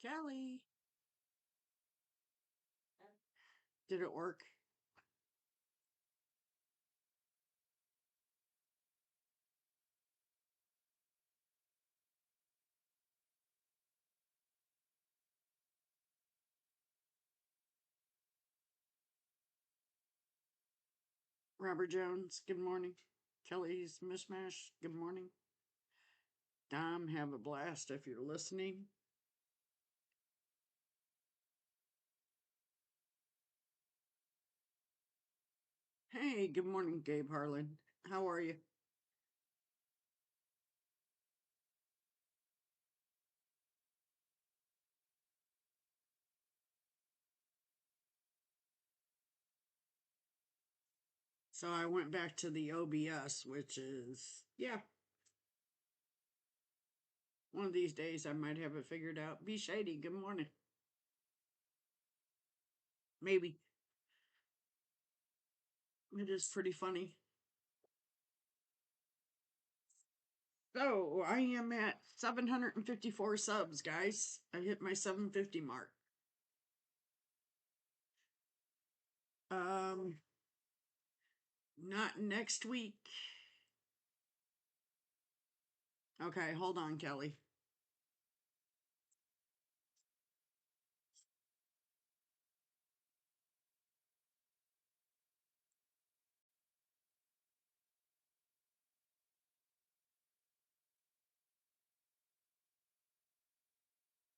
Kelly. Did it work? Robert Jones, good morning. Kelly's Mishmash, good morning. Dom, have a blast if you're listening. Hey, good morning, Gabe Harlan. How are you? So I went back to the OBS, which is, yeah, one of these days I might have it figured out. Be shady, good morning. Maybe. It is pretty funny. So I am at 754 subs, guys. I hit my 750 mark. Um, Not next week. Okay, hold on, Kelly.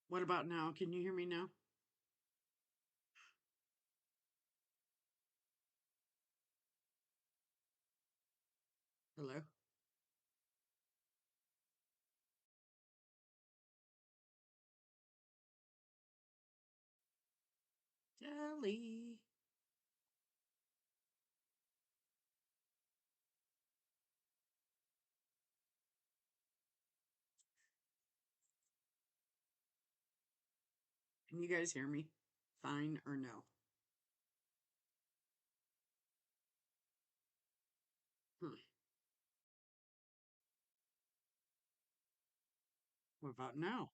What about now? Can you hear me now? Hello? Kelly. Can you guys hear me? Fine or no? Hmm. What about now?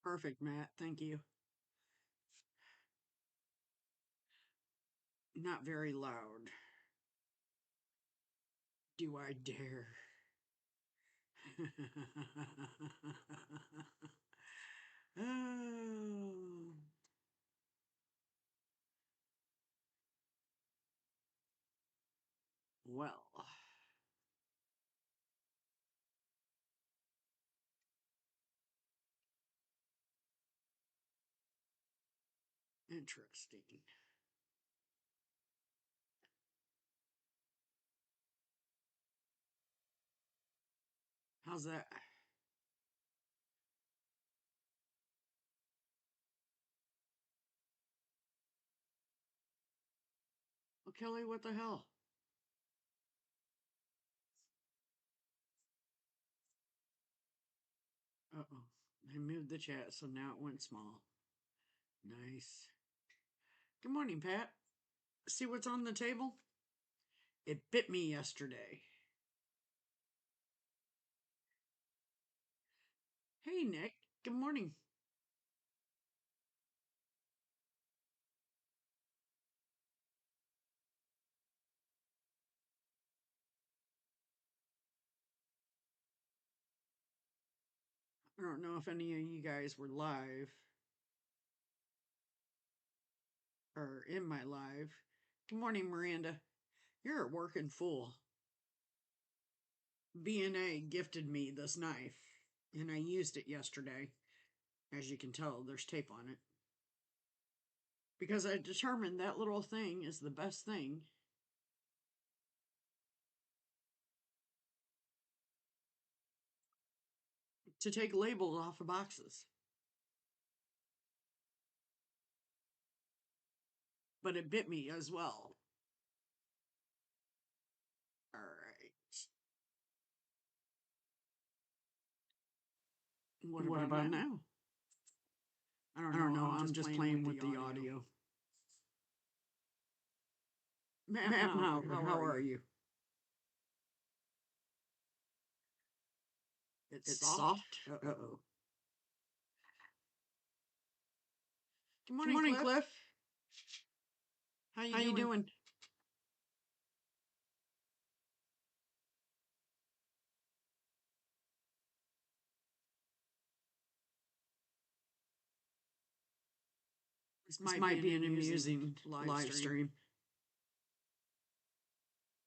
Perfect, Matt. Thank you. Not very loud. Do I dare? Oh, well. Interesting. How's that? Well, Kelly, what the hell? Uh-oh. I moved the chat, so now it went small. Nice. Good morning, Pat. See what's on the table? It bit me yesterday. Hey, Nick. Good morning. I don't know if any of you guys were live or in my live. Good morning, Miranda. You're a working fool. B&A gifted me this knife, and I used it yesterday. As you can tell, there's tape on it. Because I determined that little thing is the best thing. To take labels off of boxes. But it bit me as well. All right. What about now? I don't know. I'm just playing with the audio. Matt Mauger, how are you? It's soft. Uh-oh. Good morning, Cliff. How you doing? This might be an amusing live stream.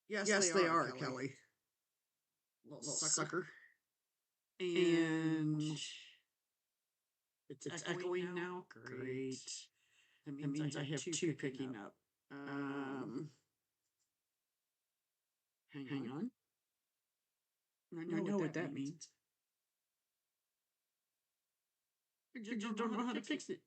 Yes, they are, Kelly. Little sucker. And it's echoing now. Great. That means I have two picking up. Hang on. I know what that means. I just don't know how to fix it.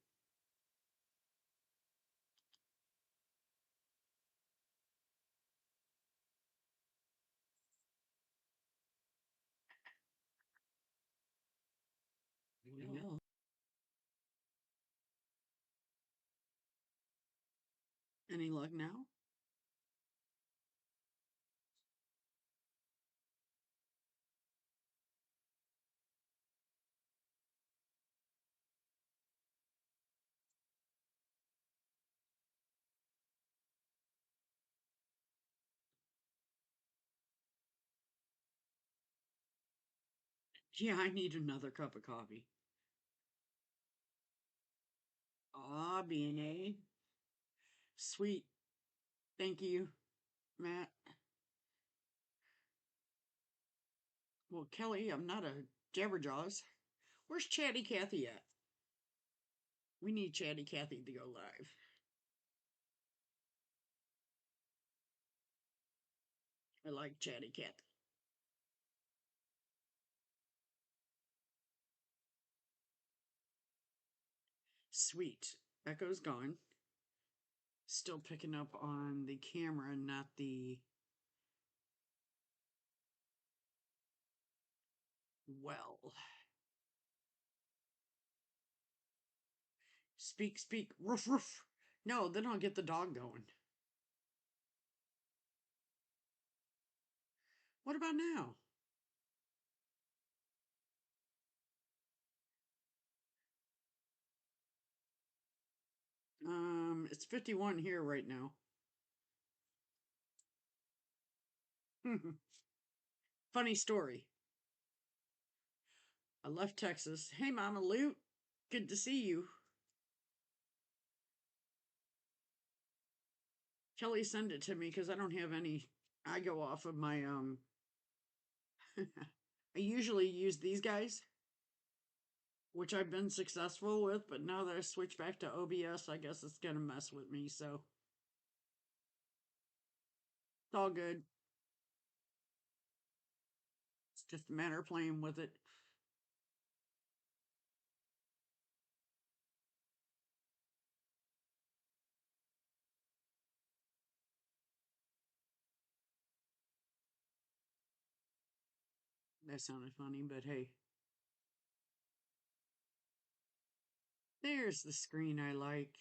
Well. Any luck now? Yeah, I need another cup of coffee. Ah, B&A. Sweet. Thank you, Matt. Well, Kelly, I'm not a Jabberjaws. Where's Chatty Cathy at? We need Chatty Cathy to go live. I like Chatty Cathy. Sweet. Echo's gone. Still picking up on the camera, not the... Well. Speak, speak. Roof, roof. No, then I'll get the dog going. What about now? It's 51 here right now. Funny story. I left Texas. Hey, Mama Loot. Good to see you. Kelly sent it to me because I don't have any. I go off of my, I usually use these guys, which I've been successful with, but now that I switched back to OBS, I guess it's going to mess with me, so. It's all good. It's just a matter of playing with it. That sounded funny, but hey. There's the screen I like.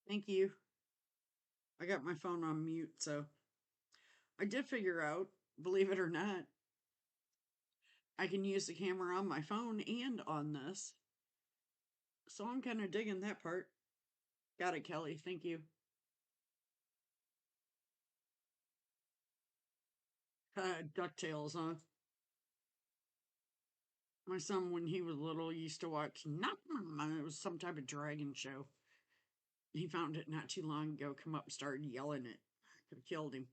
Thank you. I got my phone on mute, so I did figure out, believe it or not, I can use the camera on my phone and on this. So I'm kind of digging that part. Got it, Kelly. Thank you. DuckTales, huh? My son, when he was little, used to watch not it was some type of dragon show. He found it not too long ago, come up and started yelling it. Could have killed him.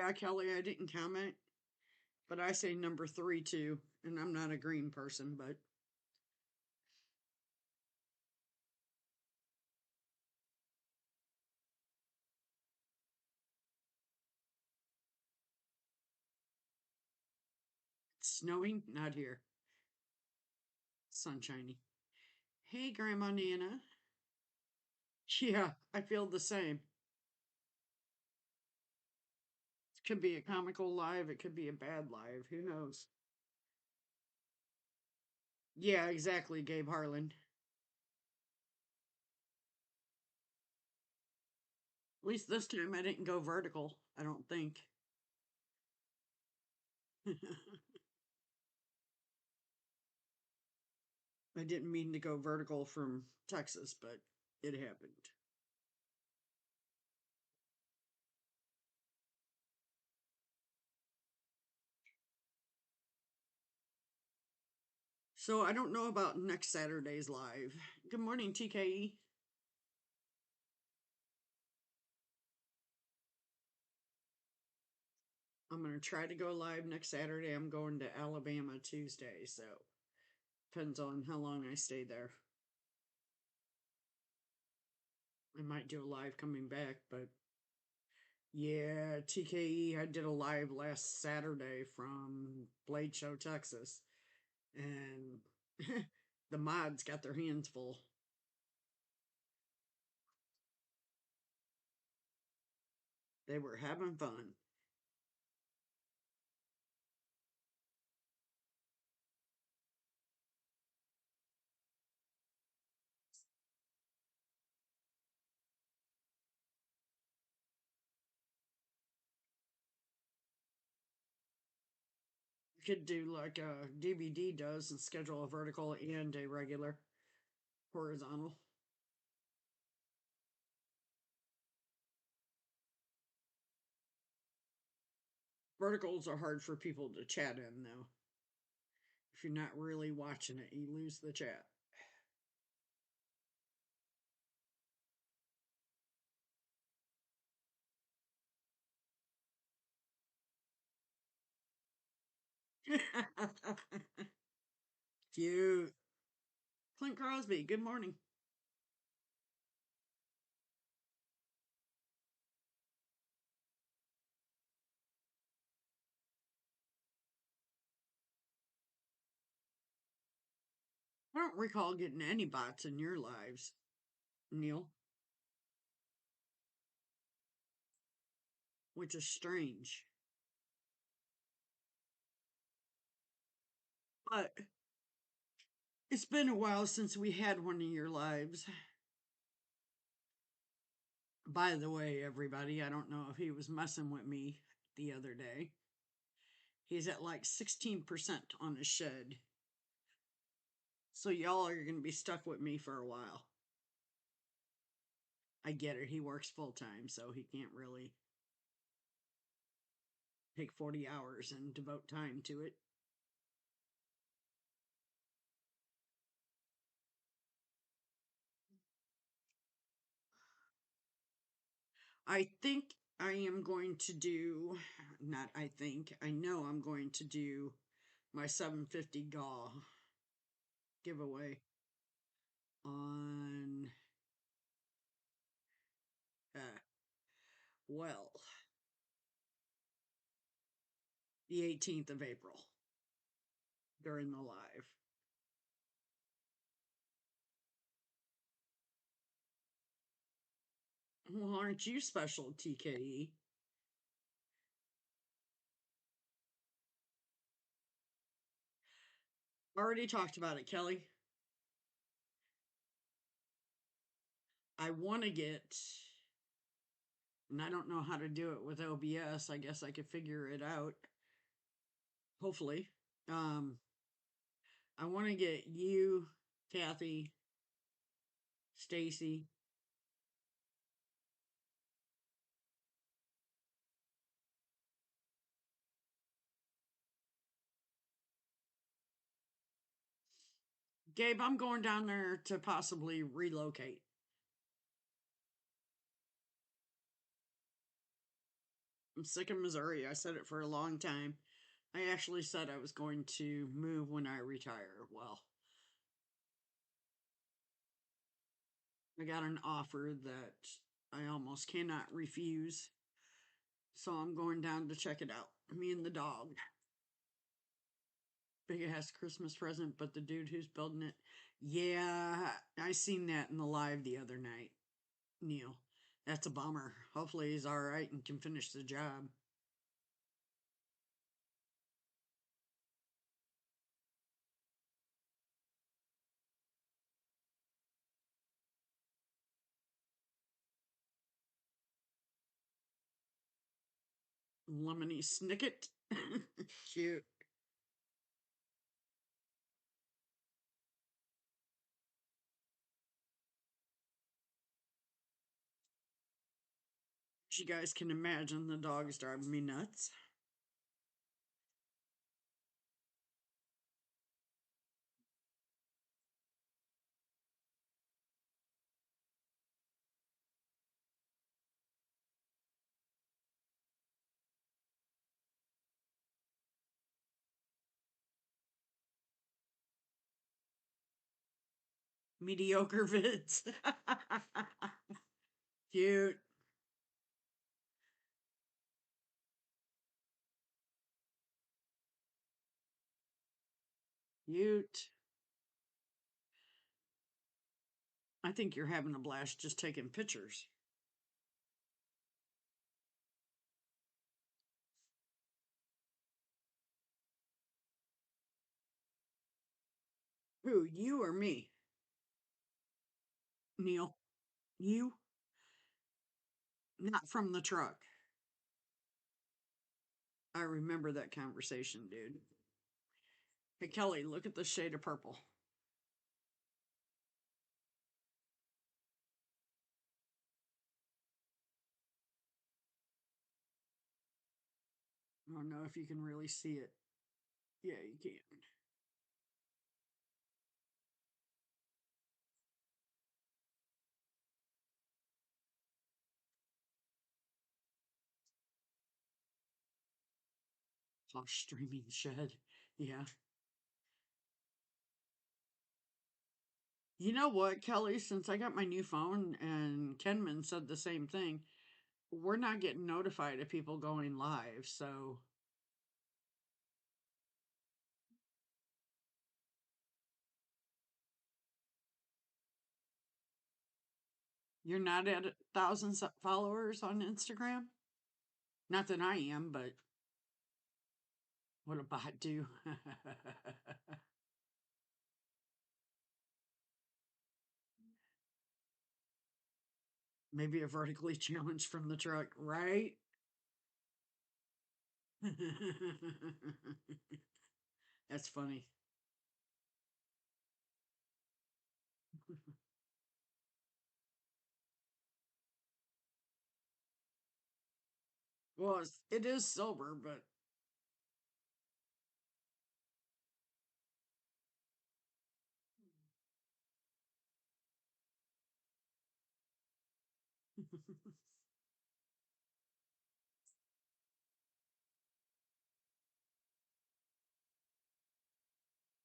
Yeah, Kelly, I didn't comment, but I say number three too. And I'm not a green person, but it's snowing, not here. Sunshiny. Hey, Grandma Nana. Yeah, I feel the same. It could be a comical live, it could be a bad live. Who knows? Yeah, exactly, Gabe Harlan. At least this time I didn't go vertical, I don't think. I didn't mean to go vertical from Texas, but it happened. So I don't know about next Saturday's live. Good morning, TKE. I'm going to try to go live next Saturday. I'm going to Alabama Tuesday, so depends on how long I stay there. I might do a live coming back, but yeah, TKE, I did a live last Saturday from Blade Show, Texas, and the mods got their hands full. They were having fun. You could do like a DBD does and schedule a vertical and a regular horizontal. Verticals are hard for people to chat in, though. If you're not really watching it, you lose the chat. Cute. Clint Crosby, good morning. I don't recall getting any bots in your lives, Neil, which is strange. But it's been a while since we had one in your lives. By the way, everybody, I don't know if he was messing with me the other day. He's at like 16% on his shed. So y'all are going to be stuck with me for a while. I get it. He works full time, so he can't really take 40 hours and devote time to it. I think I am going to do, not I think, I know I'm going to do my 750 GAW giveaway on, uh, well, the 18th of April during the live. Well, aren't you special, TKE? Already talked about it, Kelly. I want to get, and I don't know how to do it with OBS. I guess I could figure it out. Hopefully. Um, I want to get you, Kathy, Stacy. Gabe, I'm going down there to possibly relocate. I'm sick of Missouri. I said it for a long time. I actually said I was going to move when I retire. Well, I got an offer that I almost cannot refuse. So I'm going down to check it out. Me and the dog. Big ass Christmas present, but the dude who's building it, yeah, I seen that in the live the other night. Neil, that's a bummer. Hopefully he's all right and can finish the job. Lemony Snicket, cute. You guys can imagine the dog's driving me nuts. Mediocre vids. Cute. Cute. I think you're having a blast just taking pictures. Who, you or me? Neil, you? Not from the truck. I remember that conversation, dude. Hey, Kelly, look at the shade of purple. I don't know if you can really see it. Yeah, you can. Oh, streaming shed. Yeah. You know what, Kelly? Since I got my new phone and Kenman said the same thing, we're not getting notified of people going live. So you're not at 1,000 followers on Instagram? Not that I am, but what a bot do? Maybe a vertically challenged from the truck, right? That's funny. Well, it is silver, but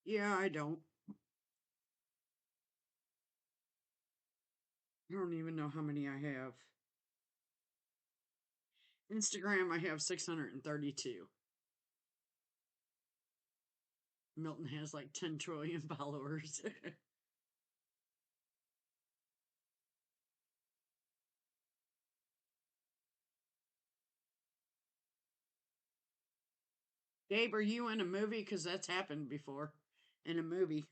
yeah, I don't. I don't even know how many I have. Instagram, I have 632. Milton has like 10 trillion followers. Gabe, are you in a movie? Because that's happened before. In a movie.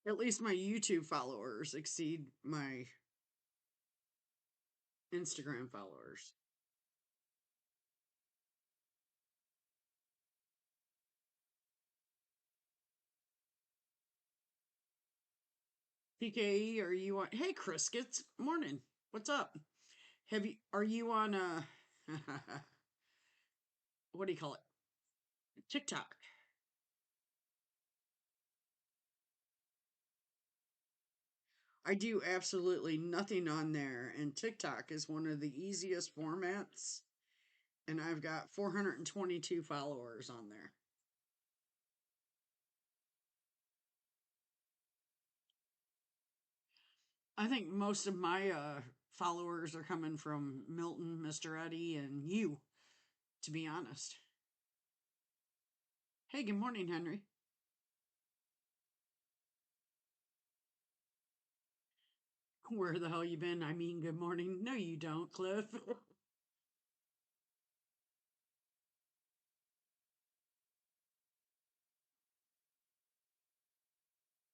At least my YouTube followers exceed my Instagram followers. PKE, are you on? Hey, Criskets. Morning. What's up? Are you on, what do you call it? TikTok. I do absolutely nothing on there, and TikTok is one of the easiest formats, and I've got 422 followers on there. I think most of my followers are coming from Milton, Mr. Eddie, and you, to be honest. Hey, good morning, Henry. Where the hell you been? I mean, good morning. No, you don't, Cliff.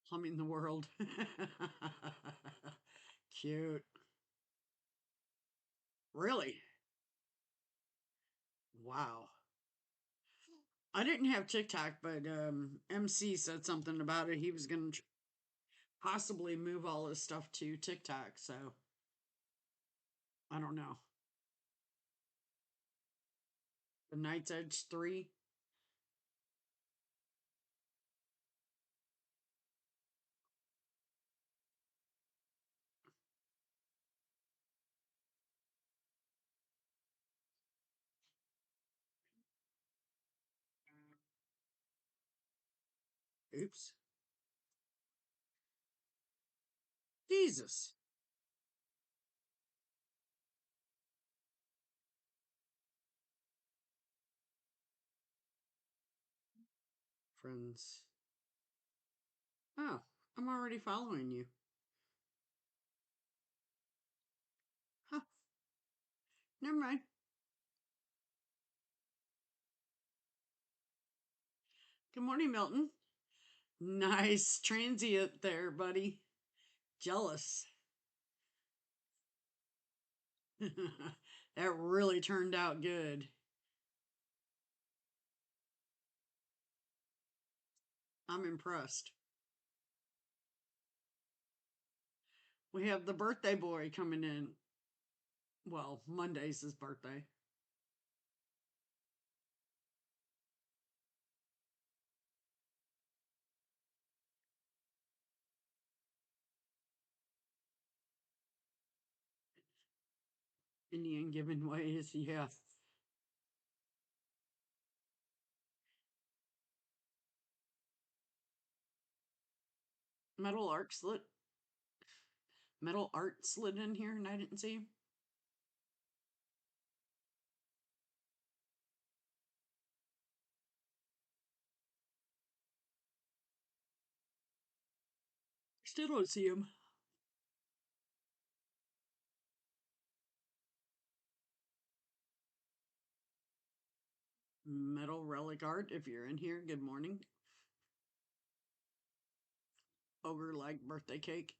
Plumbing the world. Cute. Really? Wow. I didn't have TikTok, but MC said something about it. He was going to possibly move all his stuff to TikTok. So I don't know. The Night's Edge 3. Oops. Jesus. Friends. Oh, I'm already following you. Huh. Never mind. Good morning, Milton. Nice transient there, buddy. Jealous. That really turned out good. I'm impressed. We have the birthday boy coming in. Well, Monday's his birthday. Indian giving ways, yeah. Metal art slid, metal art slid in here, and I didn't see him. Still don't see him. Metal relic art, if you're in here, good morning. Ogre like birthday cake.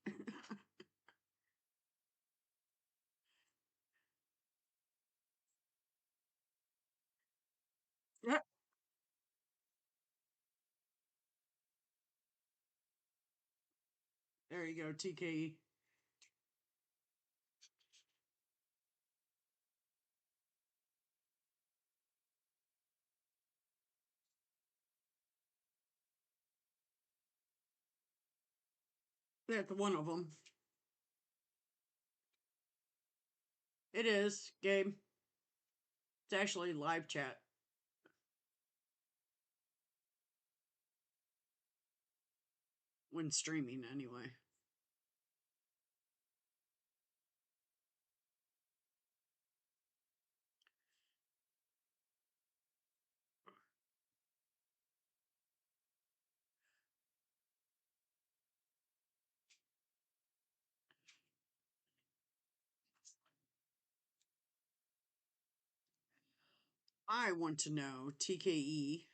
Yep. There you go, TKE. That's one of them. It is, Gabe. It's actually live chat. When streaming, anyway. I want to know, TKE,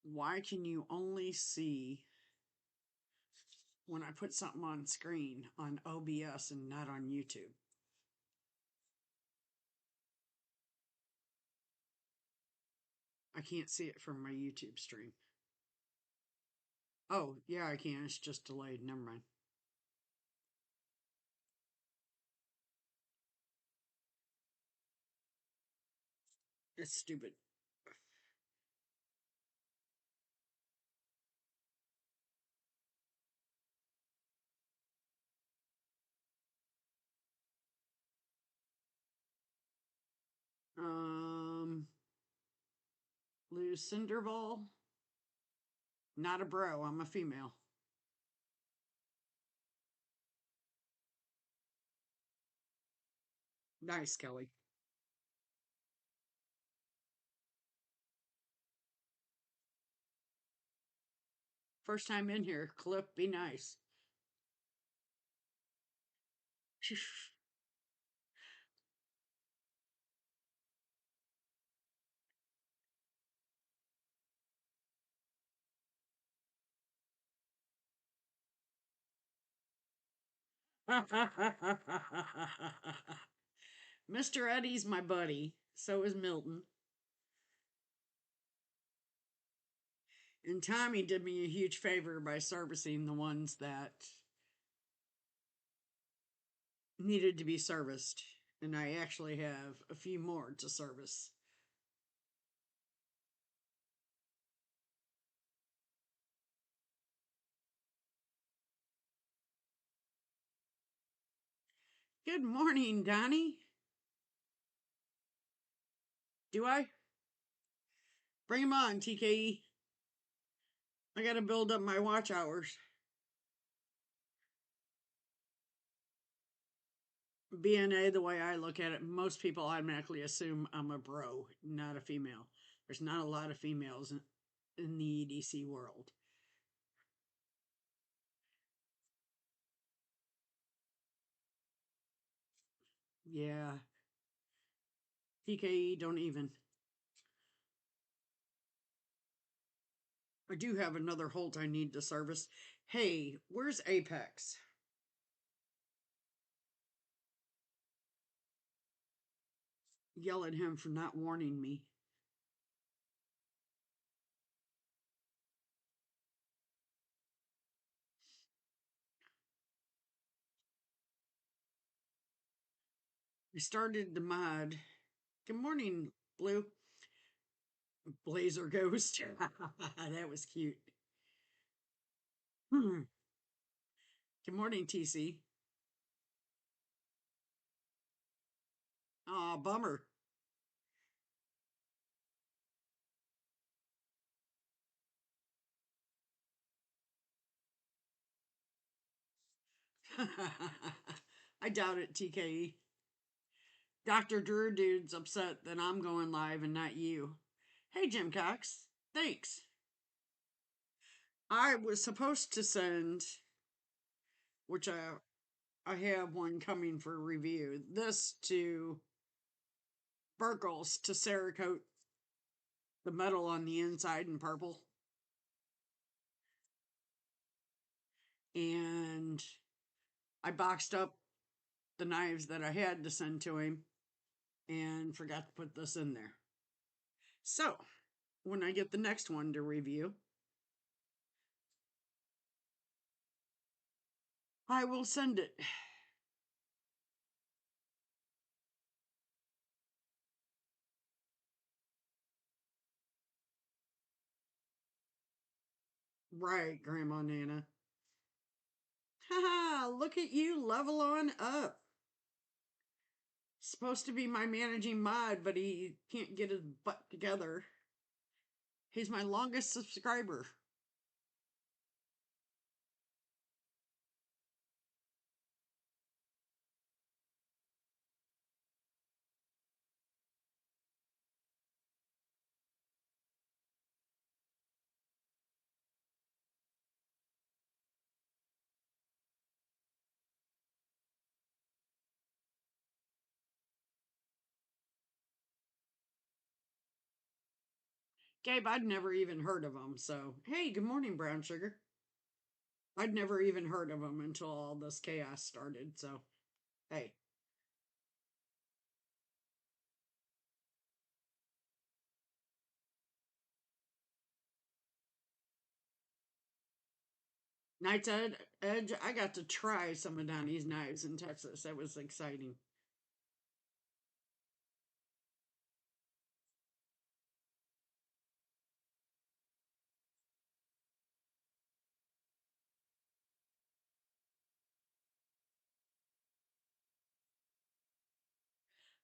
why can you only see when I put something on screen on OBS and not on YouTube? I can't see it from my YouTube stream. Oh, yeah, I can. It's just delayed. Never mind. It's stupid. Lucinderval. Not a bro, I'm a female. Nice, Kelly. First time in here, Clip, be nice. Mr. Eddie's my buddy. So is Milton. And Tommy did me a huge favor by servicing the ones that needed to be serviced. And I actually have a few more to service. Good morning, Donnie. Do I? Bring him on, TKE. I gotta build up my watch hours. BNA, the way I look at it, most people automatically assume I'm a bro, not a female. There's not a lot of females in the EDC world. Yeah. TKE, don't even. I do have another Holt I need to service. Hey, where's Apex? Yell at him for not warning me. I started the mod. Good morning, Blue. Blazer Ghost. That was cute. Good morning, TC. Aw, bummer. I doubt it, TKE. Dr. Drew Dude's upset that I'm going live and not you. Hey, Jim Cox. Thanks. I was supposed to send, which I have one coming for review, this to Burkles to Cerakote the metal on the inside in purple. And I boxed up the knives that I had to send to him and forgot to put this in there. So, when I get the next one to review, I will send it. Right, Grandma Nana. Haha, look at you level on up. Supposed to be my managing mod, but he can't get his butt together. He's my longest subscriber. Gabe, I'd never even heard of him, so hey, good morning, Brown Sugar. I'd never even heard of him until all this chaos started, so hey. Knight's Edge, I got to try some of Donnie's knives in Texas. That was exciting.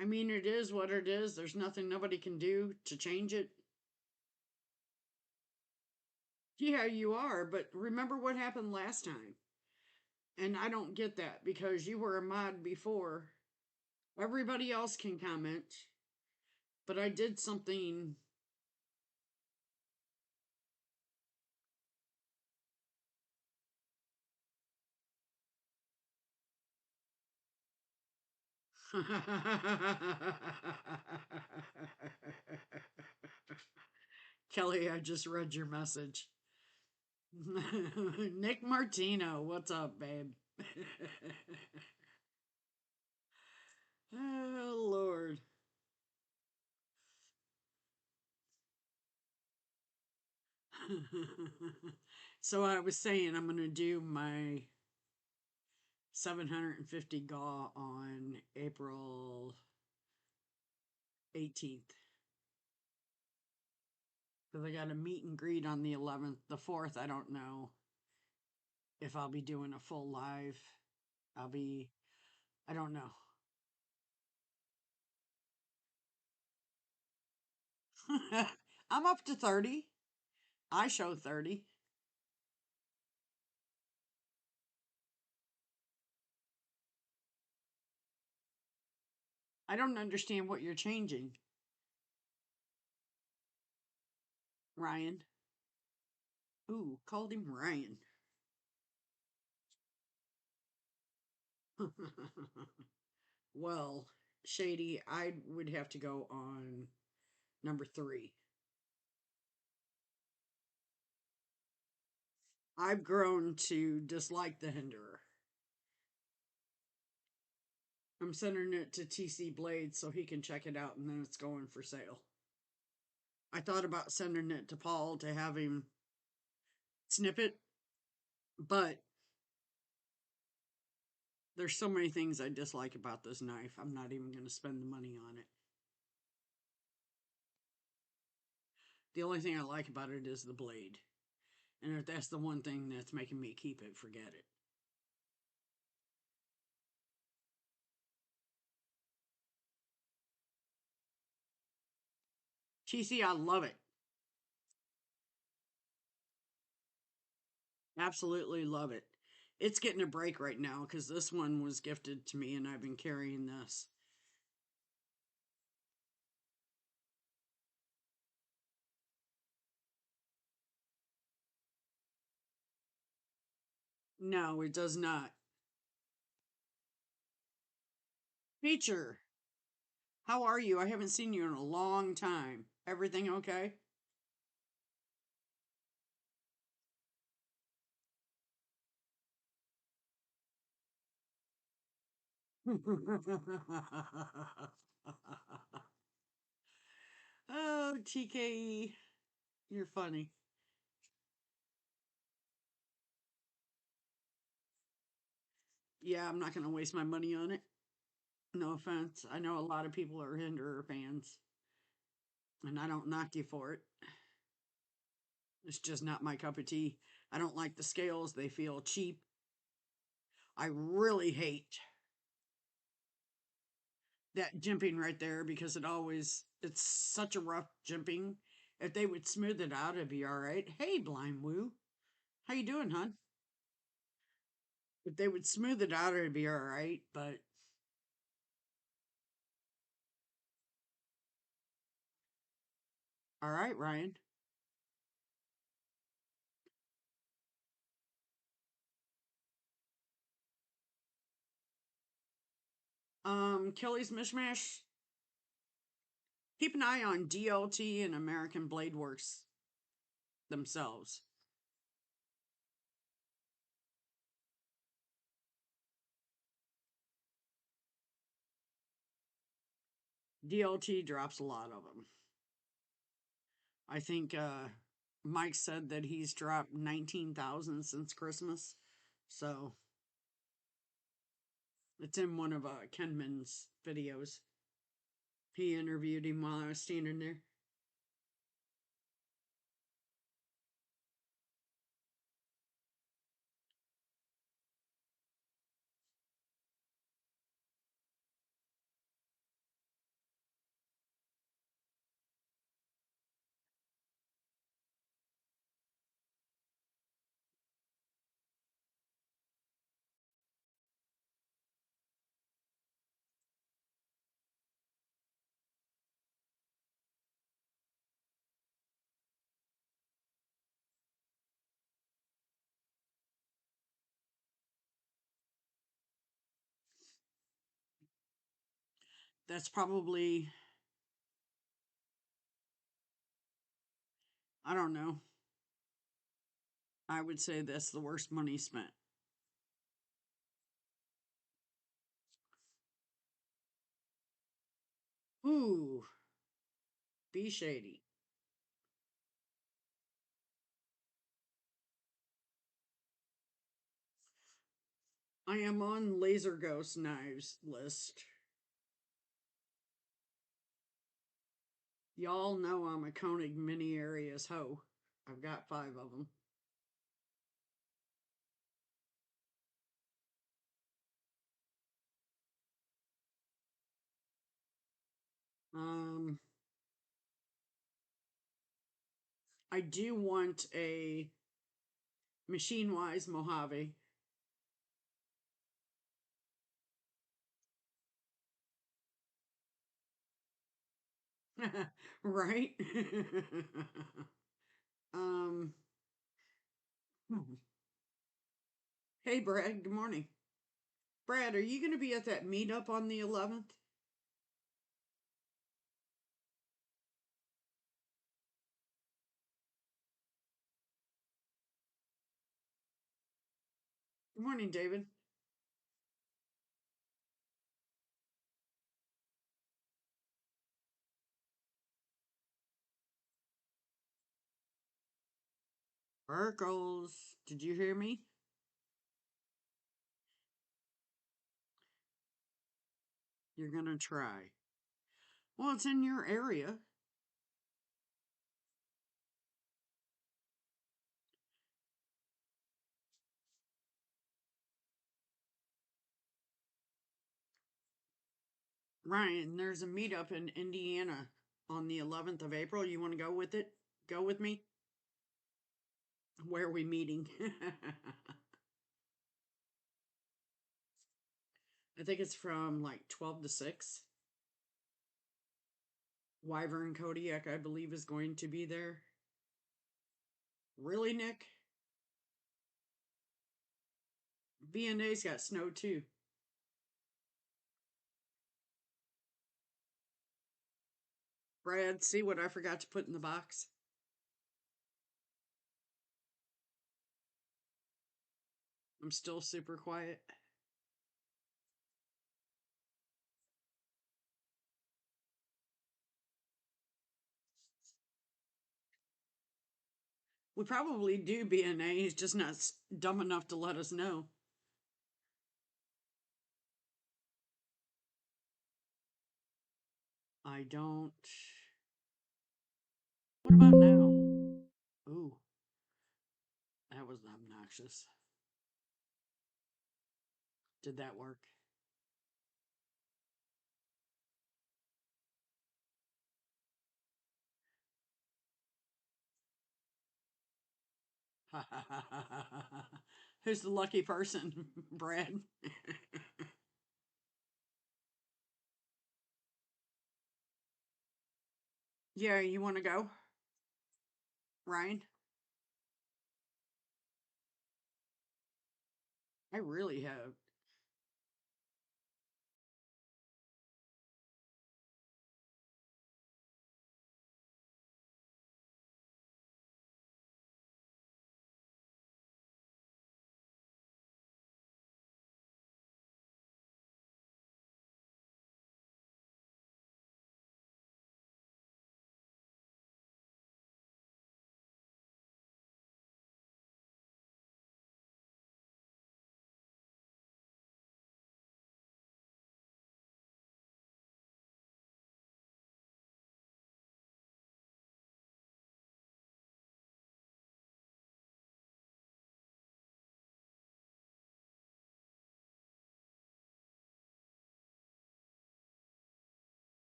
I mean, it is what it is. There's nothing nobody can do to change it. Yeah, you are, but remember what happened last time. And I don't get that because you were a mod before. Everybody else can comment, but I did something. Kelly, I just read your message. Nick Martino, what's up, babe? Oh, Lord. So I was saying I'm going to do my 750 GAW on April 18th. Because I got a meet and greet on the 11th. The 4th, I don't know if I'll be doing a full live. I don't know. I'm up to 30. I show 30. I don't understand what you're changing, Ryan. Ooh, called him Ryan. Well, Shady, I would have to go on number 3. I've grown to dislike the Hinderer. I'm sending it to TC Blades so he can check it out and then it's going for sale. I thought about sending it to Paul to have him snip it, but there's so many things I dislike about this knife. I'm not even going to spend the money on it. The only thing I like about it is the blade. And if that's the one thing that's making me keep it, forget it. TC, I love it. Absolutely love it. It's getting a break right now because this one was gifted to me and I've been carrying this. No, it does not. Feature, how are you? I haven't seen you in a long time. Everything okay? Oh, TKE, you're funny. Yeah, I'm not going to waste my money on it. No offense. I know a lot of people are Hinderer fans, and I don't knock you for it. It's just not my cup of tea. I don't like the scales, they feel cheap. I really hate that jimping right there because it's such a rough jimping. If they would smooth it out, it'd be all right. Hey, Blind Woo. How you doing, hon? If they would smooth it out, it'd be all right, but all right, Ryan. Kelly's Mishmash. Keep an eye on DLT and American Blade Works themselves. DLT drops a lot of them. I think Mike said that he's dropped 19,000 since Christmas. So it's in one of Kenman's videos. He interviewed him while I was standing there. That's probably, I don't know. I would say that's the worst money spent. Ooh, be shady. I am on Laser Ghost Knives list. Y'all know I'm a Koenig mini areas hoe. I've got 5 of them. Um, I do want a Machine Wise Mojave. Right? um, hey, Brad, good morning. Brad, are you going to be at that meetup on the 11th? Good morning, David. Burkles, did you hear me? You're going to try. Well, it's in your area. Ryan, there's a meetup in Indiana on the 11th of April. You want to go with it? Go with me? Where are we meeting? I think it's from like 12 to 6. Wyvern Kodiak, I believe, is going to be there. Really, Nick? V&A's got snow too. Brad, see what I forgot to put in the box? I'm still super quiet. We probably do B&A. He's just not dumb enough to let us know. I don't. What about now? Ooh, that was obnoxious. Did that work? Who's the lucky person, Brad? Yeah, you want to go, Ryan? I really have.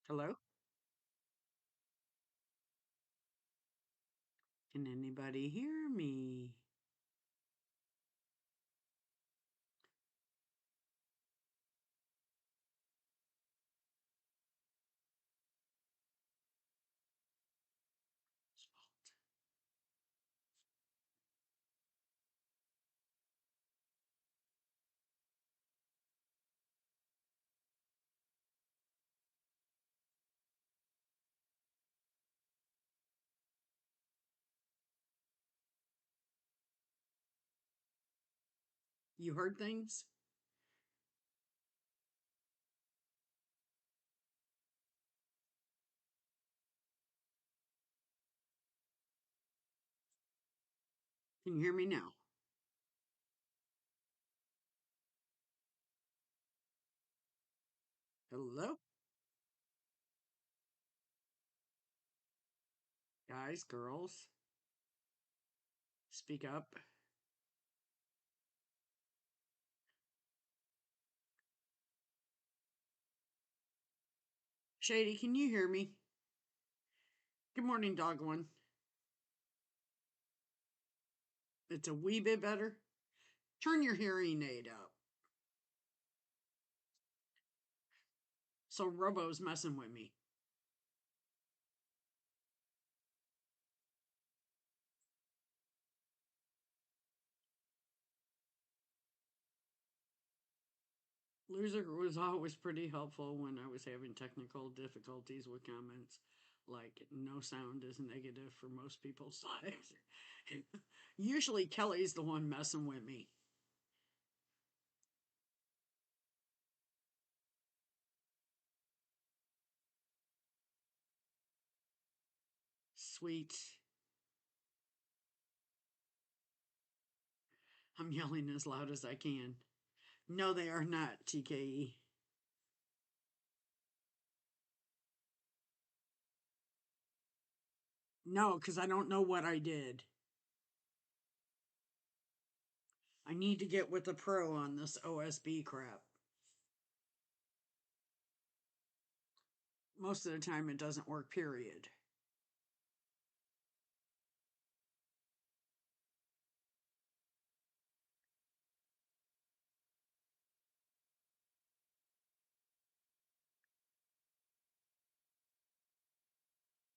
Hello? Can anybody hear me? You heard things? Can you hear me now? Hello? Guys, girls, speak up. Shady, can you hear me? Good morning, dog one. It's a wee bit better. Turn your hearing aid up. So Robo's messing with me. Loser was always pretty helpful when I was having technical difficulties with comments. Like, no sound is negative for most people's lives. Usually Kelly's the one messing with me. Sweet. I'm yelling as loud as I can. No, they are not, TKE. No, because I don't know what I did. I need to get with the pro on this OSB crap. Most of the time it doesn't work, period.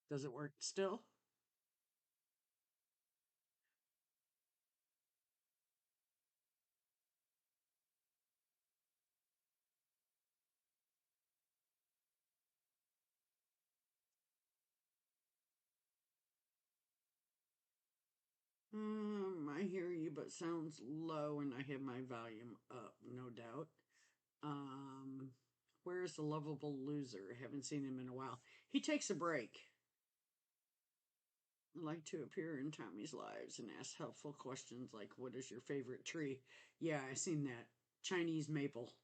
Does it work still? I hear you, but sounds low, and I have my volume up, no doubt. Um, where's the lovable loser? I haven't seen him in a while. He takes a break. I like to appear in Tommy's lives and ask helpful questions like, "What is your favorite tree?" Yeah, I seen that. Chinese maple.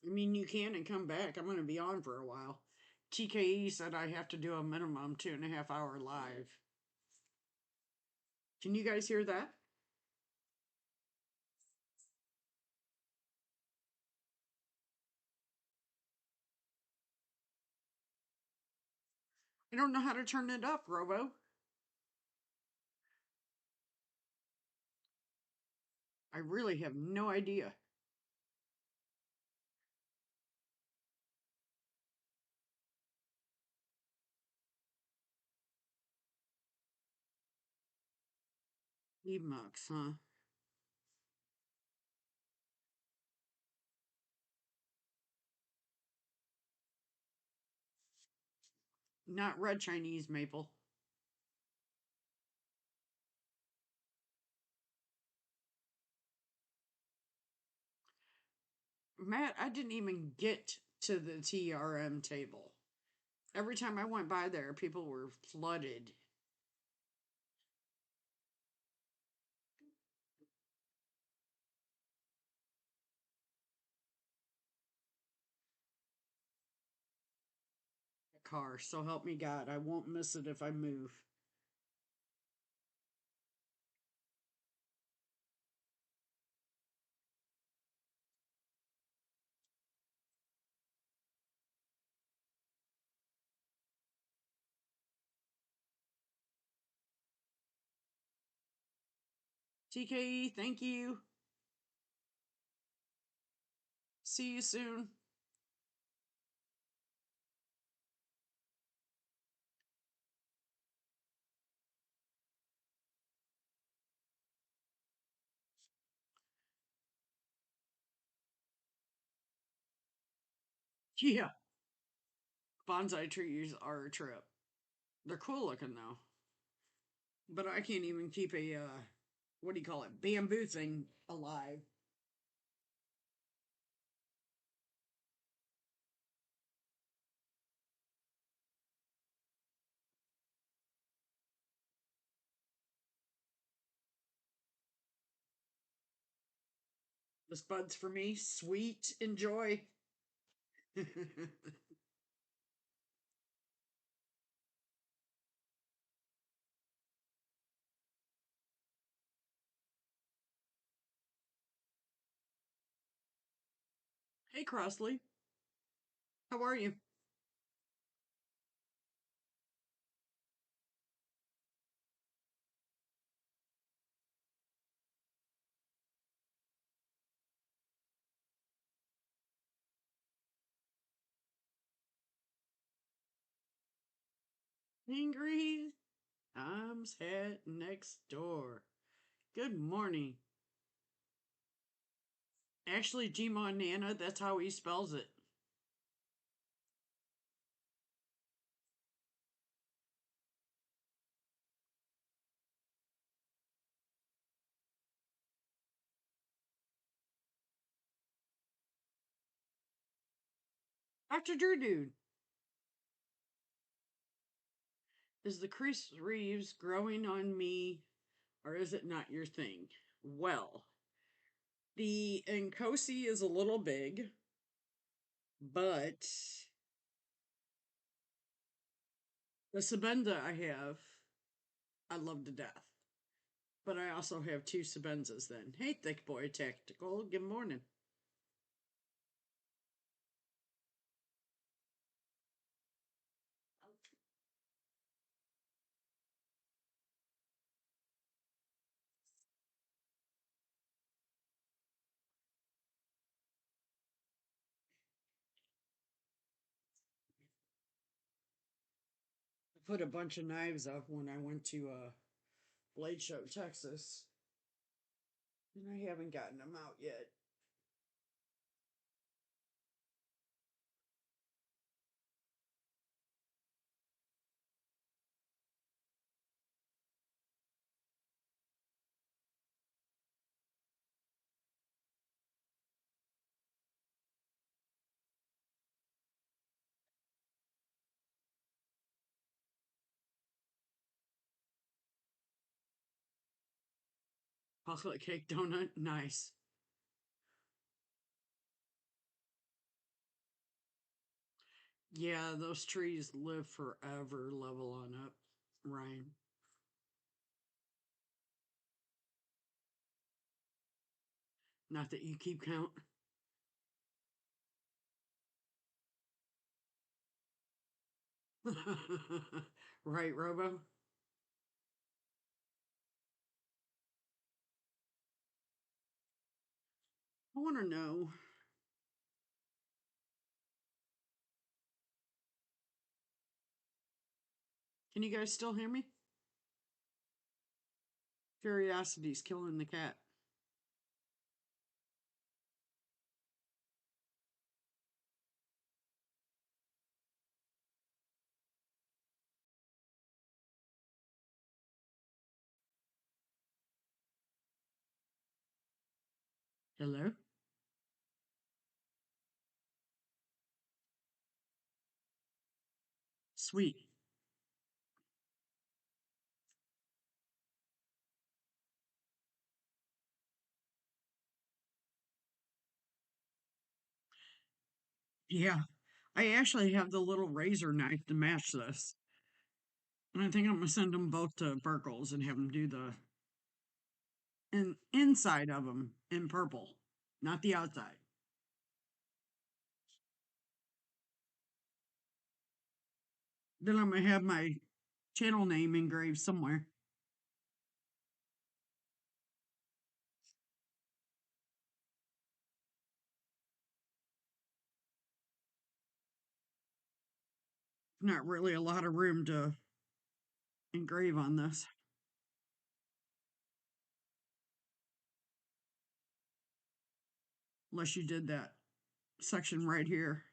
I mean, you can and come back. I'm going to be on for a while. TKE said I have to do a minimum 2.5 hour live. Can you guys hear that? I don't know how to turn it up, Robo. I really have no idea. Emux, huh? Not red Chinese maple. Matt, I didn't even get to the TRM table. Every time I went by there, people were flooded. car. So help me God. I won't miss it if I move. TKE, thank you. See you soon. Yeah. Bonsai trees are a trip. They're cool looking though. But I can't even keep a what do you call it? Bamboo thing alive. The spuds for me, sweet, enjoy. Hey Crossley, how are you? Angry. Tom's head next door. Good morning. Actually, G Nana, that's how he spells it. Dr. Drew Dude, is the Chris Reeves growing on me or is it not your thing? Well, the Nkosi is a little big, but the Sabenda I love to death. But I also have two Sabenzas then. Hey, Thick Boy Tactical, good morning. I put a bunch of knives up when I went to Blade Show, Texas, and I haven't gotten them out yet. Chocolate cake donut, nice. Yeah, those trees live forever. Level on up, Ryan. Not that you keep count. Right, Robo? I want to know. Can you guys still hear me? Curiosity's killing the cat. Hello? Sweet. Yeah. I actually have the little razor knife to match this. And I think I'm going to send them both to Burkles and have them do the inside of them in purple, not the outside. Then I'm going to have my channel name engraved somewhere. Not really a lot of room to engrave on this. Unless you did that section right here.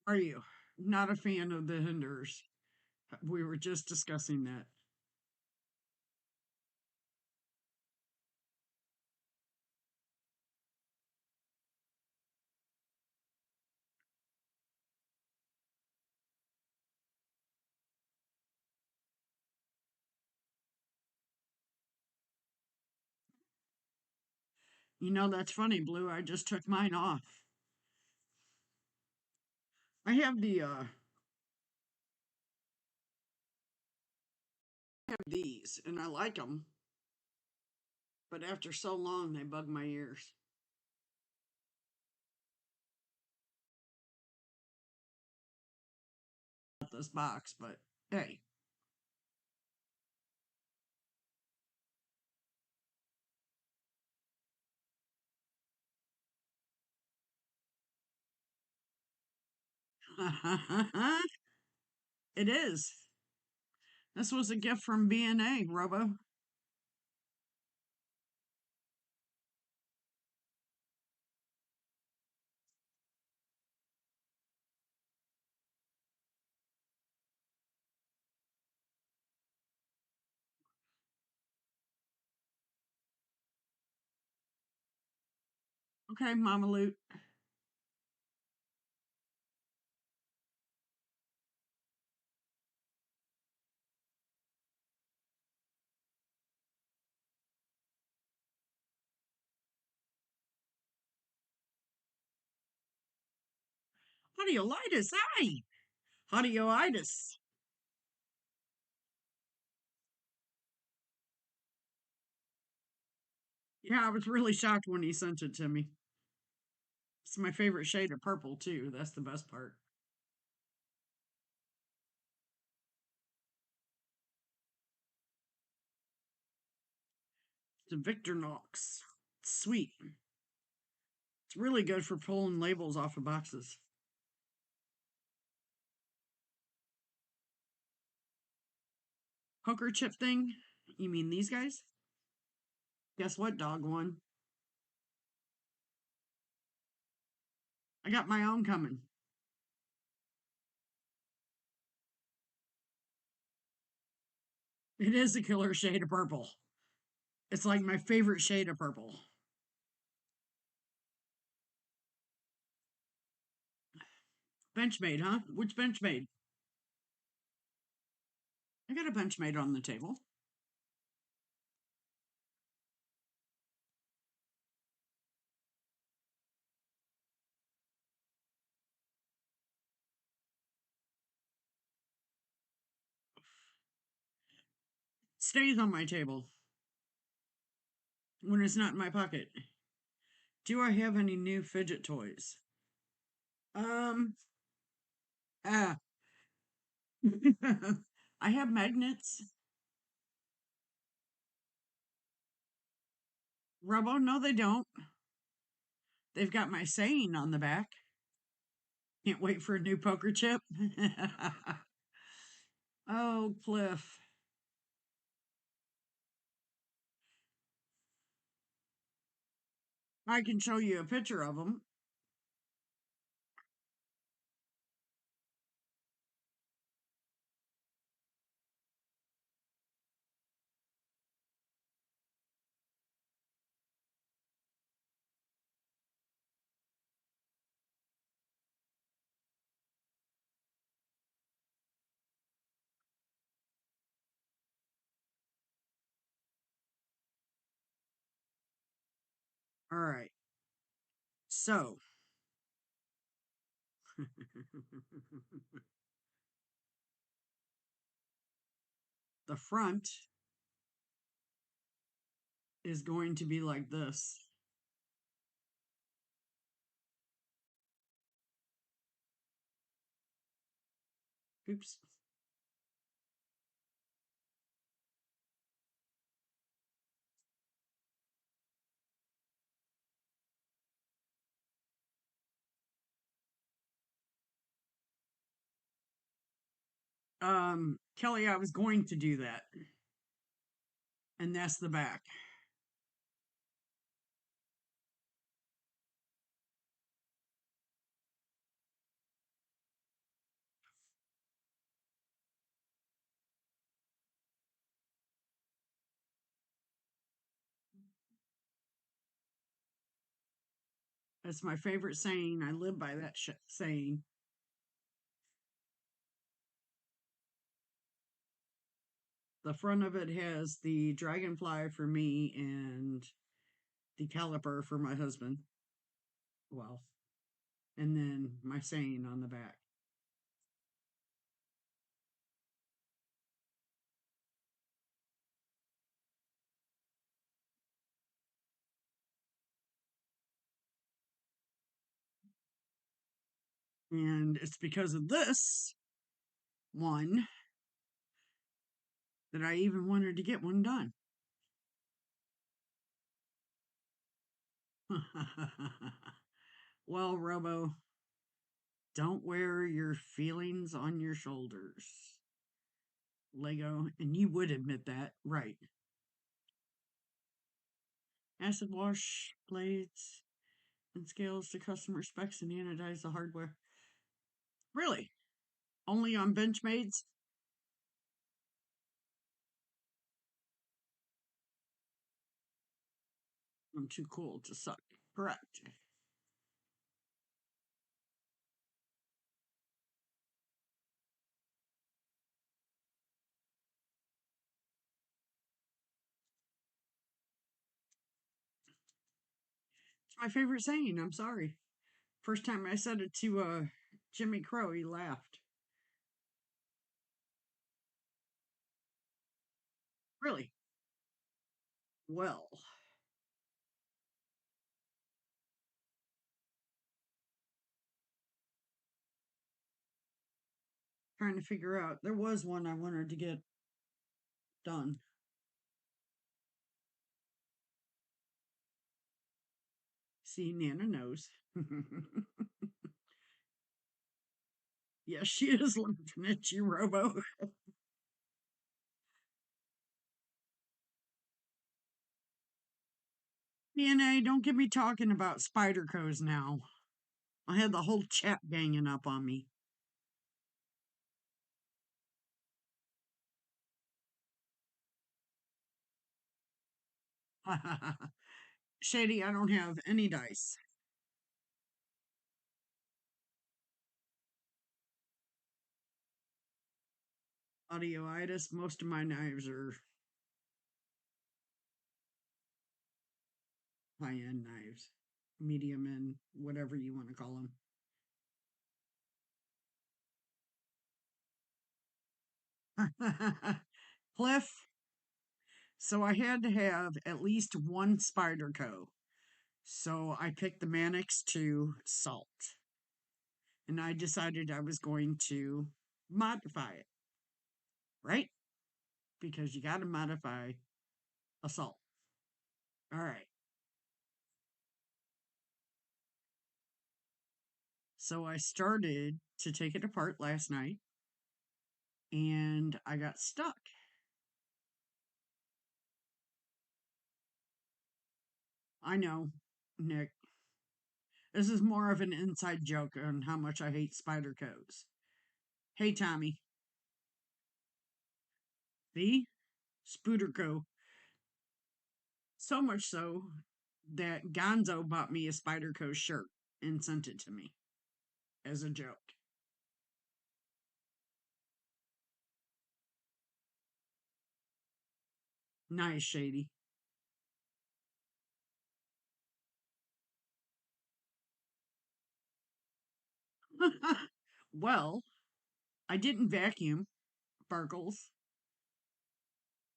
Are you not a fan of the hinders? We were just discussing that. You know, that's funny, Blue. I just took mine off. I have these and I like them, but after so long they bug my ears. This box, but hey, it is. This was a gift from B&A, Robo. Okay, Mama Loot. Hodiolitis, hi! Hodioitis. Yeah, I was really shocked when he sent it to me. It's my favorite shade of purple, too. That's the best part. It's a Victorinox. Sweet. It's really good for pulling labels off of boxes. Poker chip thing? You mean these guys? Guess what, dog won? I got my own coming. It is a killer shade of purple. It's like my favorite shade of purple. Benchmade, huh? Which Benchmade? I got a Benchmade on the table. Stays on my table when it's not in my pocket. Do I have any new fidget toys? Um, ah, I have magnets. Rubbo, no, they don't. They've got my saying on the back. Can't wait for a new poker chip. Oh, Cliff. I can show you a picture of them. All right. So, the front is going to be like this. Oops. Kelly, I was going to do that. And that's the back. That's my favorite saying. I live by that saying. The front of it has the dragonfly for me and the caliper for my husband. Well, and then my saying on the back. And it's because of this one that I even wanted to get one done. Well, Robo, don't wear your feelings on your shoulders. Lego, and you would admit that, right? Acid wash blades and scales to customer specs and anodize the hardware. Really? Only on Benchmades? I'm too cool to suck. Correct. It's my favorite saying. I'm sorry. First time I said it to Jimmy Crow, he laughed. Really? Well, trying to figure out. There was one I wanted to get done. See, Nana knows. Yes, she is laughing at you, Robo. DNA, don't get me talking about spider codes now. I had the whole chat ganging up on me. Shady, I don't have any dice. Audioitis, most of my knives are high end knives, medium end, whatever you want to call them. Cliff, so I had to have at least one Spyderco. So I picked the Mannix 2 Salt. And I decided I was going to modify it, right? Because you got to modify a salt. All right. So I started to take it apart last night and I got stuck. I know, Nick. This is more of an inside joke on how much I hate Spydercos. Hey, Tommy. See? Spooderco. So much so that Gonzo bought me a Spyderco shirt and sent it to me as a joke. Nice, Shady. Well, I didn't vacuum, Sparkles.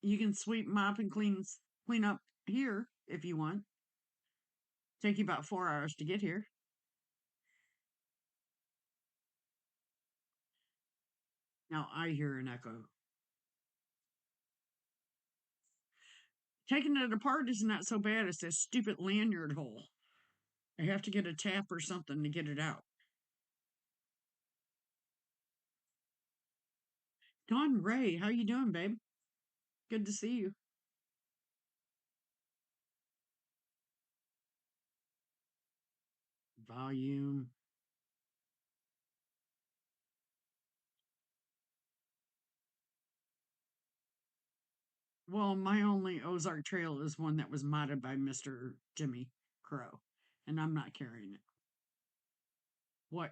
You can sweep, mop, and clean up here if you want. Take you about 4 hours to get here. Now I hear an echo. Taking it apart is not so bad as that stupid lanyard hole. I have to get a tap or something to get it out. Dawn Ray, how you doing, babe? Good to see you. Volume. Well, my only Ozark Trail is one that was modded by Mr. Jimmy Crow, and I'm not carrying it. What,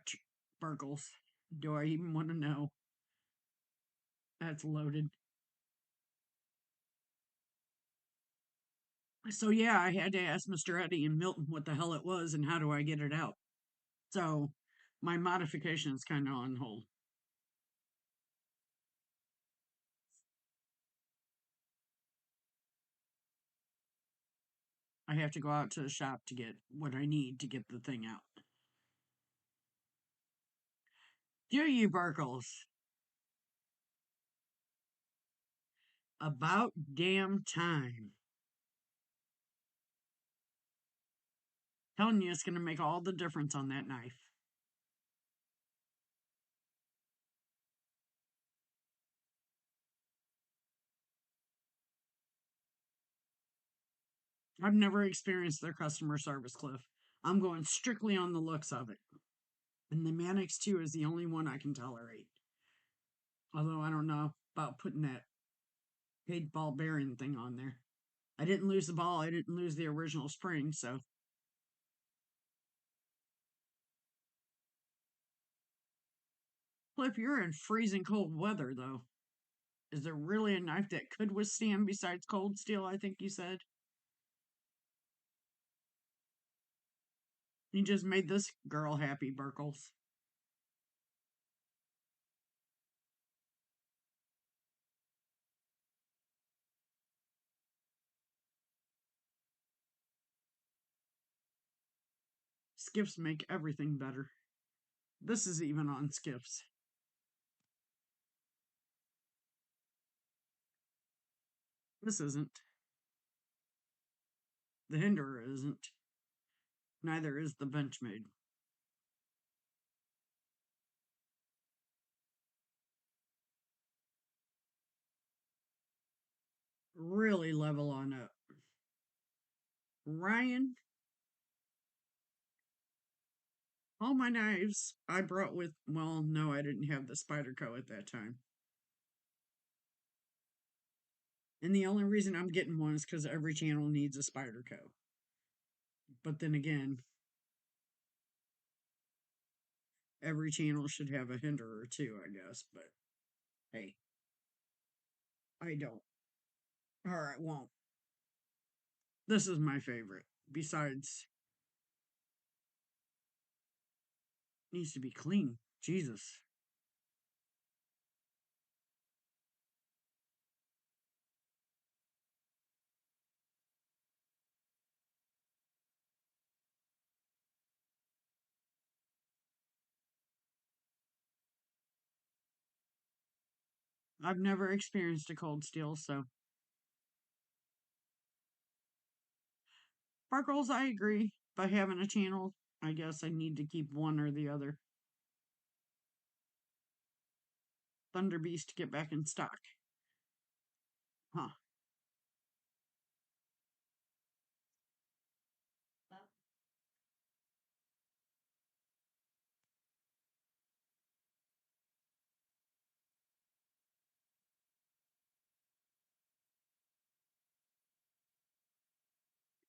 Burgles? Do I even want to know? That's loaded. So, yeah, I had to ask Mr. Eddie and Milton what the hell it was and how do I get it out. So, my modification is kind of on hold. I have to go out to the shop to get what I need to get the thing out. Do you, Burgles? About damn time. Telling you it's going to make all the difference on that knife. I've never experienced their customer service, Cliff. I'm going strictly on the looks of it. And the Mannix 2 is the only one I can tolerate. Although I don't know about putting that paid ball bearing thing on there. I didn't lose the ball, I didn't lose the original spring, so. Cliff, you're in freezing cold weather, though. Is there really a knife that could withstand besides cold steel? I think you said. You just made this girl happy, Burkles. Skips make everything better. This is even on skips. This isn't. The Hinderer isn't. Neither is the Benchmade. Really level on up. Ryan, all my knives I brought with, well, no, I didn't have the Spyderco at that time. And the only reason I'm getting one is because every channel needs a Spyderco. But then again, every channel should have a Hinderer too, I guess. But hey, I don't. Or I won't. This is my favorite. Besides, needs to be clean. Jesus. I've never experienced a cold steel, so. Sparkles, I agree. By having a channel, I guess I need to keep one or the other. Thunder Beast to get back in stock. Huh.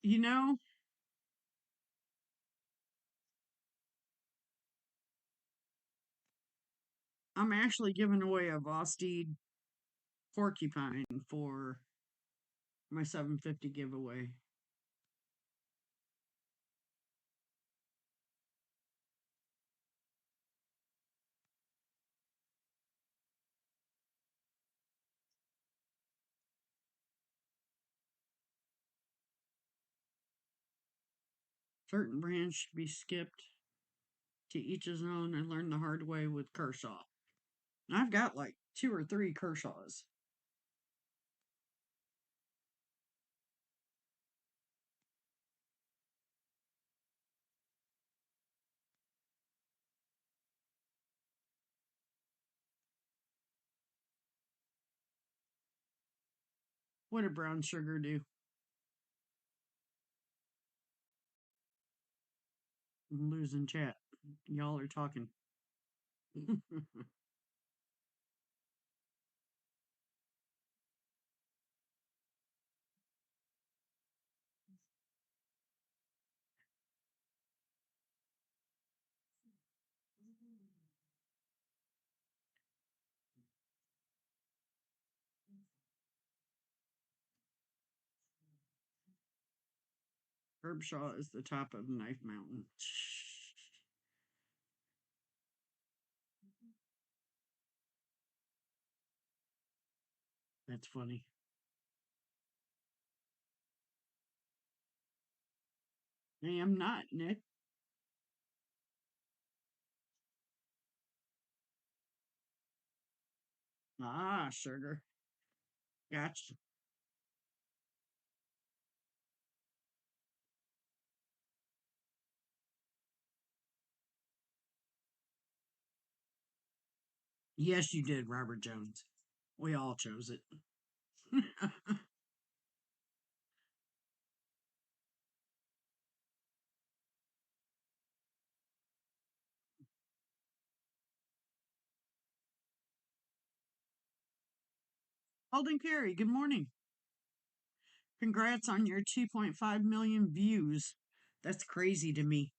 You know, I'm actually giving away a Vosteed porcupine for my 750 giveaway. Certain brands should be skipped. To each his own. I learned the hard way with Kershaw. I've got like two or three Kershaws. What did brown sugar do? I'm losing chat. Y'all are talking. Herbshaw is the top of Knife Mountain. That's funny. I am not, Nick. Ah, sugar. Gotcha. Yes, you did, Robert Jones. We all chose it. Alden Carey, good morning. Congrats on your 2.5 million views. That's crazy to me.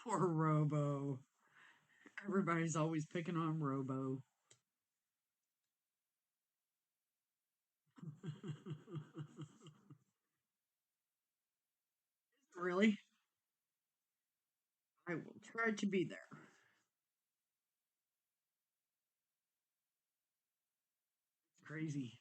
Poor Robo. Everybody's always picking on Robo. Really? I will try to be there. Crazy.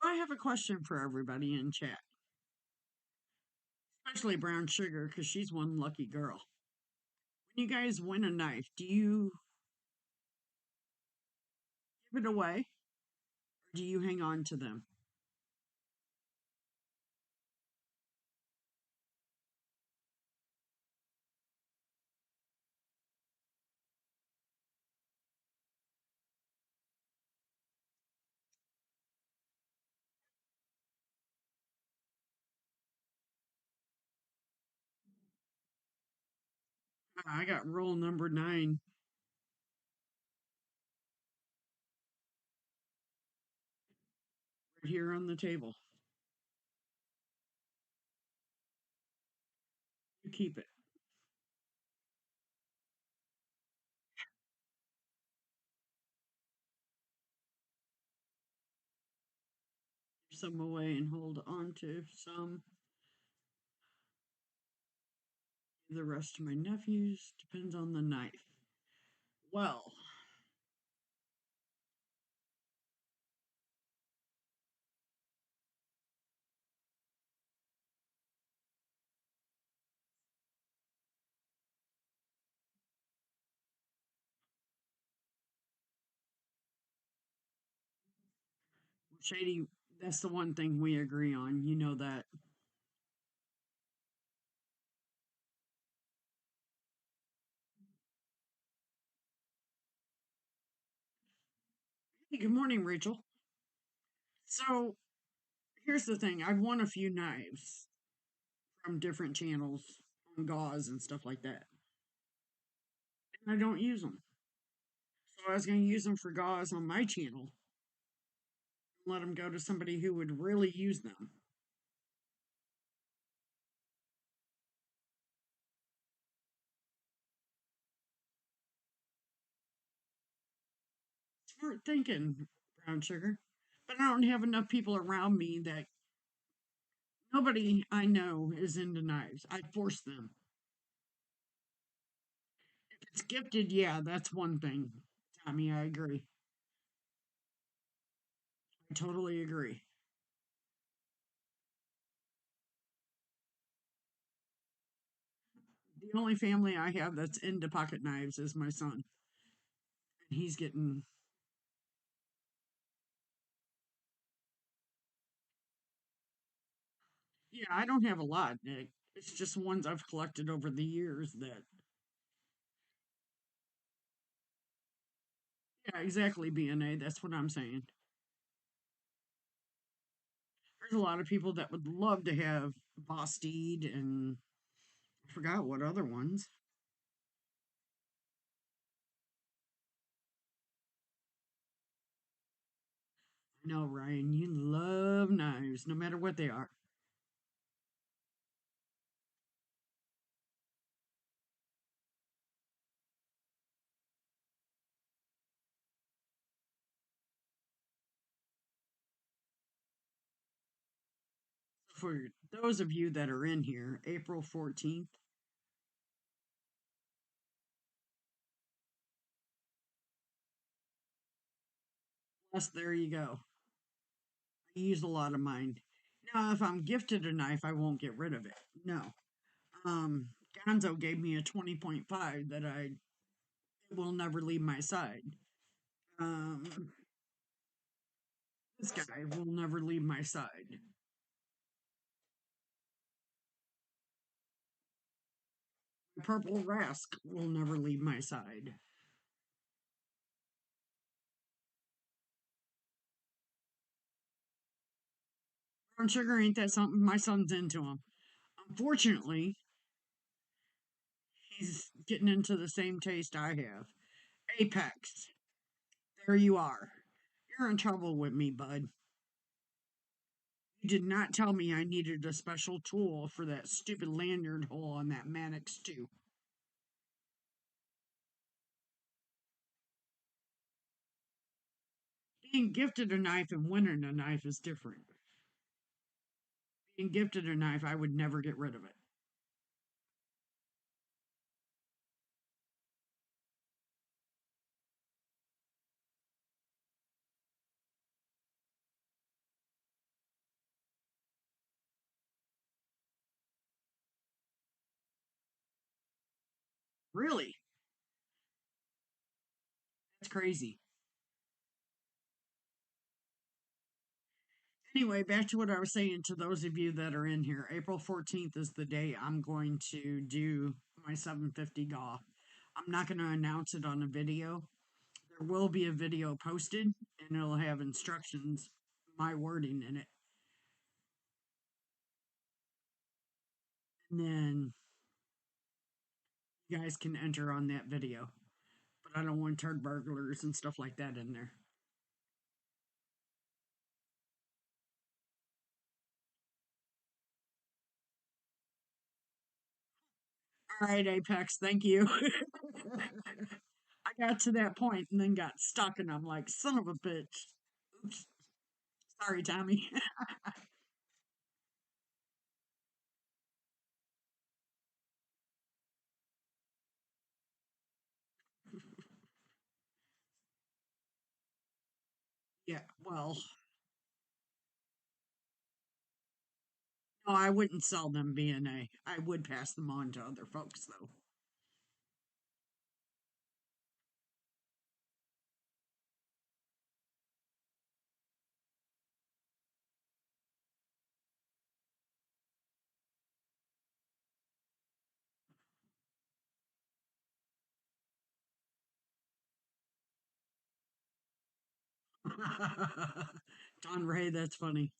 So I have a question for everybody in chat, especially Brown Sugar, because she's one lucky girl. When you guys win a knife, do you give it away or do you hang on to them? I got roll number 9 right here on the table. You keep it. Give some away and hold on to some. Give the rest to my nephews. Depends on the knife. Well, Shady, that's the one thing we agree on. You know that. Hey, good morning, Rachel. So here's the thing: I've won a few knives from different channels on gauze and stuff like that, and I don't use them. So I was going to use them for gauze on my channel and let them go to somebody who would really use them. Smart thinking, brown sugar. But I don't have enough people around me that nobody I know is into knives. I force them. If it's gifted, yeah, that's one thing. Tommy, I agree. I totally agree. The only family I have that's into pocket knives is my son. And he's getting, yeah, I don't have a lot, Nick. It's just ones I've collected over the years that, yeah, exactly, BNA. That's what I'm saying. There's a lot of people that would love to have Bostede and I forgot what other ones. I know, Ryan, you love knives, no matter what they are. For those of you that are in here, April 14th, plus there you go. I use a lot of mine. Now, if I'm gifted a knife, I won't get rid of it. No. Um, Gonzo gave me a 20.5 that I will never leave my side. Um, this guy will never leave my side. Purple Rask will never leave my side. Brown sugar ain't that something? My son's into them. Unfortunately, he's getting into the same taste I have. Apex, there you are. You're in trouble with me, bud. You did not tell me I needed a special tool for that stupid lanyard hole on that Mannix 2. Being gifted a knife and winning a knife is different. Being gifted a knife, I would never get rid of it. Really? That's crazy. Anyway, back to what I was saying to those of you that are in here. April 14th is the day I'm going to do my 750 golf. I'm not going to announce it on a video. There will be a video posted and it'll have instructions, my wording in it. And then you guys can enter on that video. But I don't want turd burglars and stuff like that in there. All right, Apex, thank you. I got to that point and then got stuck, and I'm like, son of a bitch. Oops. Sorry, Tommy. Yeah, well, no, I wouldn't sell them BNA. I would pass them on to other folks, though. Don Ray, that's funny.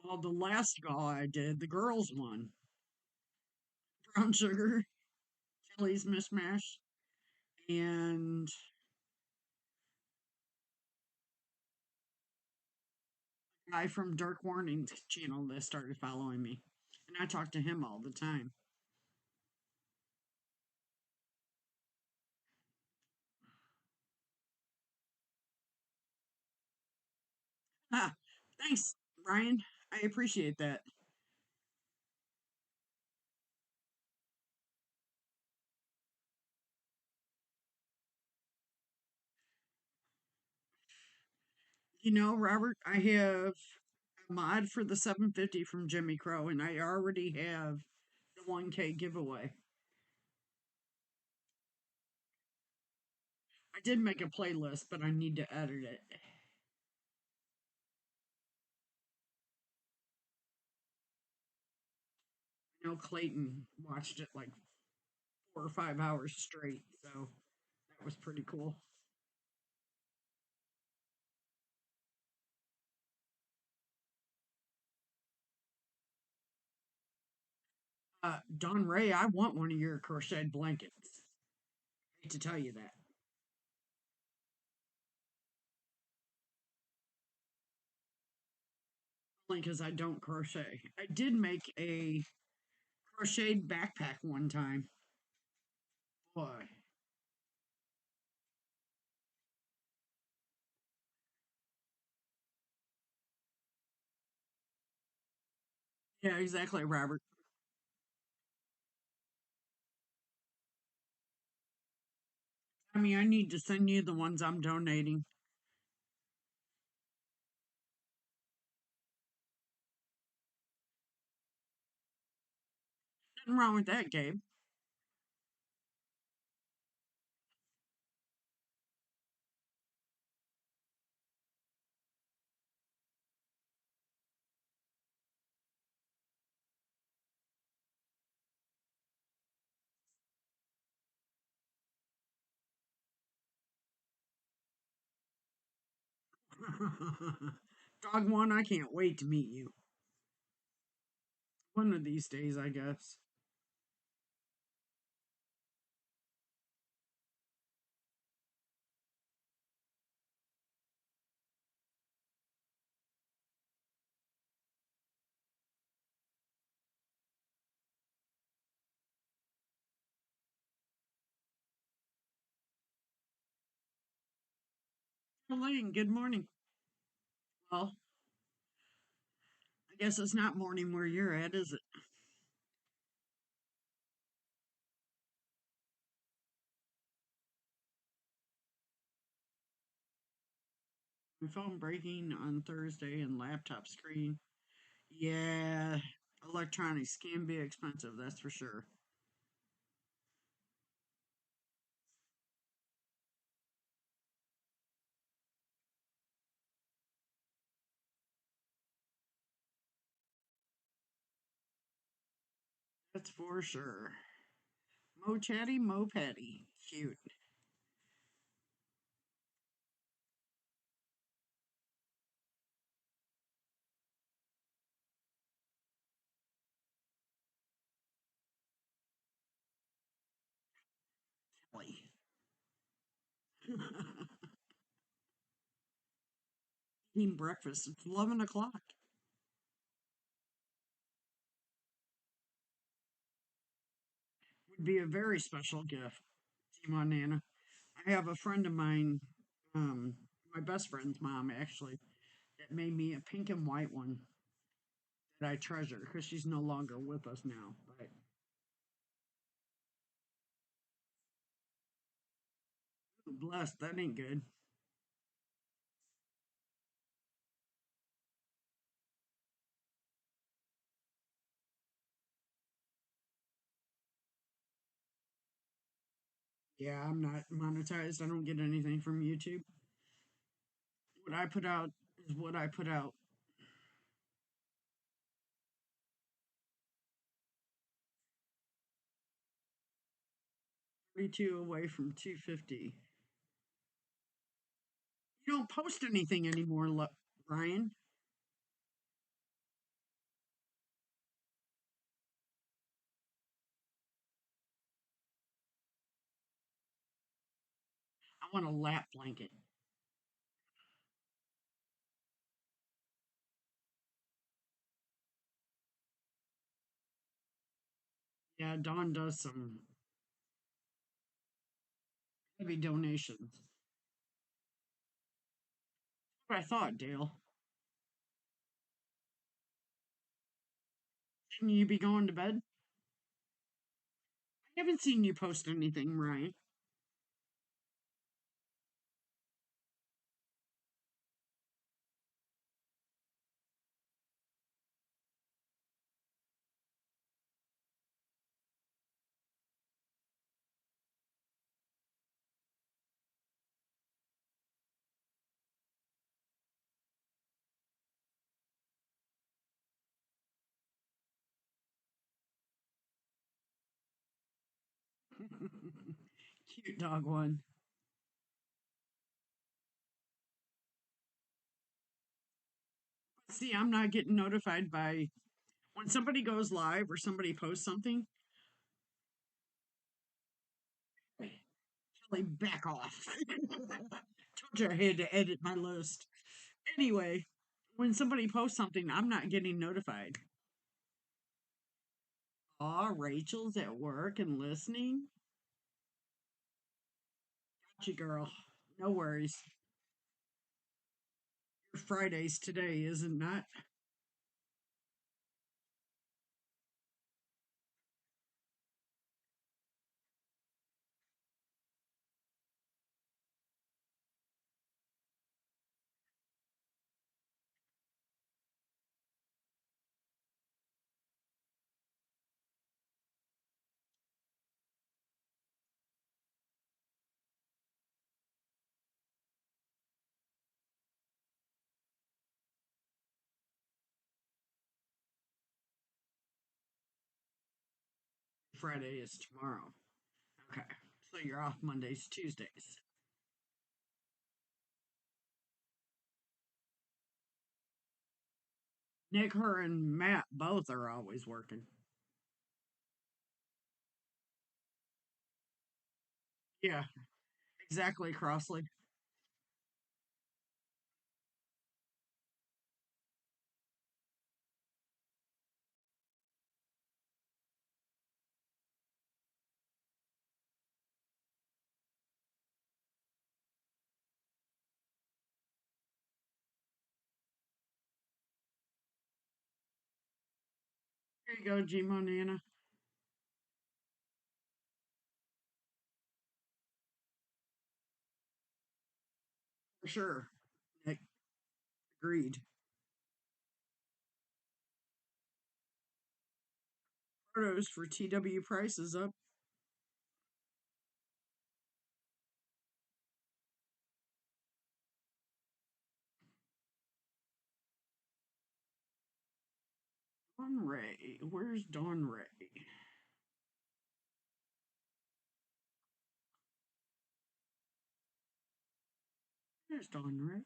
Well, the last gall I did, the girls won. Brown sugar, Kelly's mishmash, and a guy from Dark Warning's channel that started following me. And I talk to him all the time. Ah, thanks, Ryan. I appreciate that. You know, Robert, I have a mod for the 750 from Jimmy Crow, and I already have the 1K giveaway. I did make a playlist, but I need to edit it. I know Clayton watched it like 4 or 5 hours straight, so that was pretty cool. Don Ray, I want one of your crocheted blankets. Hate to tell you that. Only because I don't crochet. I did make a crocheted backpack one time. Boy. Yeah, exactly, Robert. I mean, I need to send you the ones I'm donating. Nothing wrong with that, Gabe. Dog one, I can't wait to meet you. One of these days, I guess. Elaine, good morning. Well, I guess it's not morning where you're at, is it? My phone breaking on Thursday and laptop screen. Yeah, electronics can be expensive, that's for sure. That's for sure. Mo chatty, mo patty. Cute. Kelly. Eating breakfast. It's 11 o'clock. Would be a very special gift. Team on Nana. I have a friend of mine, um, my best friend's mom actually, that made me a pink and white one that I treasure because she's no longer with us now. But blessed, that ain't good. Yeah, I'm not monetized. I don't get anything from YouTube. What I put out is what I put out. 32 away from 250. You don't post anything anymore, Ryan. I want a lap blanket. Yeah, Dawn does some heavy donations. What I thought, Dale. Shouldn't you be going to bed? I haven't seen you post anything, Ryan. Cute dog one. See, I'm not getting notified by when somebody goes live or somebody posts something. Kelly, back off. Told you I had to edit my list. Anyway, when somebody posts something, I'm not getting notified. Aw, Rachel's at work and listening. Gotcha, girl. No worries. Your Friday's today, isn't not? Friday is tomorrow. Okay. So you're off Mondays, Tuesdays. Nick, her, and Matt both are always working. Yeah, exactly, Crossley. Here you go, Gmo Nana. For sure. Nick, agreed. Photos for TW Price is up. Dawn Ray. Where's Dawn Ray? There's Dawn Ray.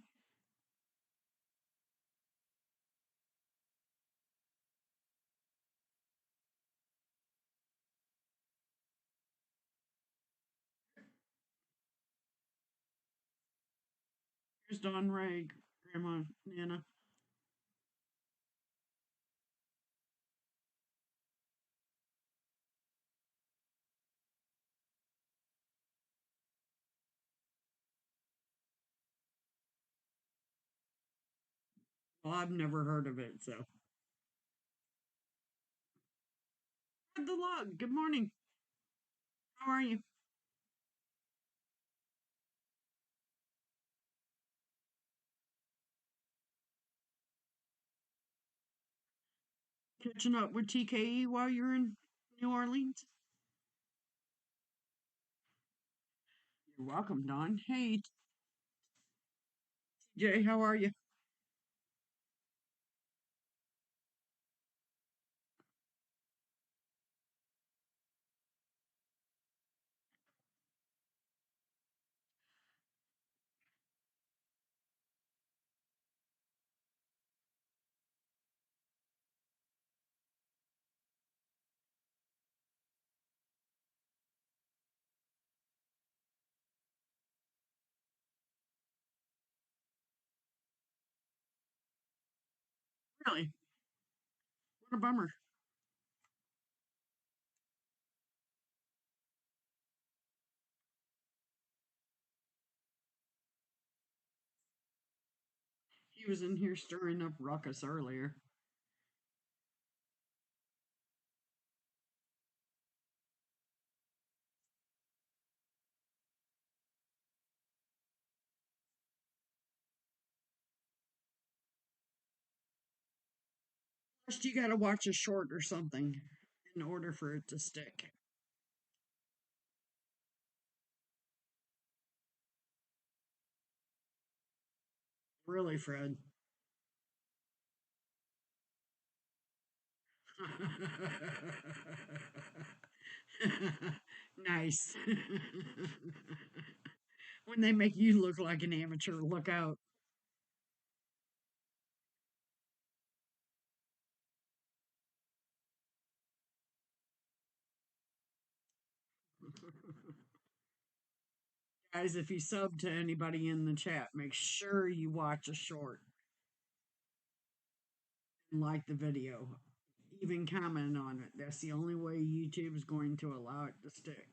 Here's Dawn Ray, Grandma Nana. Well, I've never heard of it, so. The log. Good morning. How are you? Catching up with TKE while you're in New Orleans? You're welcome, Don. Hey, Jay, how are you? Really? What a bummer. He was in here stirring up ruckus earlier. First, you gotta watch a short or something in order for it to stick. Really, Fred. Nice. When they make you look like an amateur, look out. Guys, if you sub to anybody in the chat, make sure you watch a short and like the video. Even comment on it. That's the only way YouTube is going to allow it to stick.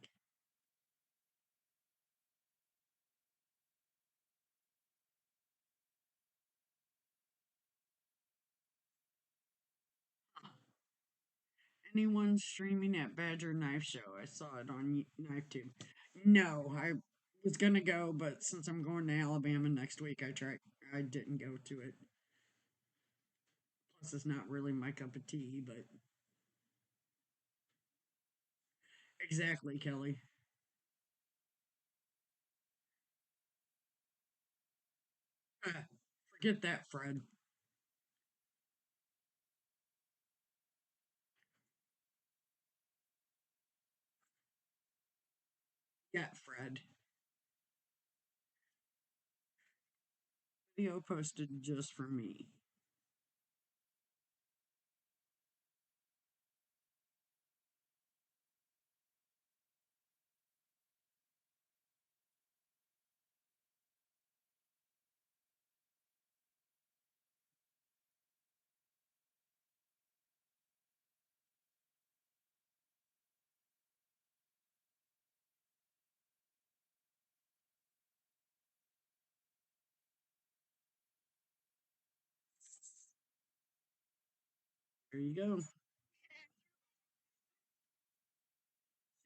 Anyone streaming at Badger Knife Show? I saw it on KnifeTube. No, I was gonna go, but since I'm going to Alabama next week, I didn't go to it. Plus, it's not really my cup of tea, but exactly, Kelly. Forget that, Fred. Yeah, Fred. Video posted just for me. There you go.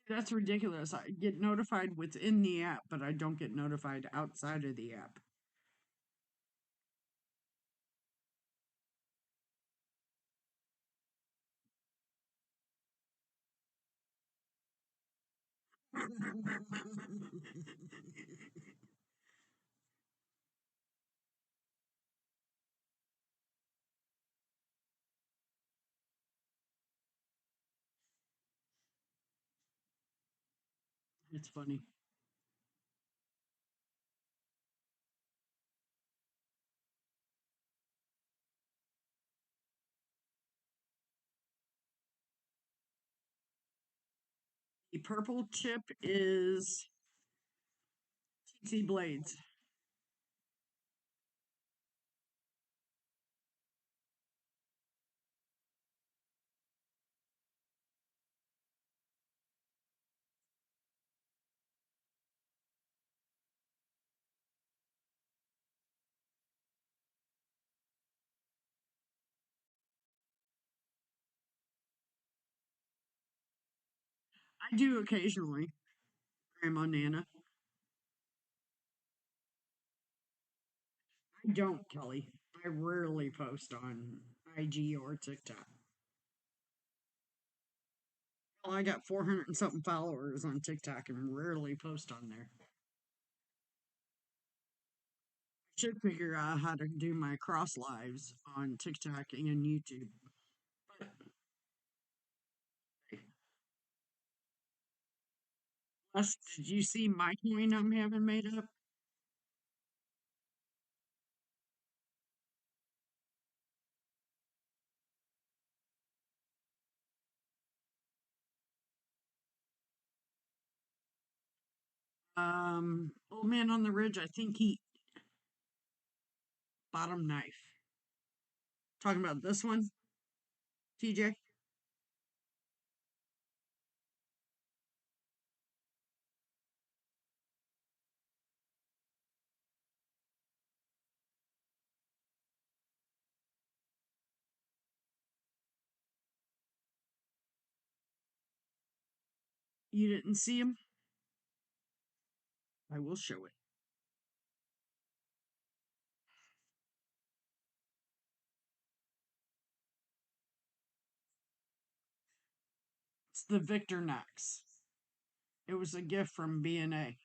That's ridiculous. I get notified within the app, but I don't get notified outside of the app. It's funny. The purple chip is TT Blades. I do occasionally, Grandma Nana. I don't, Kelly. I rarely post on IG or TikTok. Well, I got 400 and something followers on TikTok and rarely post on there. Should figure out how to do my cross lives on TikTok and YouTube. But plus, did you see my coin I'm having made up? Old Man on the Ridge, I think he bottom knife. Talking about this one, TJ? You didn't see him? I will show it. It's the Victor Knox. It was a gift from BNA.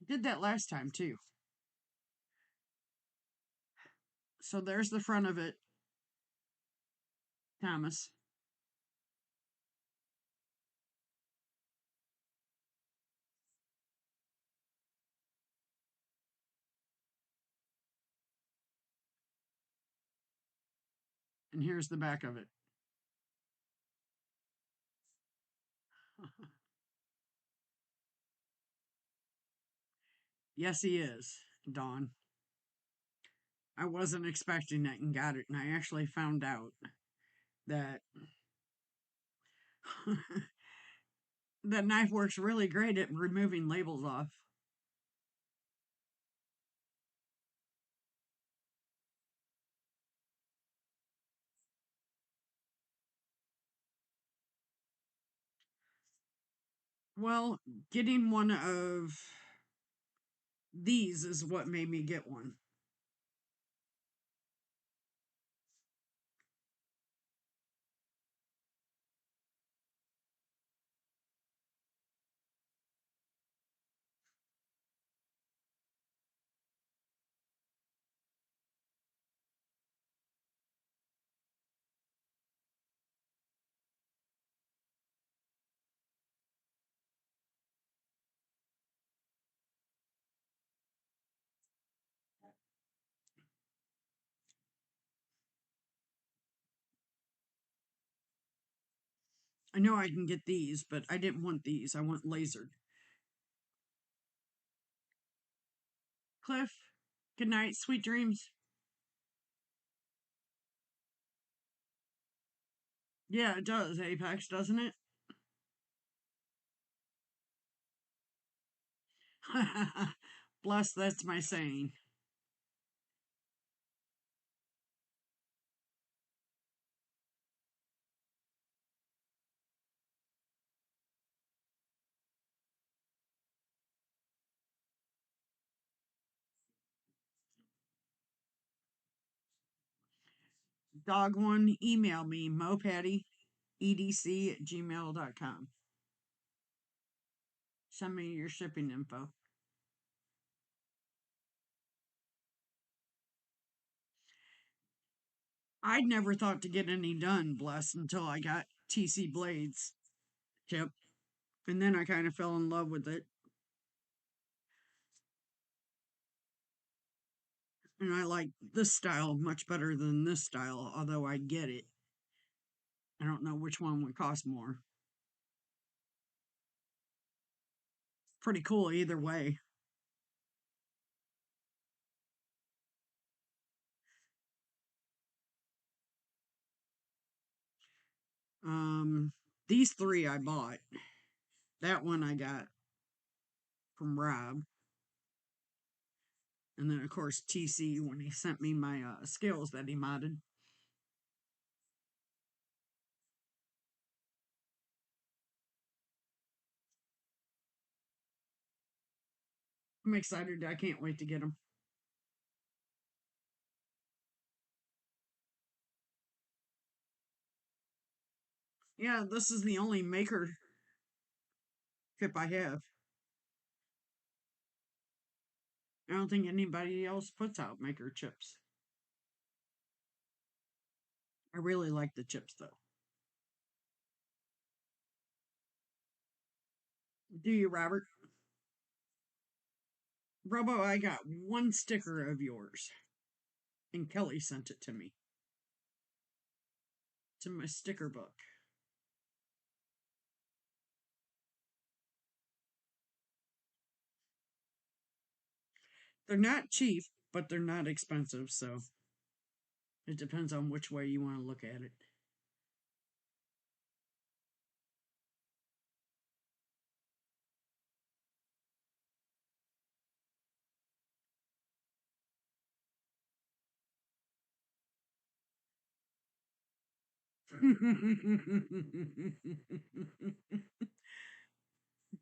Did that last time too. So there's the front of it, Thomas. And here's the back of it. Yes, he is, Dawn. I wasn't expecting it and got it, and I actually found out that that knife works really great at removing labels off. Well, getting one of these is what made me get one. I know I can get these, but I didn't want these. I want lasered. Cliff, good night, sweet dreams. Yeah, it does, Apex, doesn't it? Bless, that's my saying. Dog one, email me, mopattyedc@gmail.com. Send me your shipping info. I never thought to get any done, bless, until I got TC Blades chip. And then I kind of fell in love with it. And I like this style much better than this style, although I get it. I don't know which one would cost more. Pretty cool either way. Um, these three I bought. That one I got from Rob. And then, of course, TC when he sent me my skills that he modded. I'm excited. I can't wait to get them. Yeah, this is the only maker chip I have. I don't think anybody else puts out maker chips. I really like the chips though. Do you, Robert? Robo, I got one sticker of yours, and Kelly sent it to me. To my sticker book. They're not cheap, but they're not expensive, so it depends on which way you want to look at it.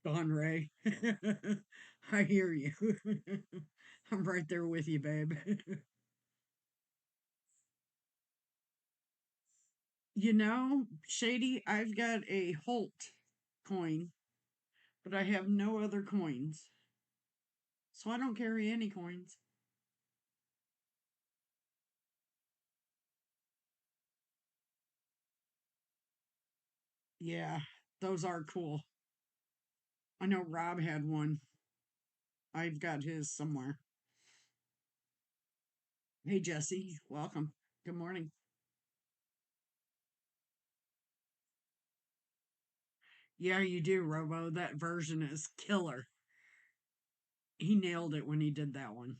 Don Ray. I hear you. I'm right there with you, babe. Shady, I've got a Holt coin, but I have no other coins. So I don't carry any coins. Yeah, those are cool. I know Rob had one. I've got his somewhere. Hey, Jesse, welcome. Good morning. Yeah, you do, Robo. That version is killer. He nailed it when he did that one.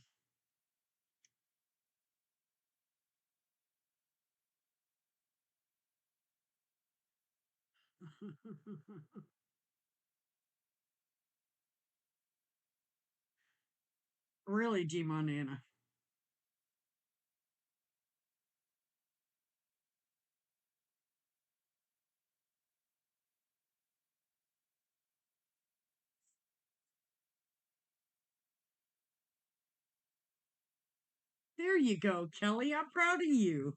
Really, G Montana. There you go, Kelly. I'm proud of you.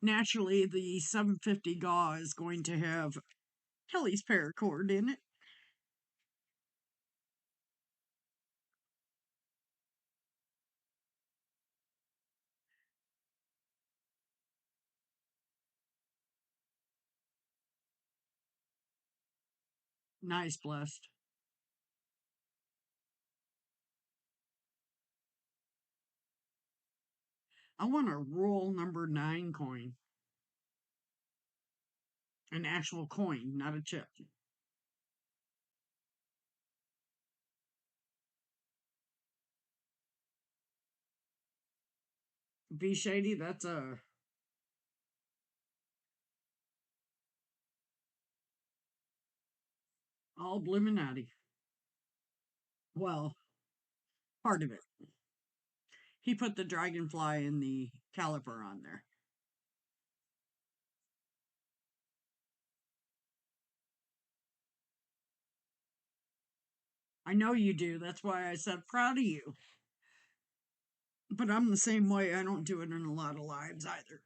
Naturally, the 750 GAW is going to have Kelly's paracord in it. Nice, blessed. I want a roll number 9 coin. An actual coin, not a chip. V Shady, that's a all Bluminati. Well, part of it. He put the dragonfly and the caliper on there. I know you do. That's why I said proud of you. But I'm the same way. I don't do it in a lot of lives either.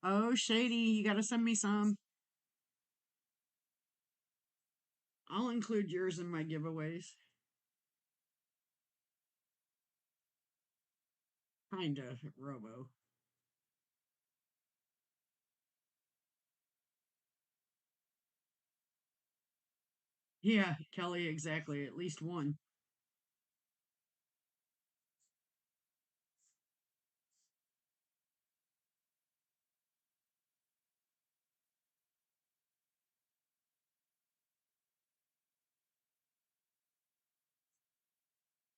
Oh, Shady, you gotta send me some. I'll include yours in my giveaways. Kinda, Robo. Yeah, Kelly, exactly. At least one.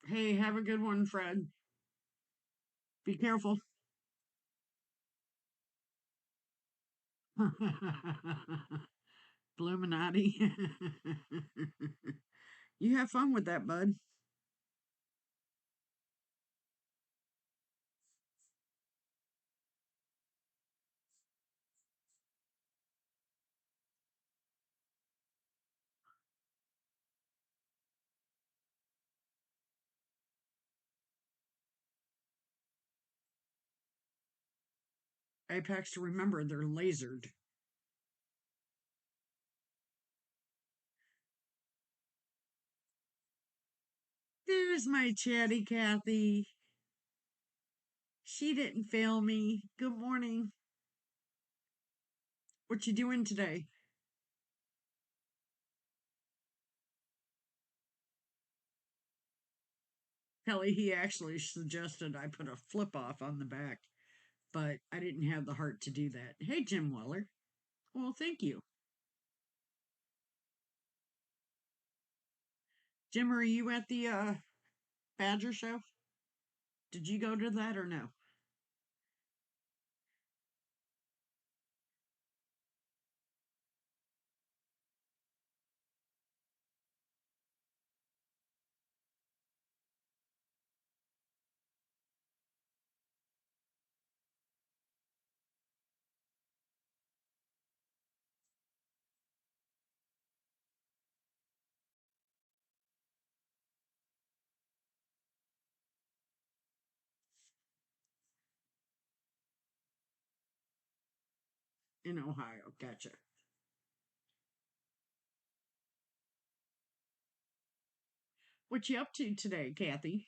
Hey, have a good one, Fred. Be careful. Bluminati. You have fun with that, bud. Apex, to remember, they're lasered. There's my chatty Kathy. She didn't fail me. Good morning. What you doing today? Kelly, he actually suggested I put a flip off on the back, but I didn't have the heart to do that. Hey, Jim Weller. Well, thank you. Jim, are you at the Badger show? Did you go to that or no? In Ohio. Gotcha. What you up to today, Kathy?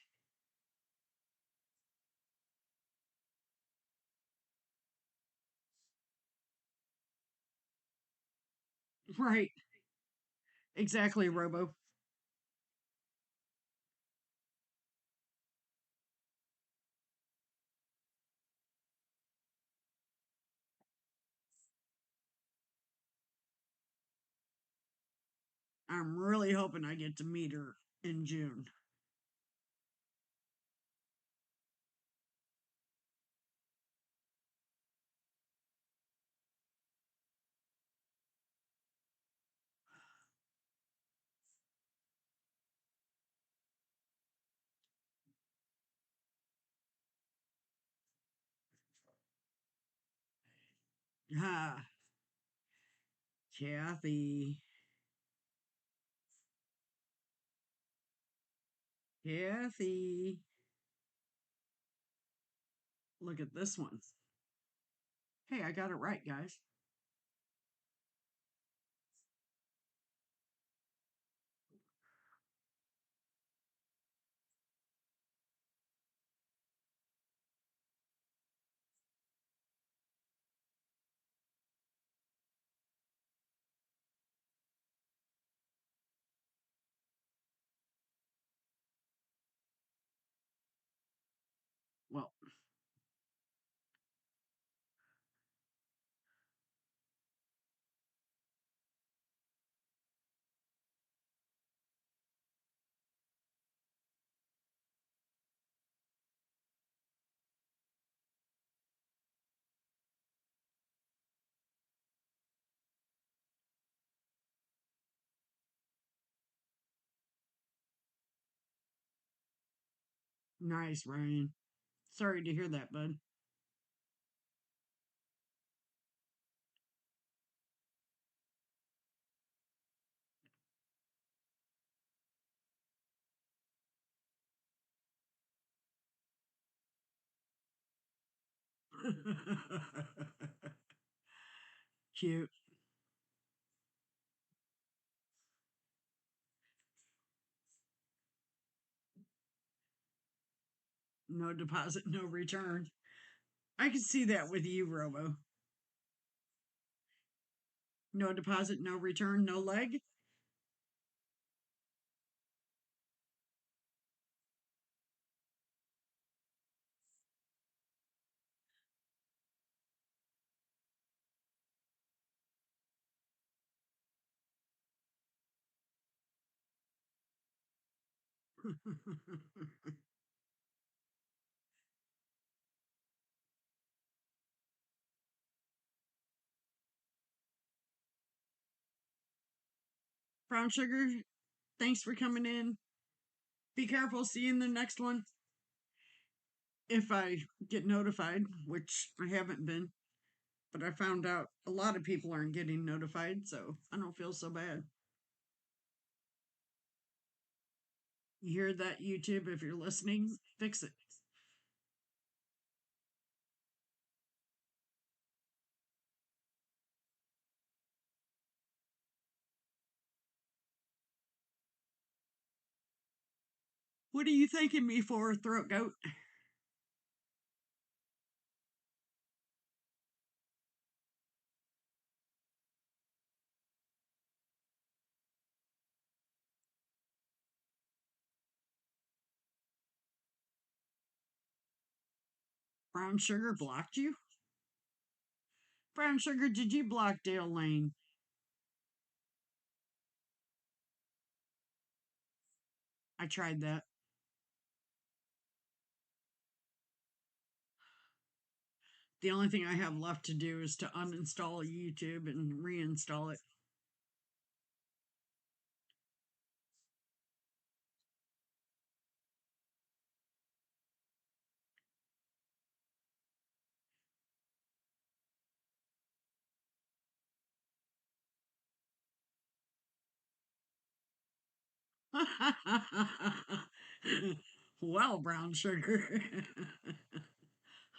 Right. Exactly, Robo. I'm really hoping I get to meet her in June. Ah, Kathy. Kathy. Look at this one. Hey, I got it right, guys. Well, nice, Ryan. Sorry to hear that, bud. Cute. No deposit, no return. I can see that with you, Robo. No deposit, no return, no leg. Brown Sugar, thanks for coming in. Be careful. See you in the next one. If I get notified, which I haven't been, but I found out a lot of people aren't getting notified, so I don't feel so bad. You hear that, YouTube? If you're listening, fix it. What are you thanking me for, throat goat? Brown Sugar blocked you? Brown Sugar, did you block Dale Lane? I tried that. The only thing I have left to do is to uninstall YouTube and reinstall it. Well, Brown Sugar,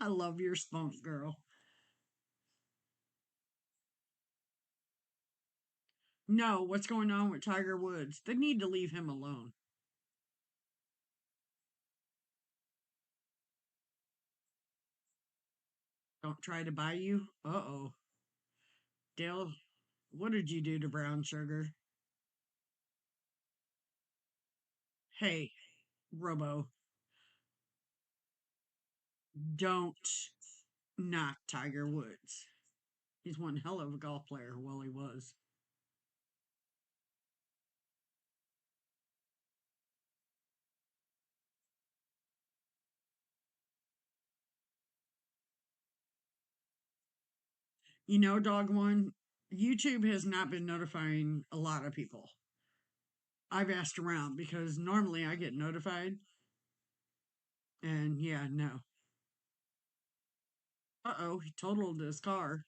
I love your spunk, girl. No, what's going on with Tiger Woods? They need to leave him alone. Don't try to buy you. Uh-oh. Dale, what did you do to Brown Sugar? Hey, Robo, don't knock Tiger Woods. He's one hell of a golf player. Well, he was. You know, Dog One, YouTube has not been notifying a lot of people. I've asked around because normally I get notified. And yeah, no. Uh-oh, he totaled his car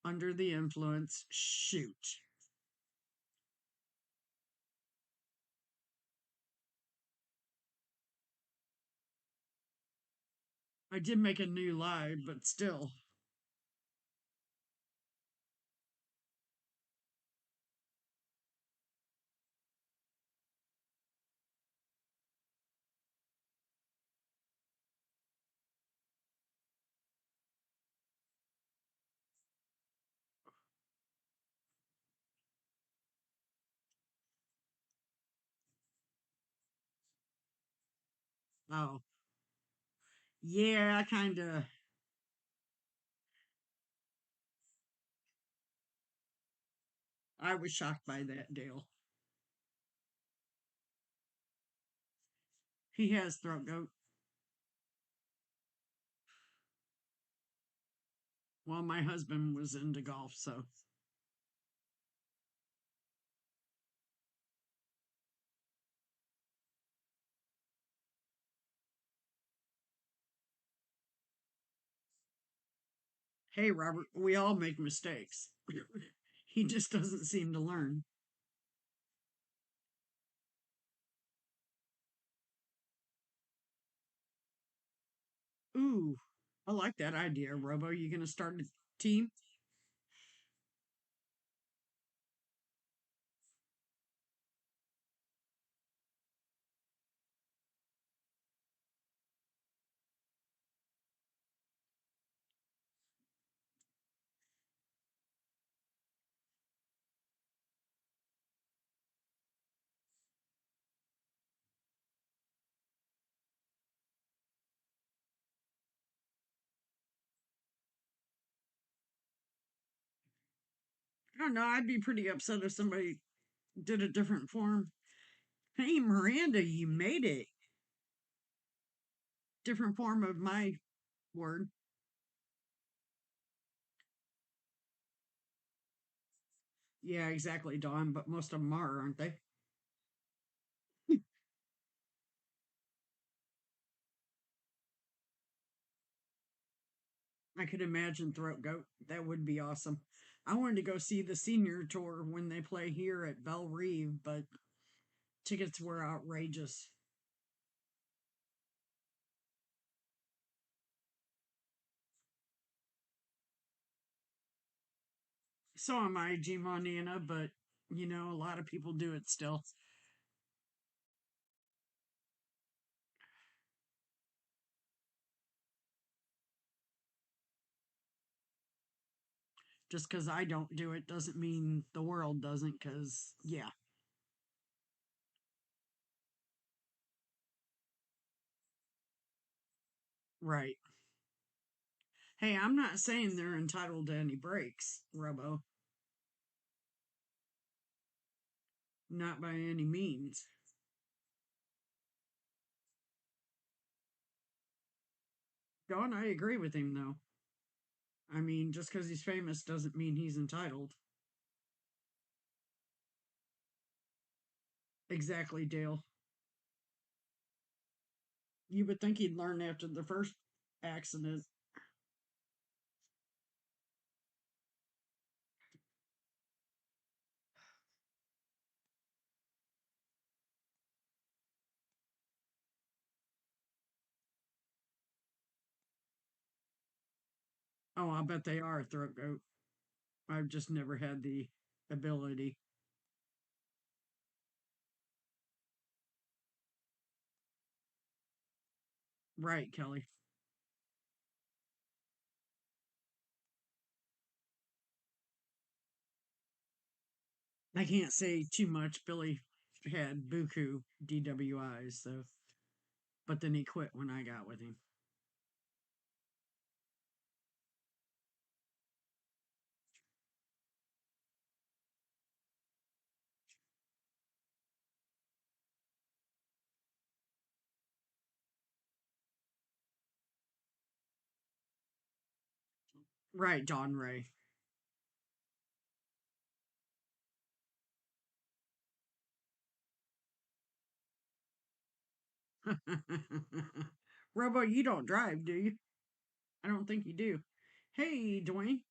under the influence. Shoot. I did make a new live, but still. Oh, yeah, I kind of. I was shocked by that, Dale. He has throat goat. Well, my husband was into golf, so. Hey, Robert, we all make mistakes. He just doesn't seem to learn. Ooh, I like that idea, Robo. You gonna start a team? I don't know. I'd be pretty upset if somebody did a different form. Hey, Miranda, you made it. Different form of my word. Yeah, exactly, Dawn. But most of them are, aren't they? I could imagine Throat Goat. That would be awesome. I wanted to go see the senior tour when they play here at Belle Reve, but tickets were outrageous. So am I, G Monina, but a lot of people do it still. Just because I don't do it doesn't mean the world doesn't, because, yeah, right. Hey, I'm not saying they're entitled to any breaks, Robo. Not by any means. Dawn, I agree with him, though. I mean, just because he's famous doesn't mean he's entitled. Exactly, Dale. You would think he'd learn after the first accident. Oh, I bet they are a throat goat. I've just never had the ability. Right, Kelly. I can't say too much. Billy had buku DWIs, so but then he quit when I got with him. Right, Don Ray. Robo, you don't drive, do you? I don't think you do. Hey, Dwayne,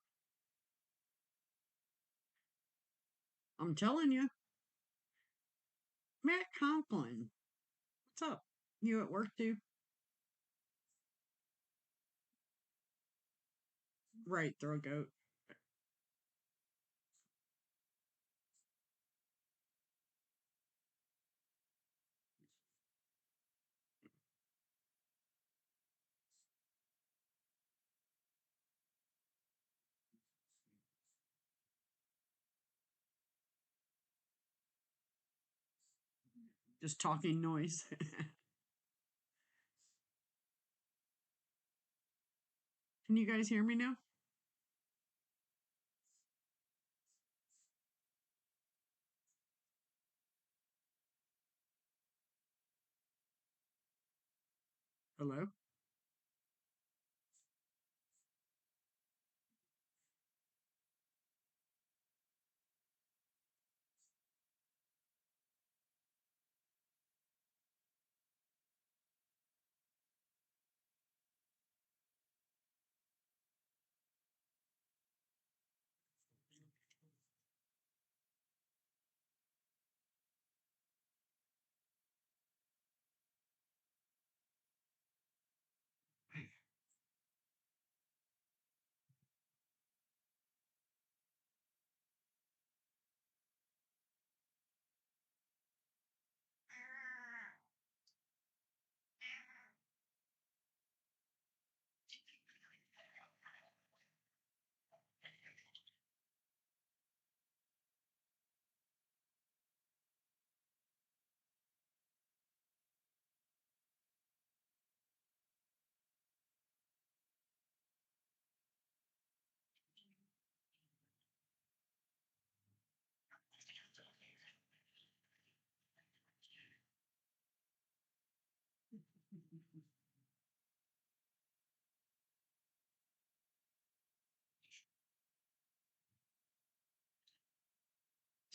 I'm telling you, Matt Conklin. What's up? You at work too? Right, throw goat. Just talking noise. Can you guys hear me now? Hello?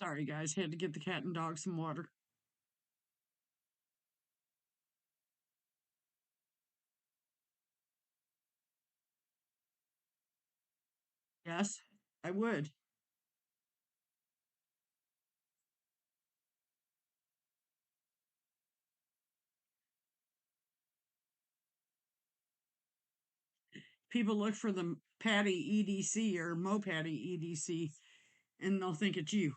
Sorry, guys. Had to get the cat and dog some water. Yes, I would. People look for the Patty EDC or Mo Patty EDC and they'll think it's you.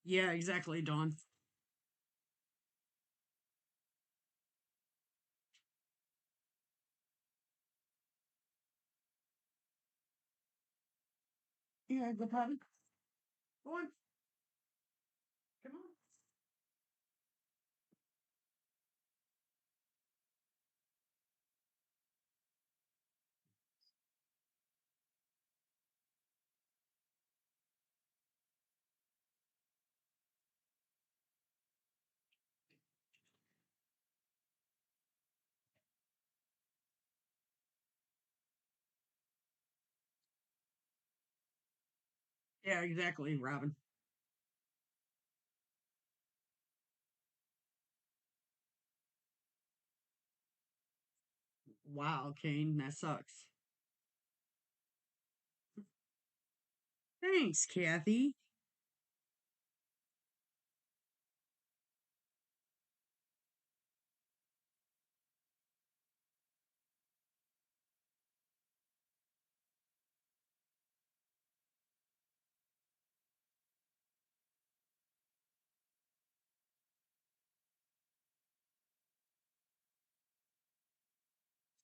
Yeah, exactly, Dawn. Yeah, go Patty. Go on. Come on. Yeah, exactly, Robin. Wow, Kane, that sucks. Thanks, Kathy.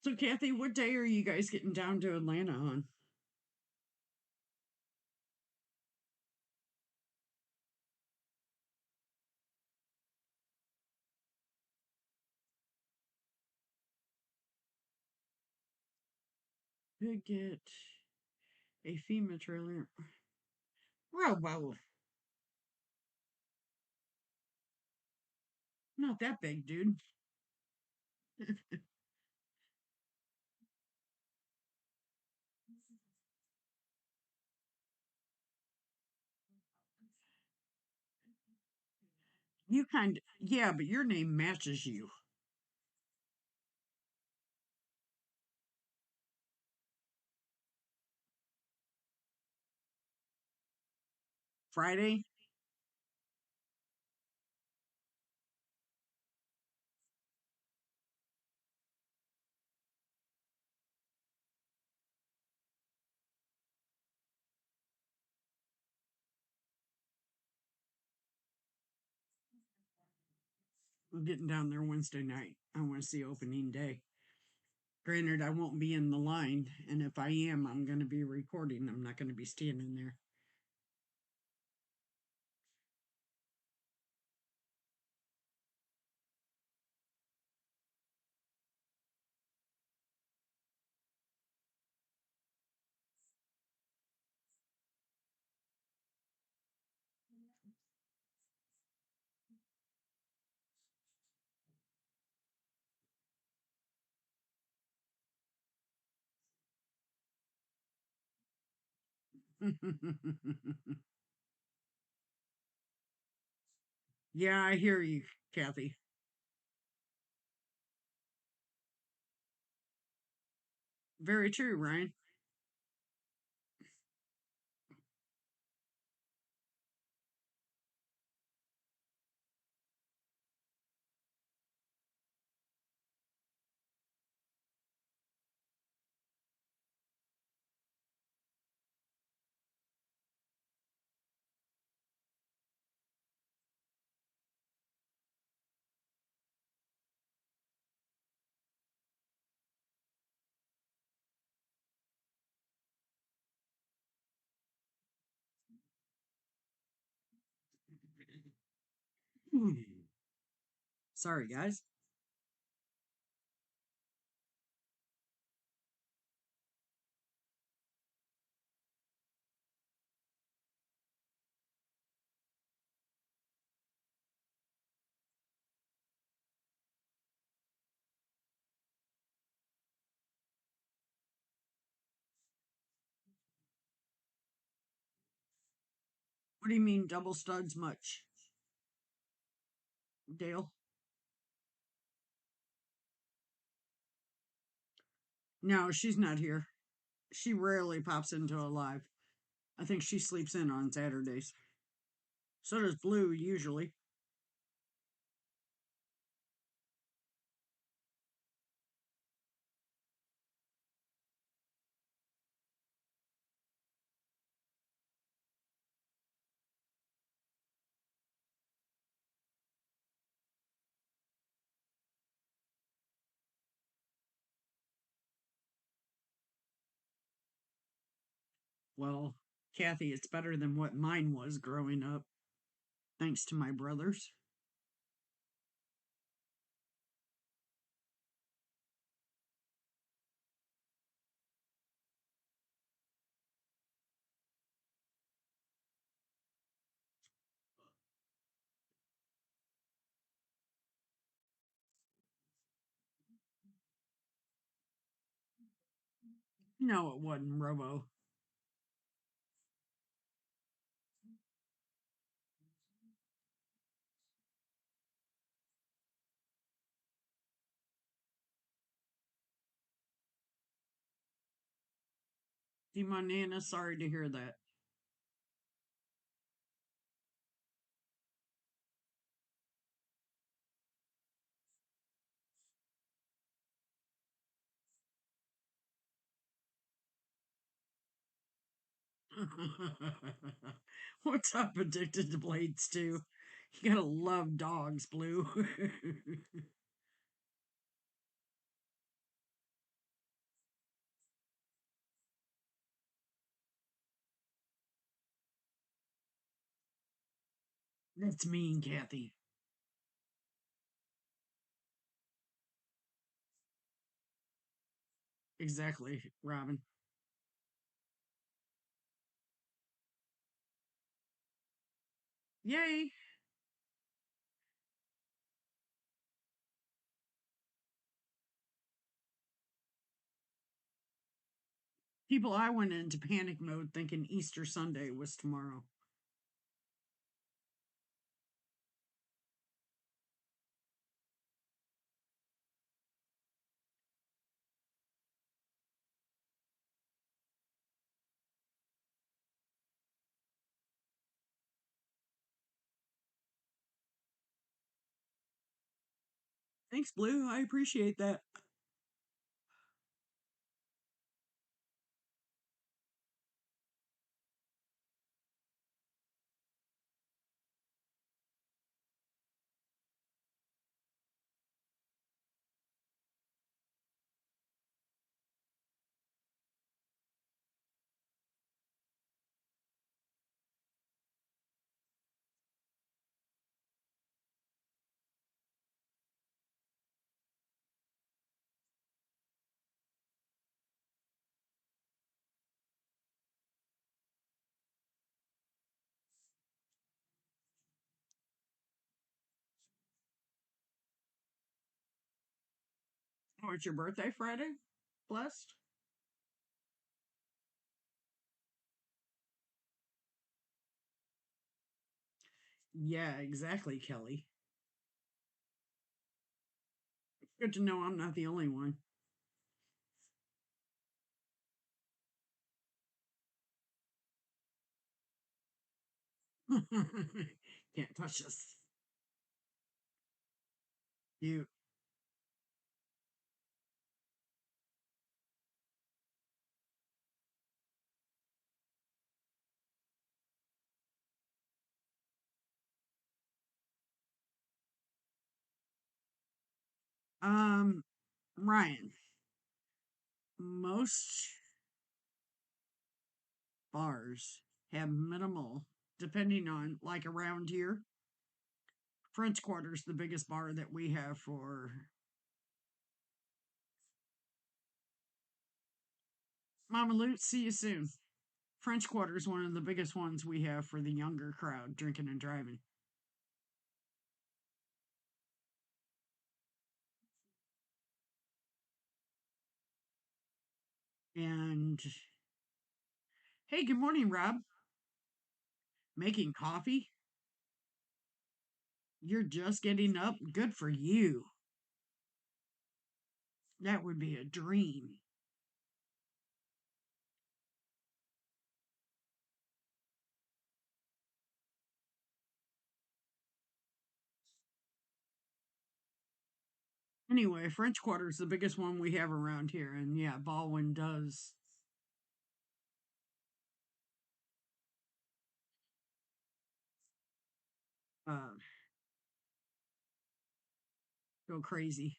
So, Kathy, what day are you guys getting down to Atlanta on? To get a FEMA trailer. Wow, wow. Not that big, dude. You kind of, yeah, but your name matches you. Friday? I'm getting down there Wednesday night. I want to see opening day. Granted, I won't be in the line, and if I am, I'm going to be recording. I'm not going to be standing there. Yeah, I hear you, Kathy. Very true, Ryan. Sorry, guys. What do you mean double studs much, Dale? No, she's not here. She rarely pops into a live. I think she sleeps in on Saturdays. So does Blue usually. Well, Kathy, it's better than what mine was growing up, thanks to my brothers. No, it wasn't Robo. Demonana, sorry to hear that. What's up, addicted to blades too? You gotta love dogs, Blue. That's mean, Kathy. Exactly, Robin. Yay! People, I went into panic mode thinking Easter Sunday was tomorrow. Thanks, Blue. I appreciate that. Oh, it's your birthday Friday? Blessed? Yeah, exactly, Kelly. Good to know I'm not the only one. Can't touch this. You. Um, Ryan, most bars have minimal, depending on, like around here, French Quarter's the biggest bar that we have for Mama Loot. See you soon. French Quarter's one of the biggest ones we have for the younger crowd drinking and driving. And hey, good morning, Rob. Making coffee? You're just getting up? Good for you. That would be a dream. Anyway, French Quarter is the biggest one we have around here, and yeah, Baldwin does uh, go crazy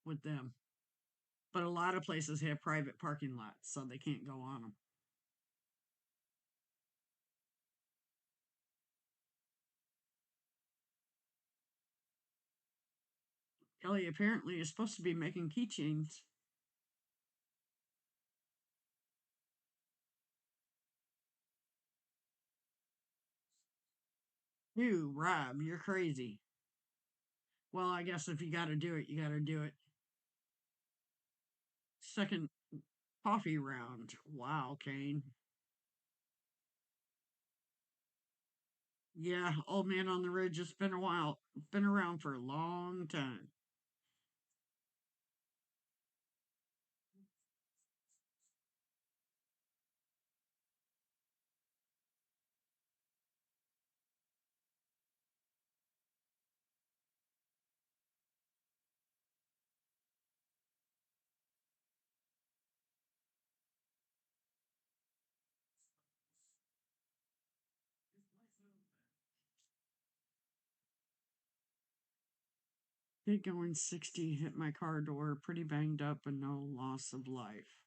with them. But a lot of places have private parking lots, so they can't go on them. Kelly apparently is supposed to be making keychains. You, Rob, you're crazy. Well, I guess if you got to do it, you got to do it. Second coffee round. Wow, Kane. Yeah, Old Man on the Ridge has been a while, been around for a long time. Kid going 60 hit my car door, pretty banged up and no loss of life.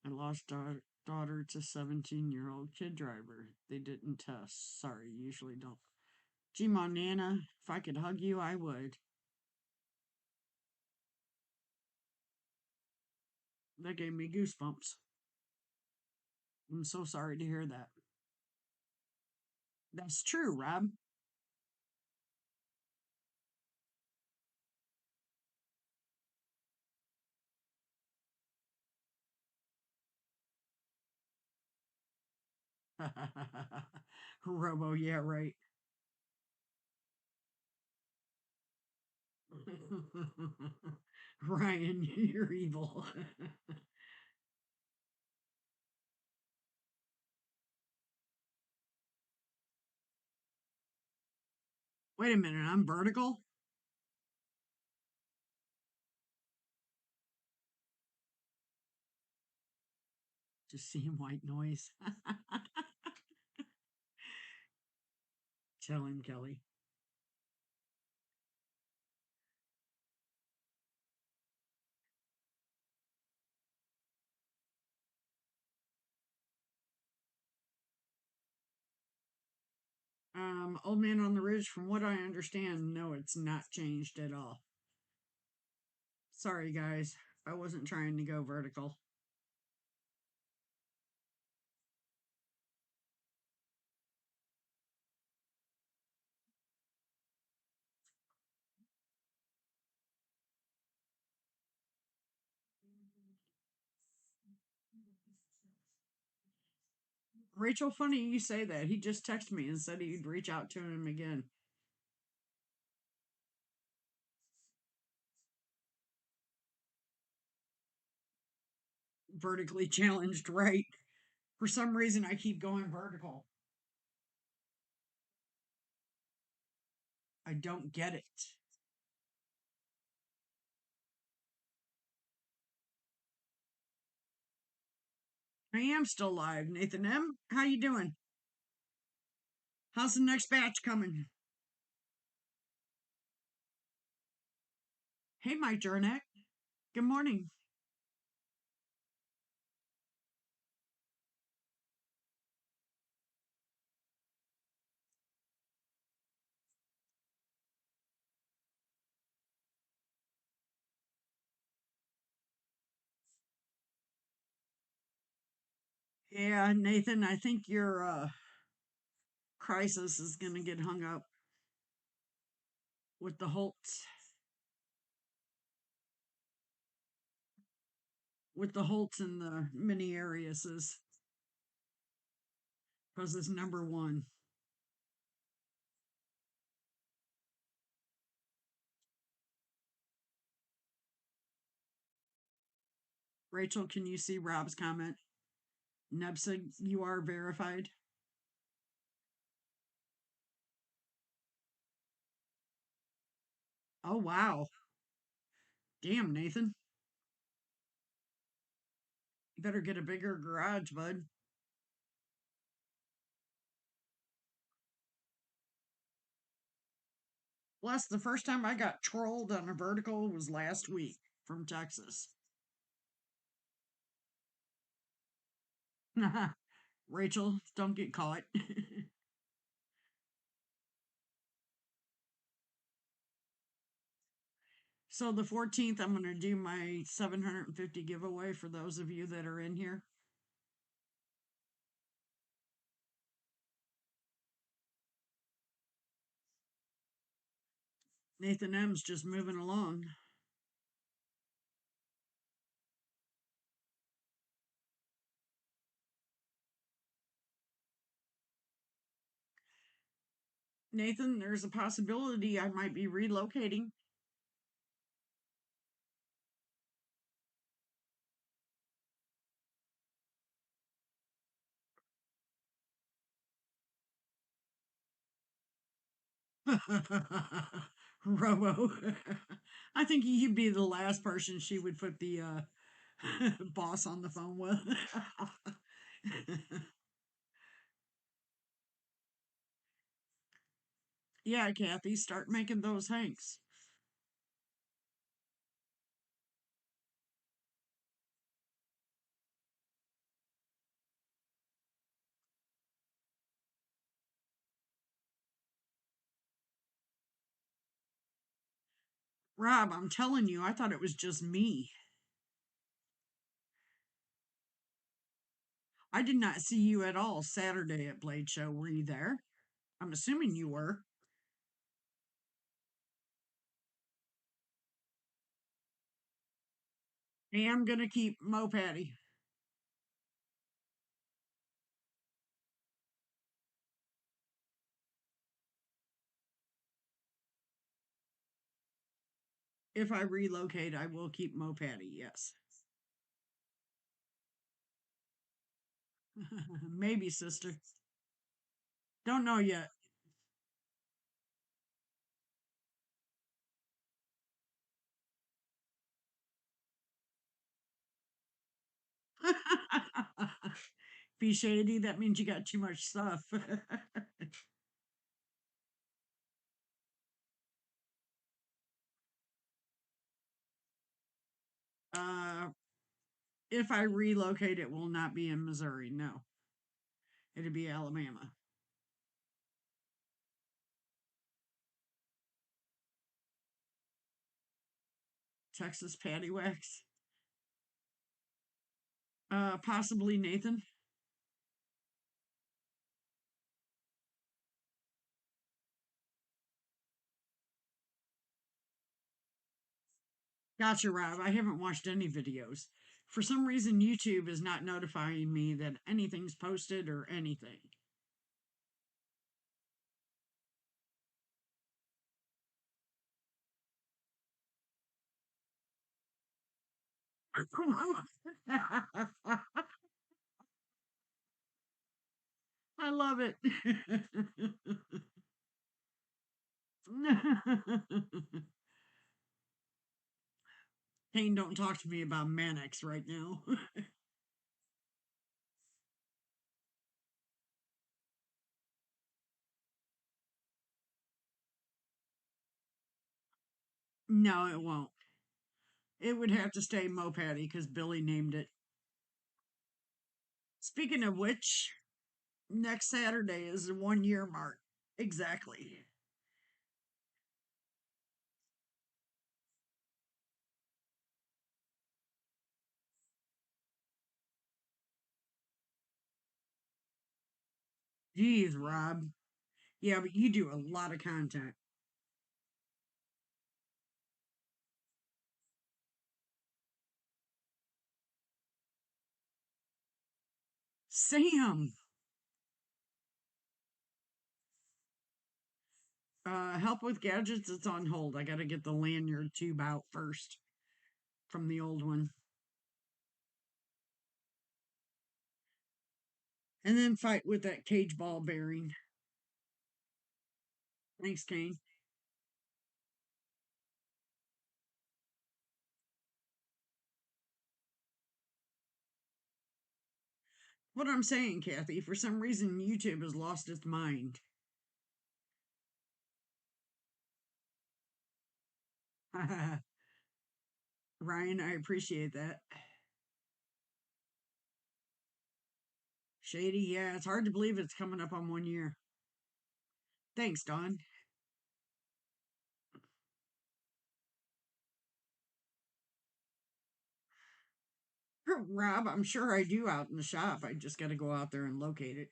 I lost daughter to 17-year-old kid driver. They didn't test. Sorry, usually don't. Gee, Nana, if I could hug you, I would. That gave me goosebumps. I'm so sorry to hear that. That's true, Rob. Robo, yeah, right. Ryan, you're evil. Wait a minute, I'm vertical? Just seeing white noise. Tell him, Kelly. Old Man on the Ridge, from what I understand, no, it's not changed at all. Sorry, guys. I wasn't trying to go vertical. Rachel, funny you say that. He just texted me and said he'd reach out to him again. Vertically challenged, right? For some reason, I keep going vertical. I don't get it. I am still live. Nathan M., how you doing? How's the next batch coming? Hey, Mike Jurnek. Good morning. Yeah, Nathan, I think your crisis is going to get hung up with the Holtz, with the Holtz and the mini Ariases. because it's number one. Rachel, can you see Rob's comment? Nebsa, you are verified. Oh, wow. Damn, Nathan. You better get a bigger garage, bud. Plus, the first time I got trolled on a vertical was last week from Texas. Rachel, don't get caught. So, the 14th, I'm going to do my 750 giveaway for those of you that are in here. Nathan M's just moving along. Nathan, there's a possibility I might be relocating. Robo. I think you'd be the last person she would put the boss on the phone with. Yeah, Kathy, start making those hanks. Rob, I'm telling you, I thought it was just me. I did not see you at all Saturday at Blade Show. Were you there? I'm assuming you were. Hey, I'm gonna keep Mo Patty. If I relocate, I will keep Mo Patty, yes. Maybe, sister. Don't know yet. Be shady, that means you got too much stuff. uh, if I relocate, it will not be in Missouri. No, it'll be Alabama. Texas Patty Wax. Possibly Nathan. Gotcha, Rob. I haven't watched any videos. For some reason, YouTube is not notifying me that anything's posted or anything. I love it. Kane, don't talk to me about Mannix right now. No, it won't. It would have to stay Mo Patty because Billy named it. Speaking of which, next Saturday is the 1 year mark. Exactly. Jeez, Rob. Yeah, but you do a lot of content. Sam. Help with gadgets, it's on hold. I gotta get the lanyard tube out first from the old one. And then fight with that cage ball bearing. Thanks, Kane. What I'm saying, Kathy, for some reason YouTube has lost its mind. Ryan, I appreciate that. Shady, yeah, it's hard to believe it's coming up on 1 year. Thanks, Don. Rob, I'm sure I do out in the shop. I just got to go out there and locate it.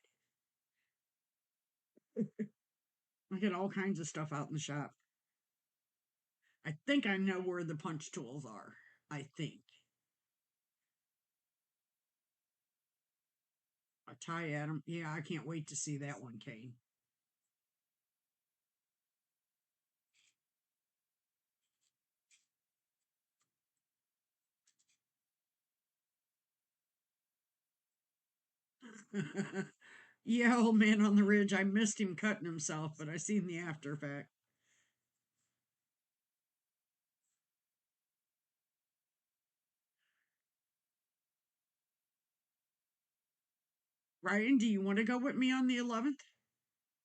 I get all kinds of stuff out in the shop. I think I know where the punch tools are. I think. A tie Adam. Yeah, I can't wait to see that one, Kane. Yeah, old man on the ridge. I missed him cutting himself, but I seen the after effect. Ryan, do you want to go with me on the 11th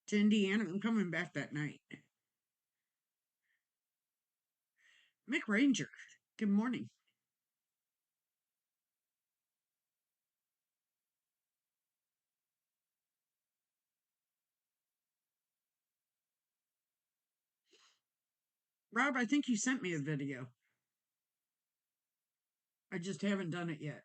to Indiana? I'm coming back that night. Mick Ranger, good morning. Rob, I think you sent me a video. I just haven't done it yet.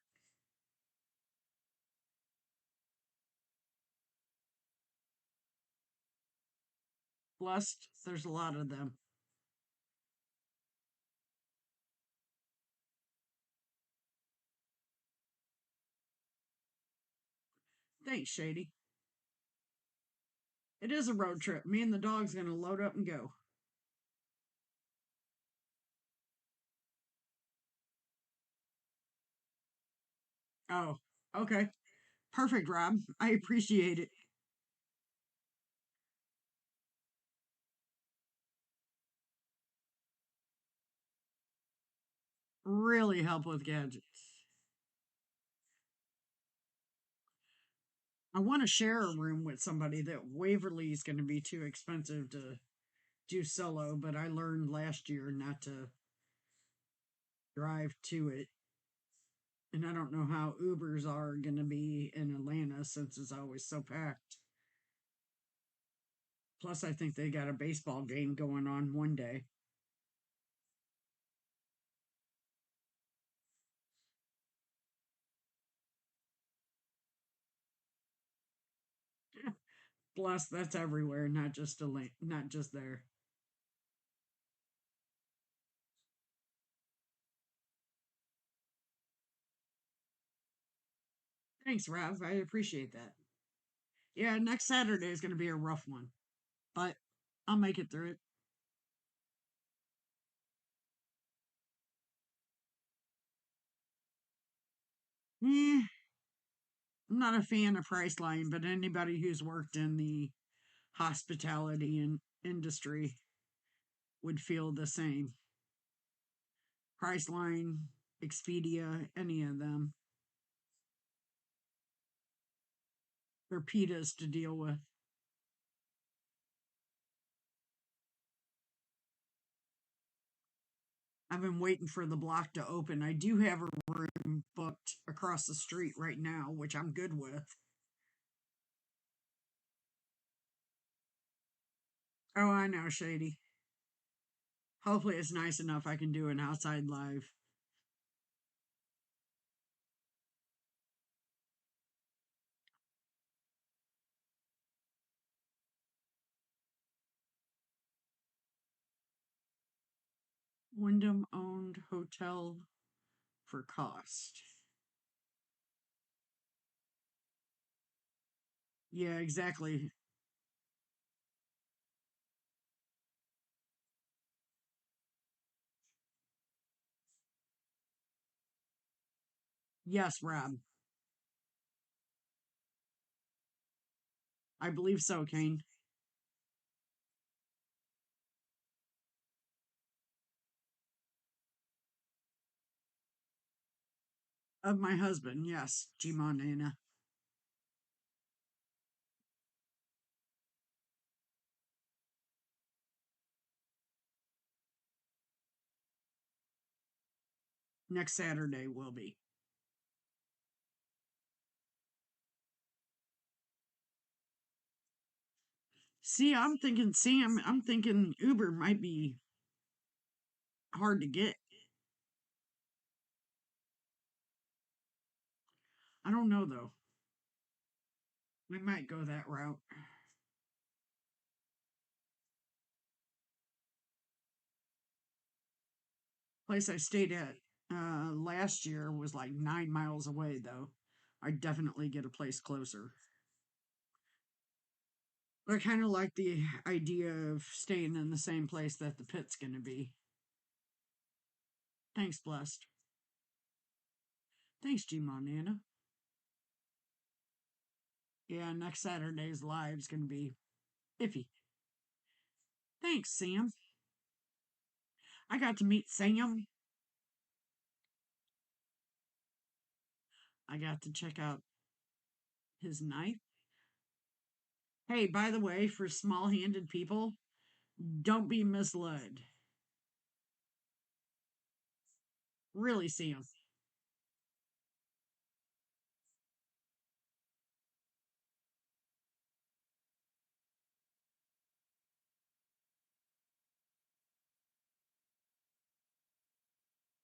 Blessed, there's a lot of them. Thanks, Shady. It is a road trip. Me and the dog's gonna load up and go. Oh, okay. Perfect, Rob. I appreciate it. Really help with gadgets. I want to share a room with somebody that Waverly is going to be too expensive to do solo, but I learned last year not to drive to it. And I don't know how Ubers are going to be in Atlanta since it's always so packed. Plus, I think they got a baseball game going on one day. Plus, that's everywhere, not just not just there. Thanks, Rav. I appreciate that. Yeah, next Saturday is going to be a rough one, but I'll make it through it. Eh, I'm not a fan of Priceline, but anybody who's worked in the hospitality and industry would feel the same. Priceline, Expedia, any of them. They're PETAs to deal with. I've been waiting for the block to open. I do have a room booked across the street right now, which I'm good with. Oh, I know, Shady. Hopefully, it's nice enough I can do an outside live. Wyndham owned hotel for cost. Yeah, exactly. Yes, Rob. I believe so, Kane. Of my husband, yes, G Montana. Next Saturday will be. See, I'm thinking Sam, I'm thinking Uber might be hard to get. I don't know though. We might go that route. Place I stayed at last year was like 9 miles away though. I'd definitely get a place closer. But I kind of like the idea of staying in the same place that the pit's going to be. Thanks, Blessed. Thanks, G Montana. Yeah, next Saturday's live is going to be iffy. Thanks, Sam. I got to meet Sam. I got to check out his knife. Hey, by the way, for small handed people, don't be misled. Really, Sam.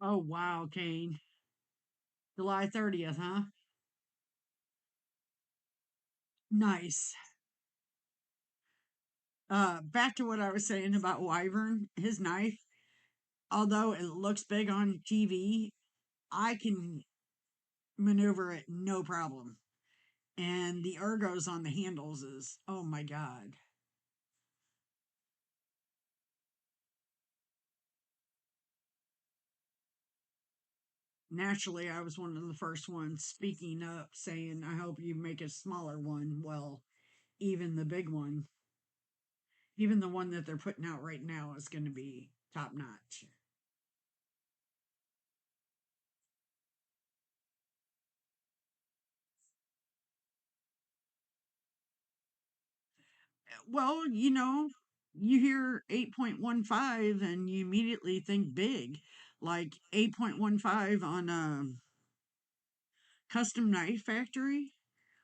Oh, wow, Kane. July 30th, huh? Nice. Back to what I was saying about Wyvern, his knife, although it looks big on TV, I can maneuver it no problem. And the ergos on the handles is, oh my God. Naturally, I was one of the first ones speaking up, saying, I hope you make a smaller one. Well, even the big one, even the one that they're putting out right now, is going to be top notch. Well, you hear 8.15 and you immediately think big, like 8.15 on a custom knife factory.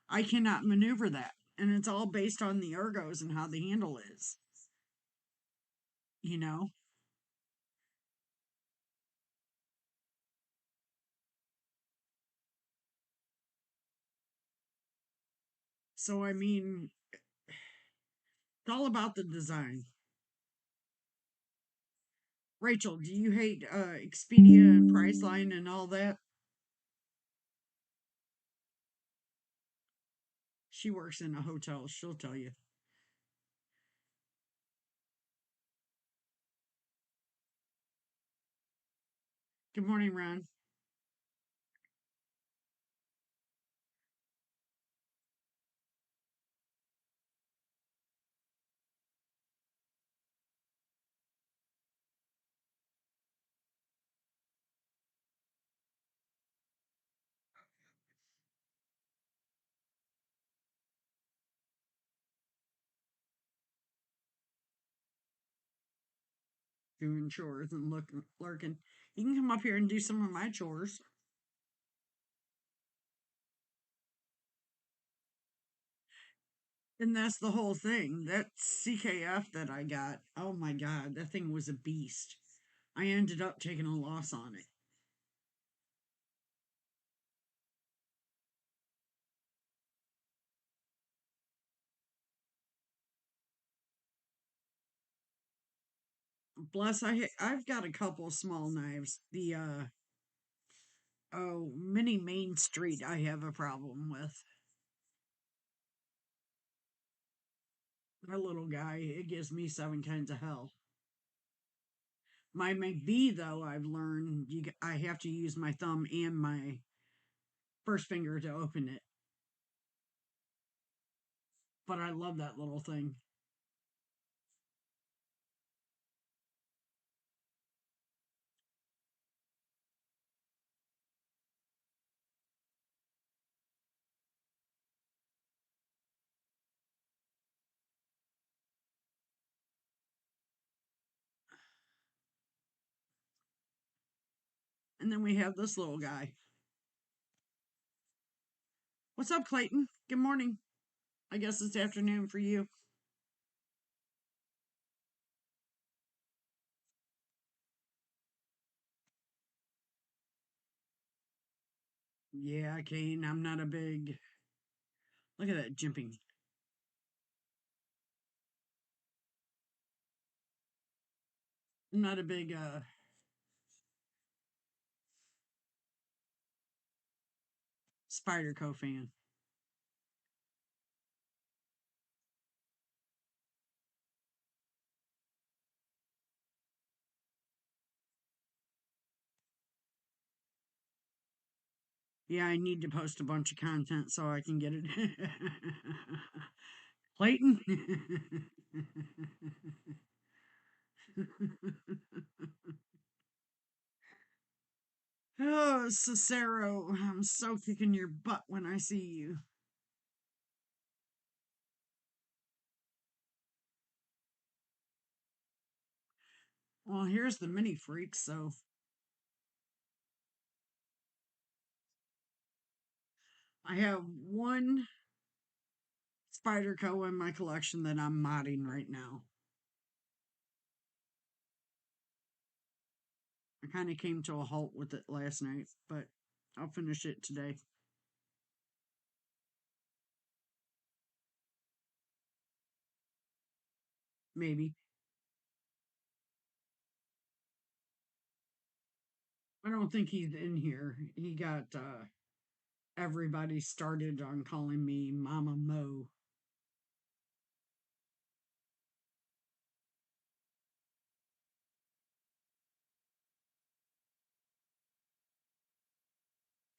I cannot maneuver that. And it's all based on the ergos and how the handle is, you know? So, I mean, it's all about the design. Rachel, do you hate Expedia and Priceline and all that? She works in a hotel. She'll tell you. Good morning, Ron. Doing chores and lurking. You can come up here and do some of my chores. And that's the whole thing. That CKF that I got, oh my God, that thing was a beast. I ended up taking a loss on it. Plus, I've got a couple small knives. The mini Main Street, I have a problem with. That little guy, it gives me seven kinds of hell. My McBee, though, I've learned I have to use my thumb and my first finger to open it. But I love that little thing. And then we have this little guy. What's up, Clayton? Good morning. I guess it's afternoon for you. Yeah, Kane, I'm not a big. Look at that jumping. I'm not a big Spider-Co fan. Yeah, I need to post a bunch of content so I can get it. Clayton? Oh, Cicero, I'm so kicking your butt when I see you. Well, here's the mini freak, so I have one Spyderco in my collection that I'm modding right now. I kind of came to a halt with it last night, but I'll finish it today. Maybe. I don't think he's in here. He got everybody started on calling me Mama Mo.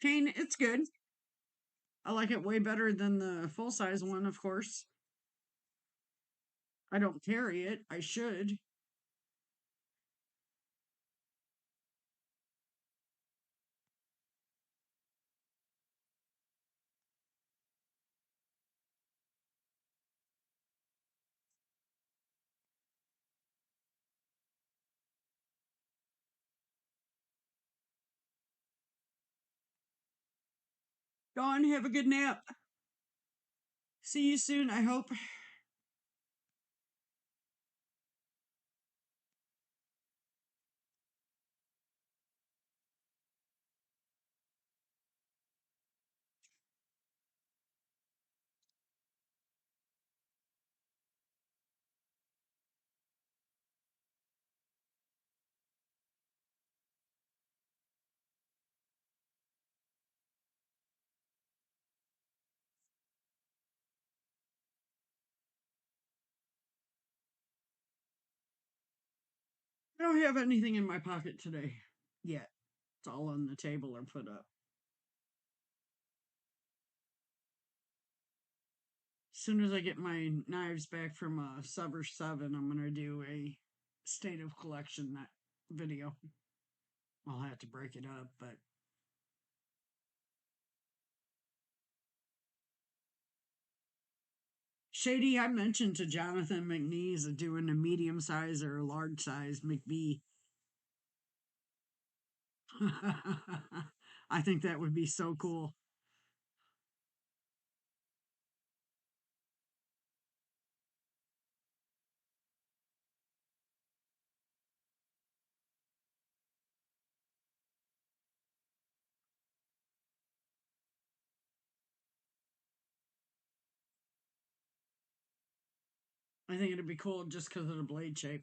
Kane, it's good. I like it way better than the full size one, of course. I don't carry it. I should. Go on, have a good nap. See you soon, I hope. I don't have anything in my pocket today yet. It's all on the table or put up. As soon as I get my knives back from Summer 7, I'm going to do a state of collection that video. I'll have to break it up, but Shady, I mentioned to Jonathan McNeese of doing a medium size or a large size McBee. I think that would be so cool. I think it'd be cool just because of the blade shape.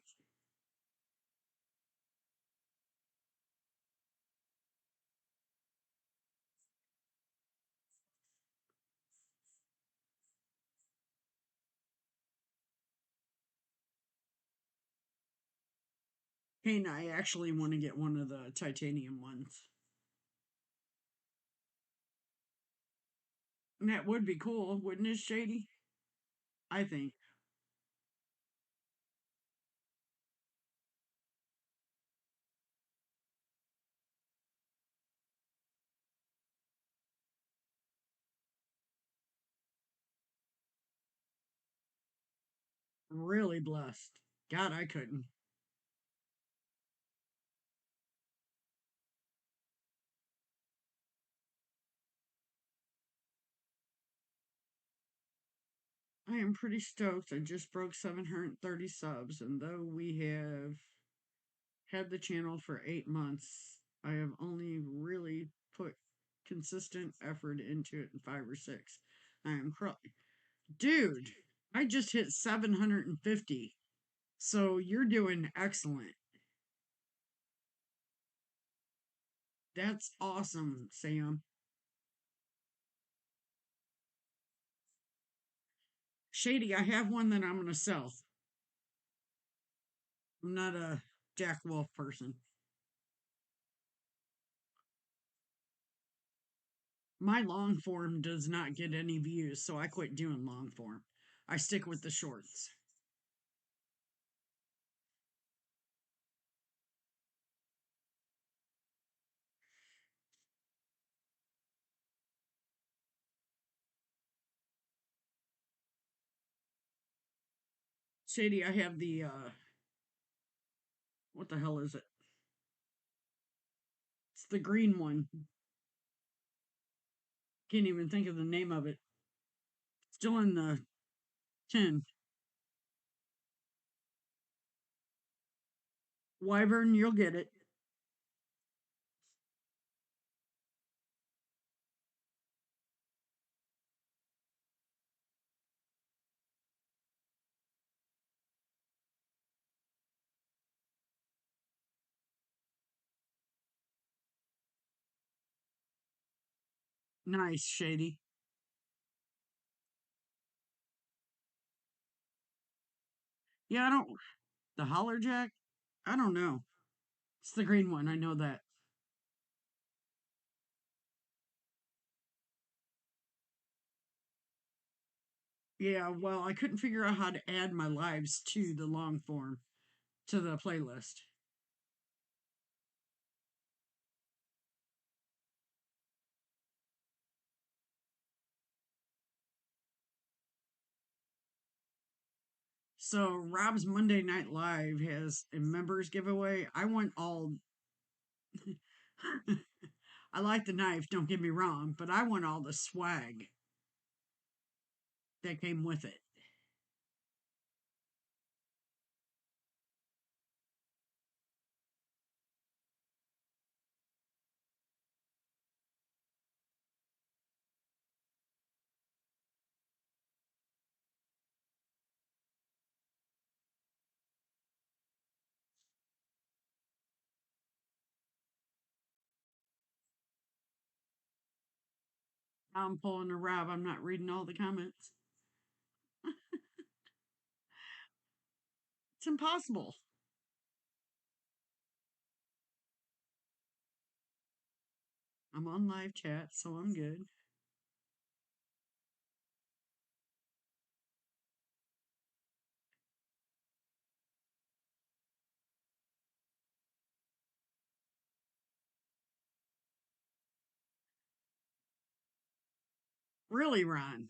Hey, I actually want to get one of the titanium ones. That would be cool, wouldn't it, Shady? I think. Really blessed. God, I couldn't. I am pretty stoked. I just broke 730 subs, and though we have had the channel for 8 months, I have only really put consistent effort into it in 5 or 6. I am crying. Dude, I just hit 750. So you're doing excellent. That's awesome, Sam. Shady, I have one that I'm going to sell. I'm not a Jack Wolf person. My long form does not get any views, so I quit doing long form. I stick with the shorts. Shady, I have the what the hell is it? It's the green one. Can't even think of the name of it. Still in the tin. Wyvern, you'll get it. Nice, Shady. Yeah, I don't. The Holler Jack? I don't know. It's the green one. I know that. Yeah, well, I couldn't figure out how to add my lives to the long form to the playlist. So Rob's Monday Night Live has a members giveaway. I want all. I like the knife, don't get me wrong, but I want all the swag that came with it. I'm pulling a Rob. I'm not reading all the comments. It's impossible. I'm on live chat, so I'm good. Really, Ron?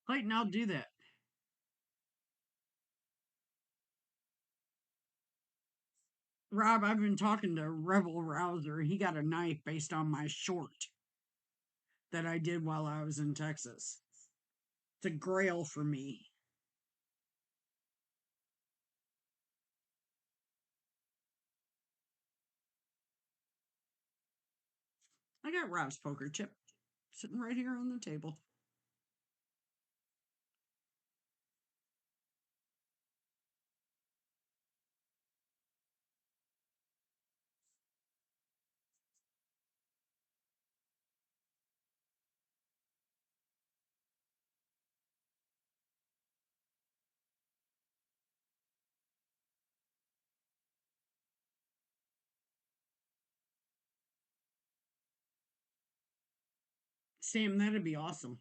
Clayton, I'll do that. Rob, I've been talking to Rebel Rouser. He got a knife based on my short that I did while I was in Texas. It's a grail for me. I got Rob's poker chip sitting right here on the table. Sam, that'd be awesome.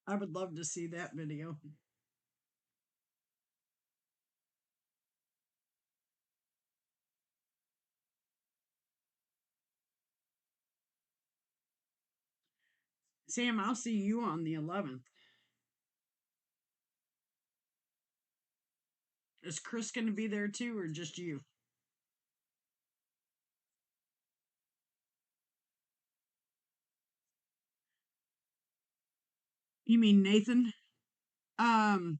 I would love to see that video. Sam, I'll see you on the 11th. Is Chris going to be there too, or just you? You mean Nathan? Um,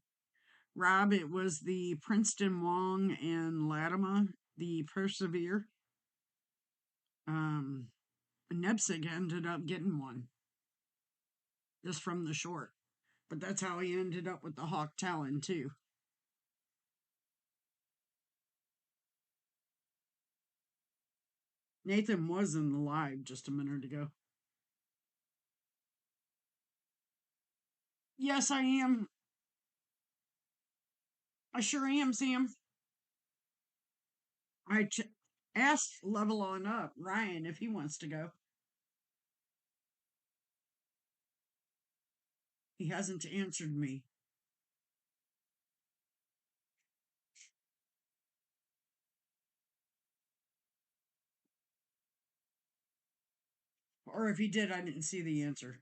Rob, it was the Princeton Wong and Latimer, the Persevere. Um, Nebsig ended up getting one just from the short, but that's how he ended up with the Hawk Talon too. Nathan was in the live just a minute ago. Yes, I am. I sure am, Sam. Asked Level On Up, Ryan, if he wants to go. He hasn't answered me. Or if he did, I didn't see the answer.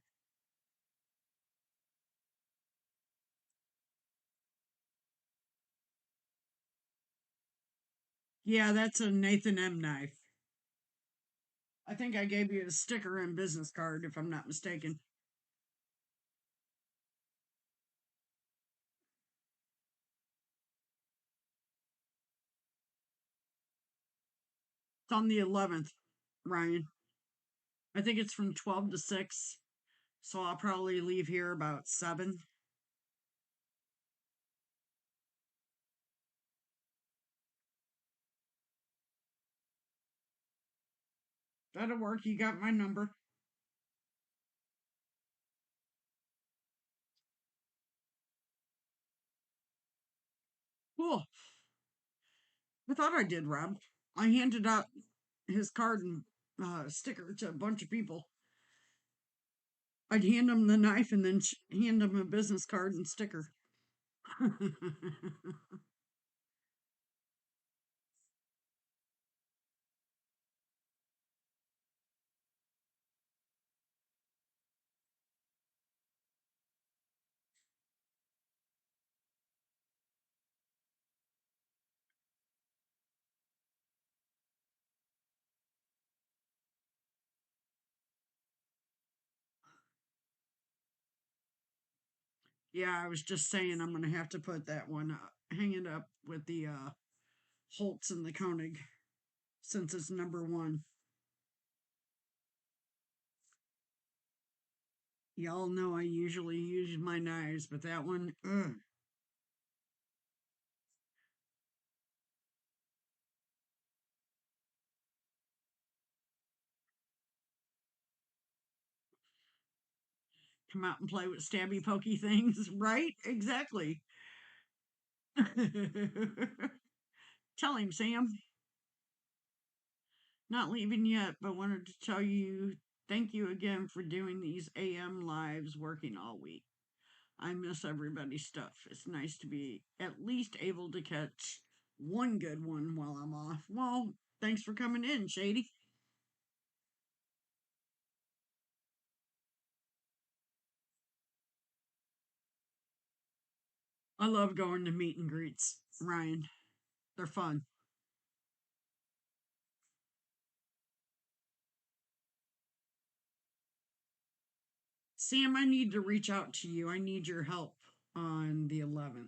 Yeah, that's a Nathan M knife. I think I gave you a sticker and business card, if I'm not mistaken. It's on the 11th, Ryan. I think it's from 12 to 6. So I'll probably leave here about 7. That'll work. You got my number. Cool. I thought I did, Rob. I handed out his card and sticker to a bunch of people. I'd hand them the knife and then hand them a business card and sticker. Yeah, I was just saying I'm going to have to put that one, hang it up with the Holtz and the Koenig since it's number 1. Y'all know I usually use my knives, but that one, ugh. Come out and play with stabby pokey things, right? Exactly. Tell him, Sam. Not leaving yet, but wanted to tell you thank you again for doing these AM lives working all week. I miss everybody's stuff. It's nice to be at least able to catch one good one while I'm off. Well, thanks for coming in, Shady. I love going to meet and greets, Ryan. They're fun. Sam, I need to reach out to you. I need your help on the 11th.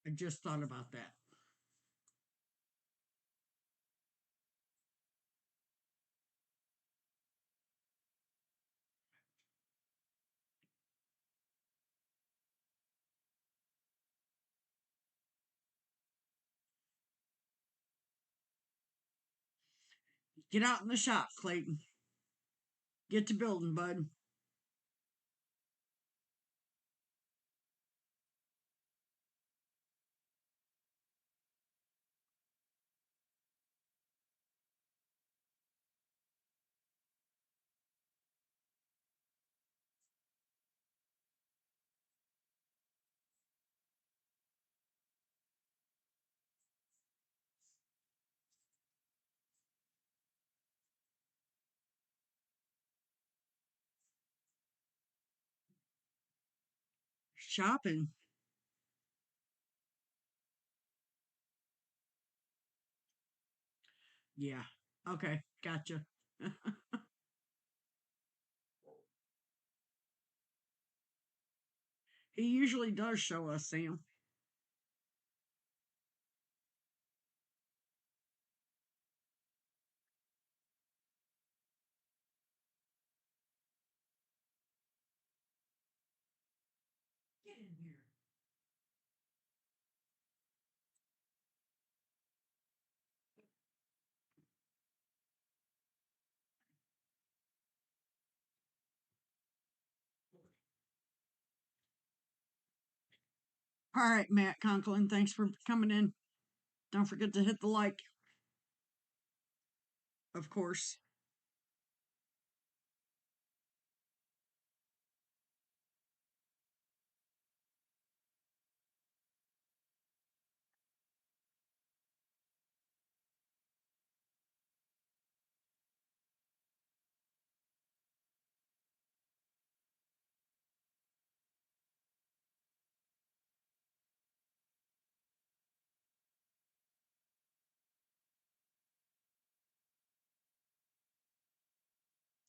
I just thought about that. Get out in the shop, Clayton. Get to building, bud. Shopping. Yeah. Okay. Gotcha. He usually does show us, Sam. Get in here. All right, Matt Conklin, thanks for coming in. Don't forget to hit the like, of course.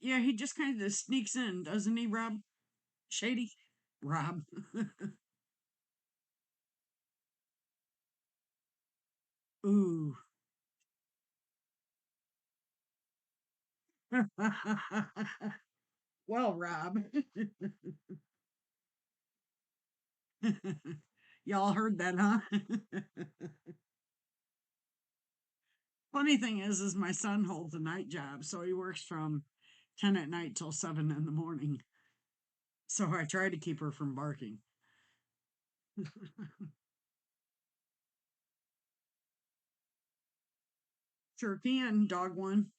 Yeah, he just kind of sneaks in, doesn't he, Rob? Shady? Rob. Ooh. Well, Rob. Y'all heard that, huh? Funny thing is my son holds a night job, so he works from 10 at night till 7 in the morning. So I try to keep her from barking. Sure can, dog one.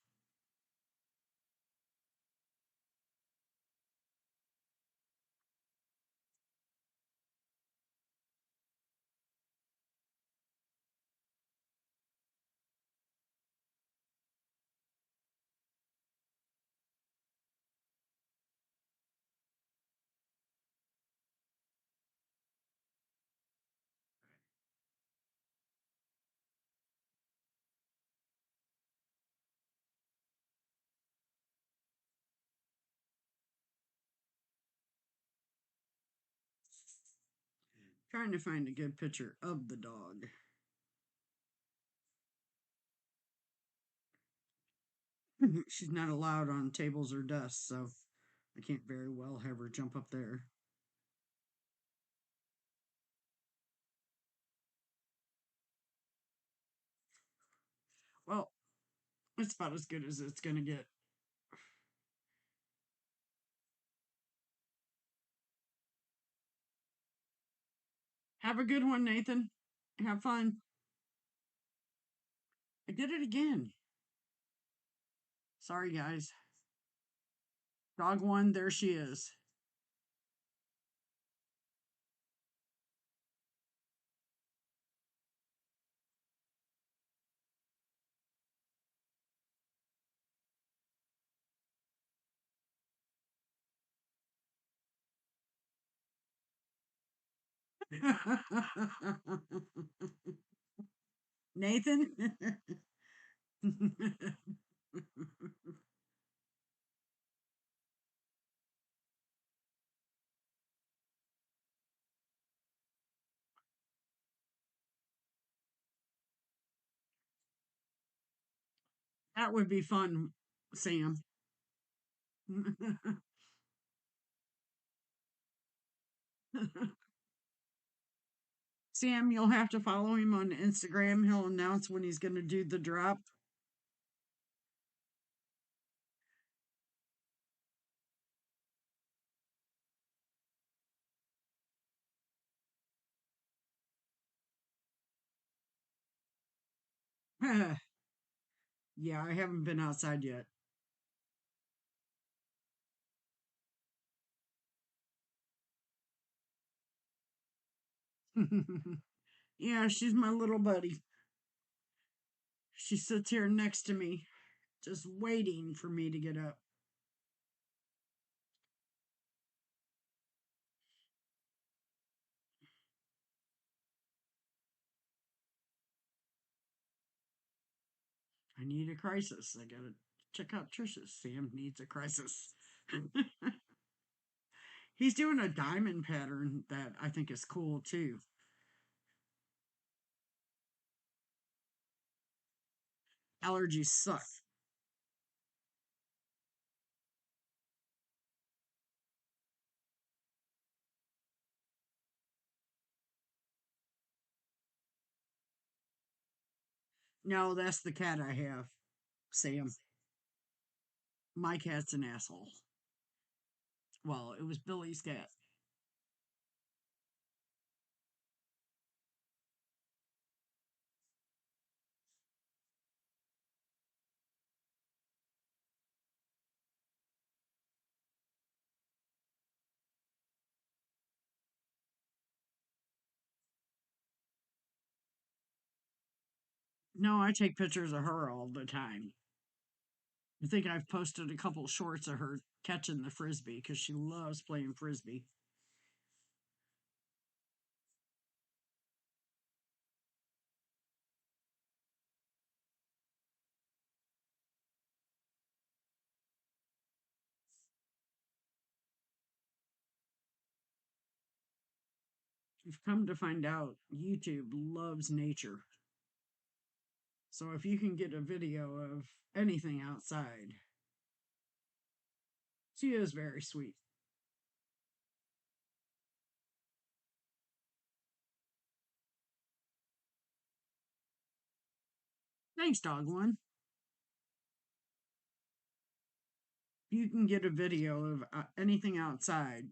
Trying to find a good picture of the dog. She's not allowed on tables or desks, so I can't very well have her jump up there. Well, it's about as good as it's going to get. Have a good one, Nathan. Have fun. I did it again. Sorry, guys. Dog one, there she is. Nathan? That would be fun, Sam. Sam, you'll have to follow him on Instagram. He'll announce when he's going to do the drop. Yeah, I haven't been outside yet. Yeah, she's my little buddy. She sits here next to me, just waiting for me to get up. I need a crisis. I gotta check out Trisha's. Sam needs a crisis. He's doing a diamond pattern that I think is cool too. Allergies suck. No, that's the cat I have, Sam. My cat's an asshole. Well, it was Billy's cat. No, I take pictures of her all the time. I think I've posted a couple shorts of her catching the frisbee because she loves playing frisbee. You've come to find out YouTube loves nature. So if you can get a video of anything outside, she is very sweet. Thanks, dog one. If you can get a video of anything outside,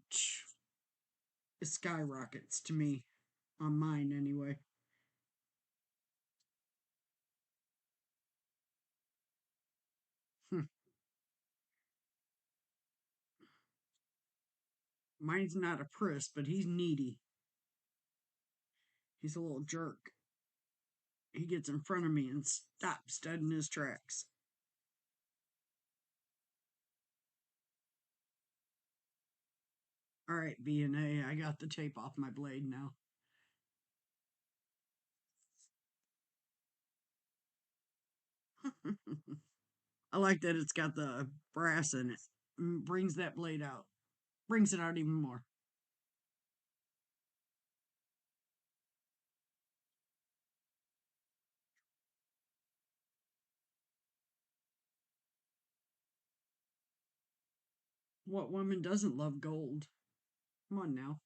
it skyrockets to me on mine anyway. Mine's not a priss, but he's needy. He's a little jerk. He gets in front of me and stops dead in his tracks. All right, B and A, I got the tape off my blade now. I like that it's got the brass in it. Brings that blade out. Brings it out even more. What woman doesn't love gold? Come on now.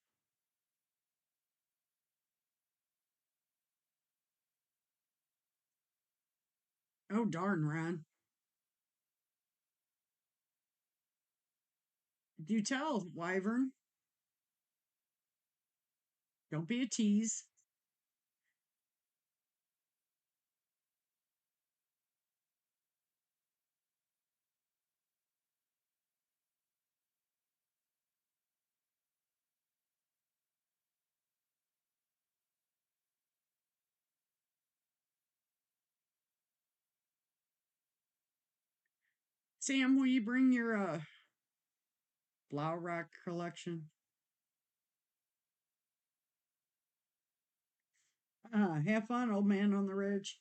Oh, darn, Ron. Do tell, Wyvern. Don't be a tease. Sam, will you bring your Blau Rock collection? Have fun, old man on the ridge.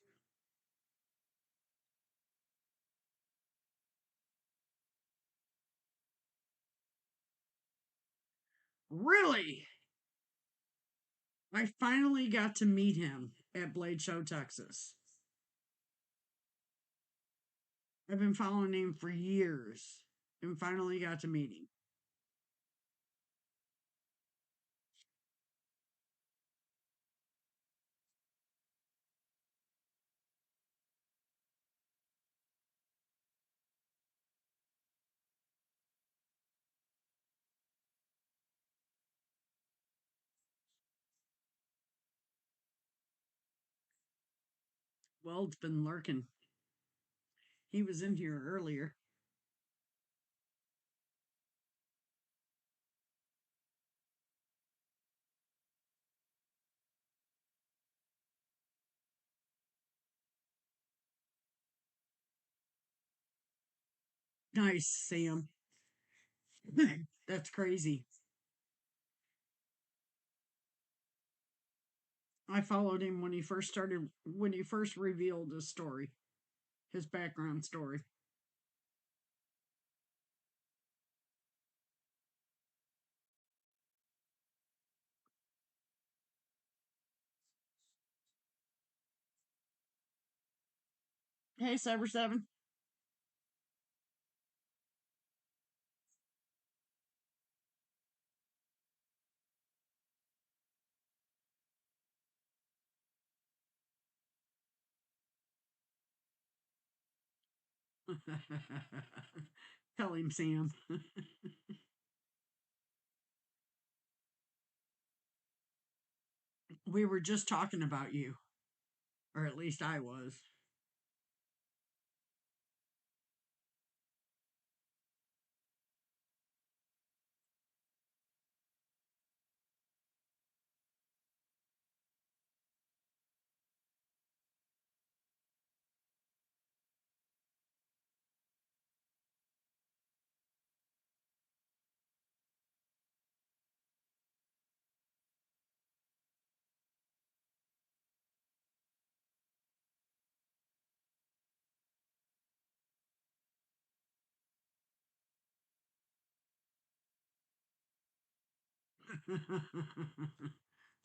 Really? I finally got to meet him at Blade Show, Texas. I've been following him for years and finally got to meet him. Well, it's been lurking. He was in here earlier. Nice, Sam. That's crazy. I followed him when he first revealed his story, his background story. Hey, Cyber 7. Tell him, Sam. We were just talking about you, or at least I was.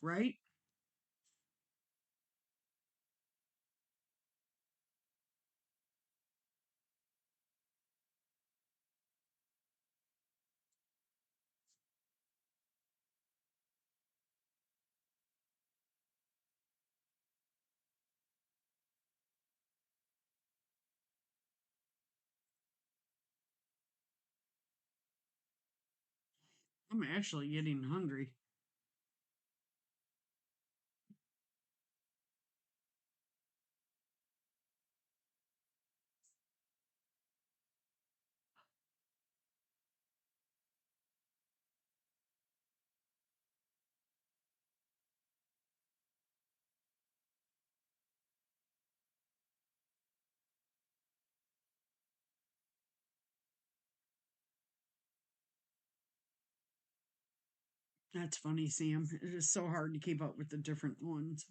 Right? I'm actually getting hungry. That's funny, Sam. It is so hard to keep up with the different ones.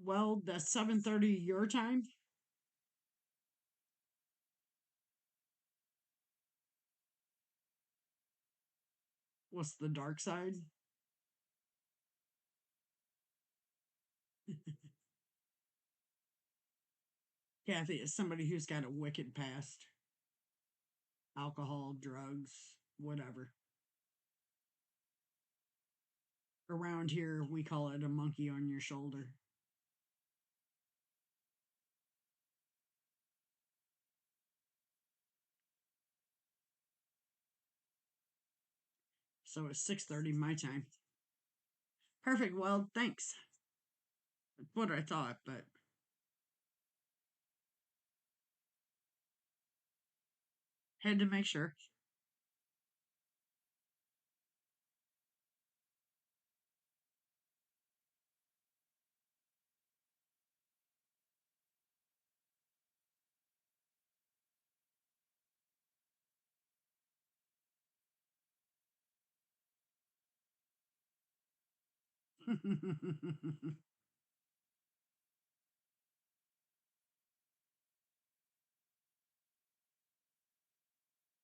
Well, that's 7:30 your time. What's the dark side? Kathy is somebody who's got a wicked past. Alcohol, drugs, whatever. Around here, we call it a monkey on your shoulder. So it's 6:30 my time. Perfect. Well, thanks. What I thought, but had to make sure.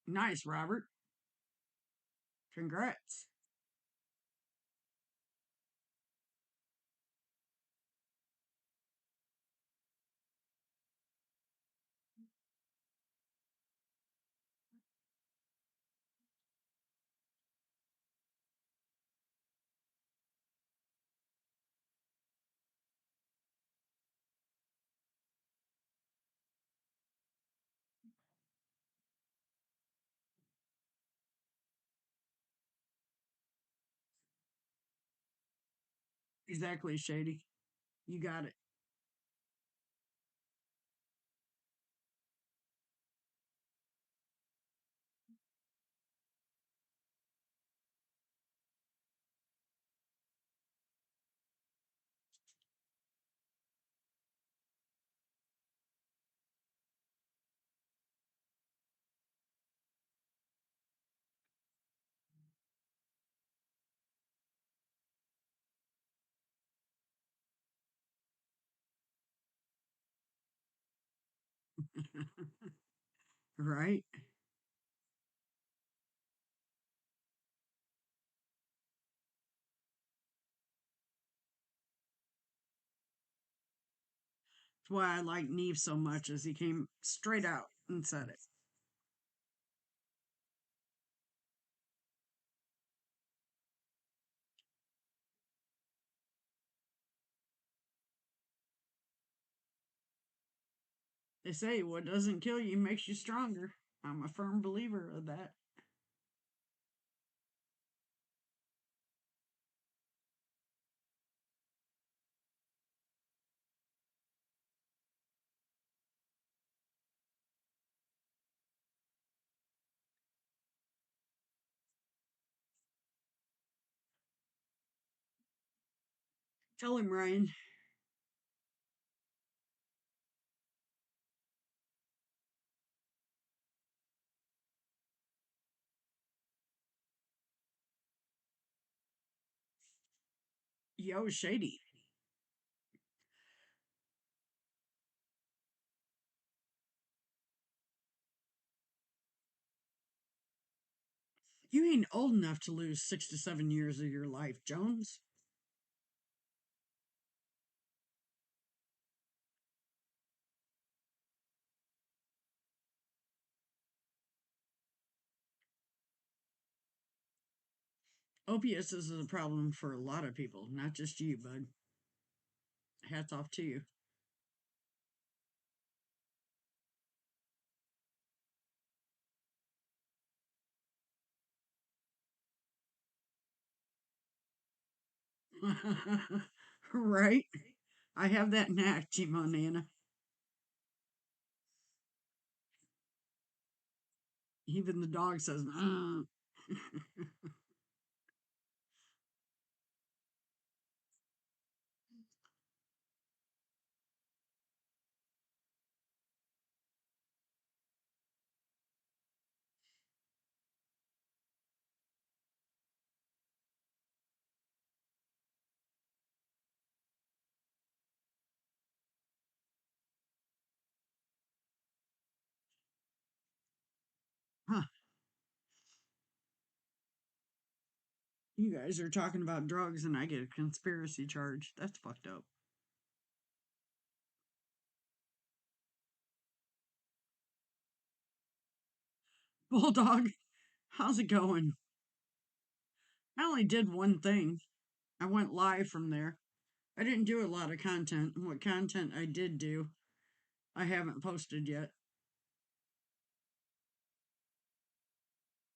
Nice, Robert. Congrats. Exactly, Shady. You got it. Right? That's why I like Neve so much, as he came straight out and said it. They say what doesn't kill you makes you stronger. I'm a firm believer of that. Tell him, Ryan. Yo, Shady. You ain't old enough to lose 6 to 7 years of your life, Jones. Opiates is a problem for a lot of people, not just you, bud. Hats off to you. Right? I have that knack, Chimo Nana. Even the dog says, huh, you guys are talking about drugs and I get a conspiracy charge. That's fucked up. Bulldog, how's it going? I only did one thing. I went live from there. I didn't do a lot of content. What content I did do, I haven't posted yet.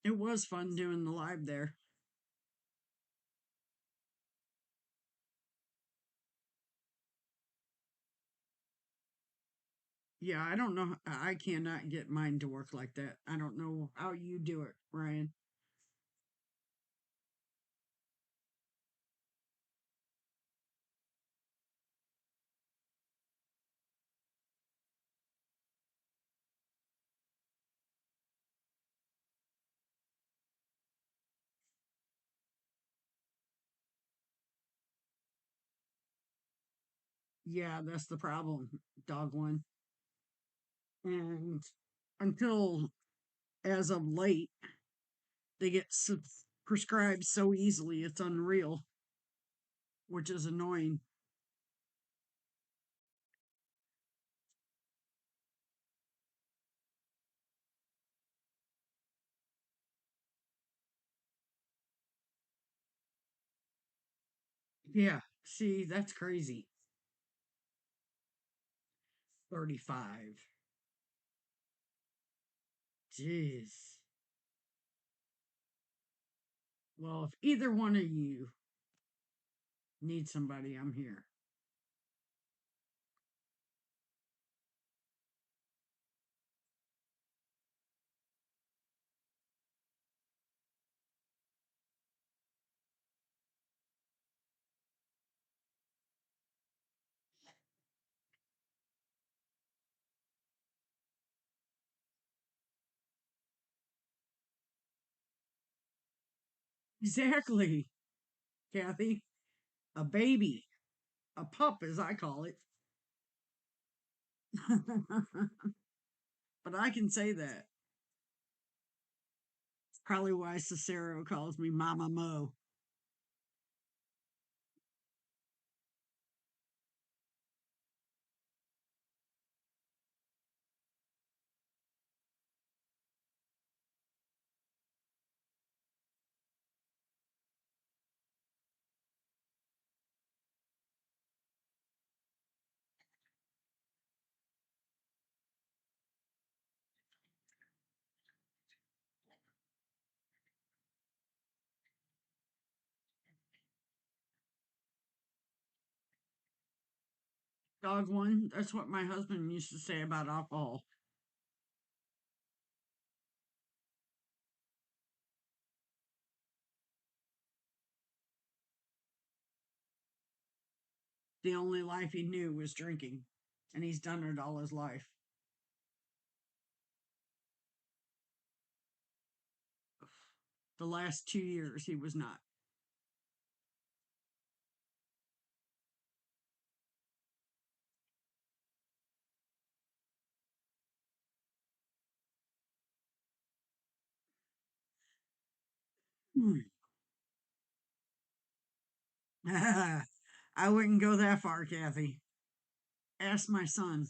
It was fun doing the live there. Yeah, I don't know. I cannot get mine to work like that. I don't know how you do it, Ryan. Yeah, that's the problem, dog one. And until as of late, they get prescribed so easily, it's unreal, which is annoying. Yeah, see, that's crazy. 35. Jeez. Well, if either one of you need somebody, I'm here. Exactly, Kathy. A baby, a pup, as I call it. But I can say that. It's probably why Cicero calls me Mama Mo. Dog one. That's what my husband used to say about alcohol. The only life he knew was drinking, and he's done it all his life. The last 2 years, he was not. Hmm. I wouldn't go that far, Kathy. Ask my son.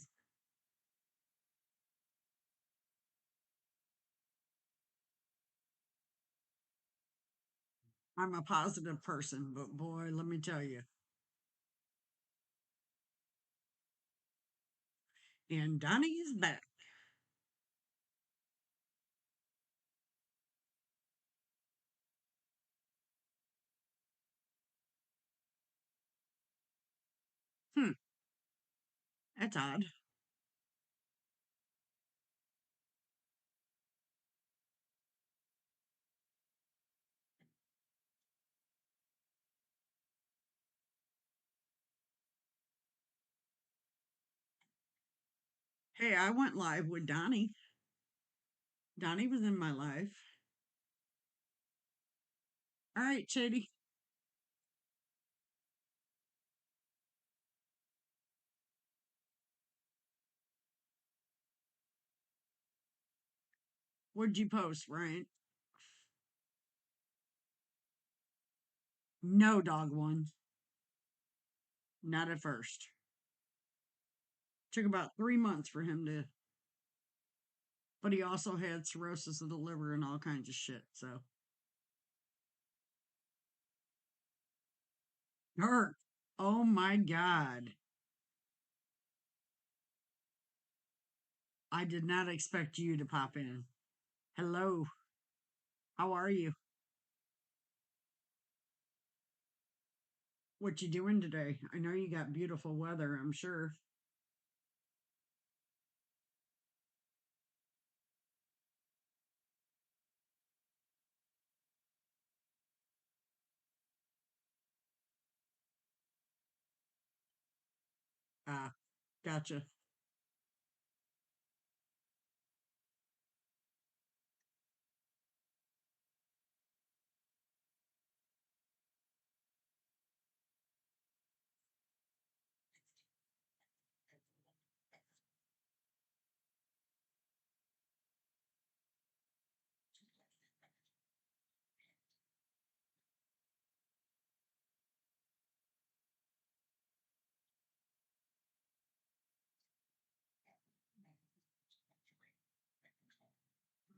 I'm a positive person, but boy, let me tell you. And Donnie is back. Hmm, that's odd. Hey, I went live with Donnie. Donnie was in my life. All right, Chitty. What'd you post, Ryan? No, dog one. Not at first. Took about 3 months for him to, but he also had cirrhosis of the liver and all kinds of shit. So, hurt. Oh my God. I did not expect you to pop in. Hello. How are you? What you doing today? I know you got beautiful weather, I'm sure. Ah, gotcha.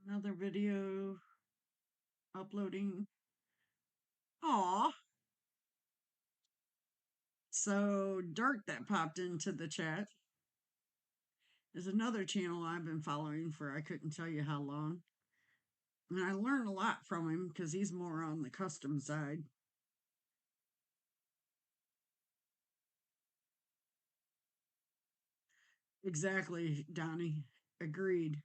Another video uploading. Aw. So, Dirk that popped into the chat is another channel I've been following for I couldn't tell you how long. And I learned a lot from him because he's more on the custom side. Exactly, Donnie. Agreed.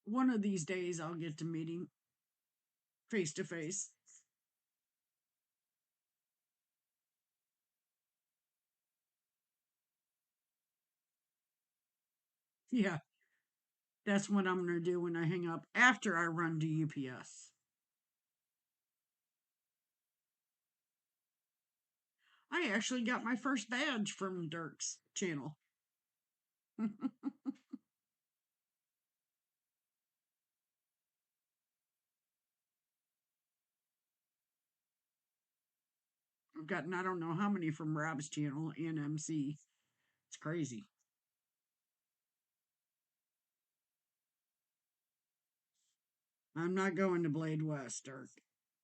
One of these days I'll get to meet him face to face. Yeah, that's what I'm going to do when I hang up after I run to UPS. I actually got my first badge from Dirk's channel. I've gotten I don't know how many from Rob's channel and MC. It's crazy. I'm not going to Blade West, Dirk.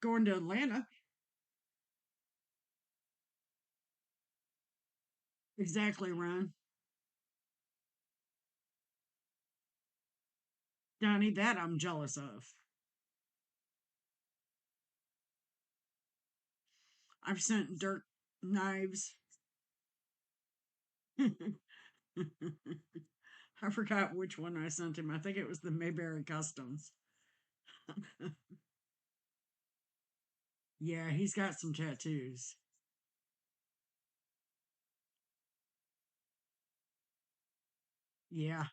Going to Atlanta. Exactly, Ron. Donnie, that I'm jealous of. I've sent Dirk knives. I forgot which one I sent him. I think it was the Mayberry Customs. Yeah, he's got some tattoos. Yeah,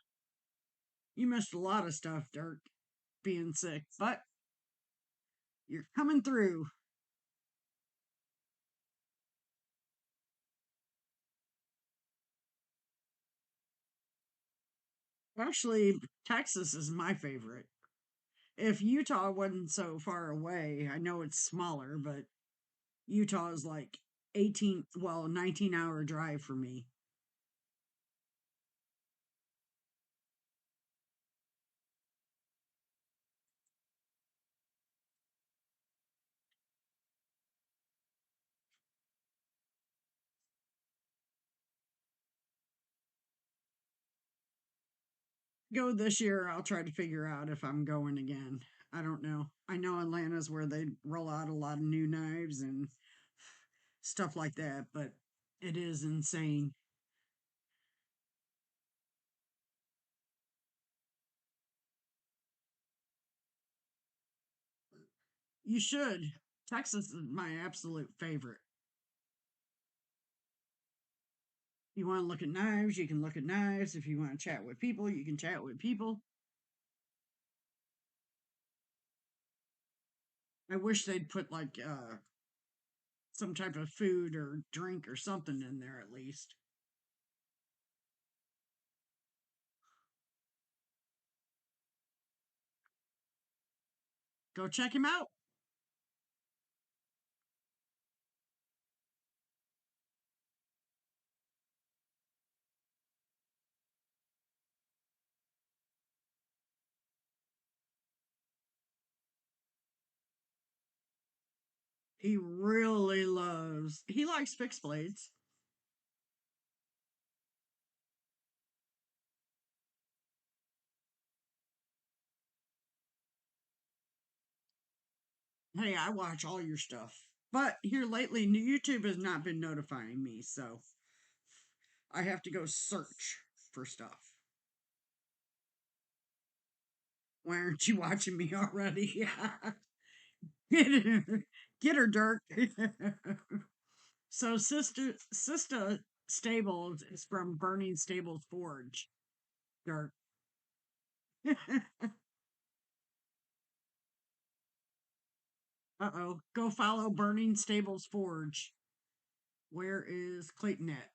you missed a lot of stuff, Dirk, being sick, but you're coming through. Actually, Texas is my favorite. If Utah wasn't so far away, I know it's smaller, but Utah is like 18, well, 19-hour drive for me. Go this year, I'll try to figure out if I'm going again. I don't know. I know Atlanta's where they roll out a lot of new knives and stuff like that, but it is insane. You should. Texas is my absolute favorite. If you want to look at knives, you can look at knives. If you want to chat with people, you can chat with people. I wish they'd put like some type of food or drink or something in there at least. Go check him out. He really loves. He likes fixed blades. Hey, I watch all your stuff. But here lately, YouTube has not been notifying me, so I have to go search for stuff. Why aren't you watching me already? Get her, Dirk. So, Sister Stables is from Burning Stables Forge, Dirk. Uh-oh. Go follow Burning Stables Forge. Where is Clayton at?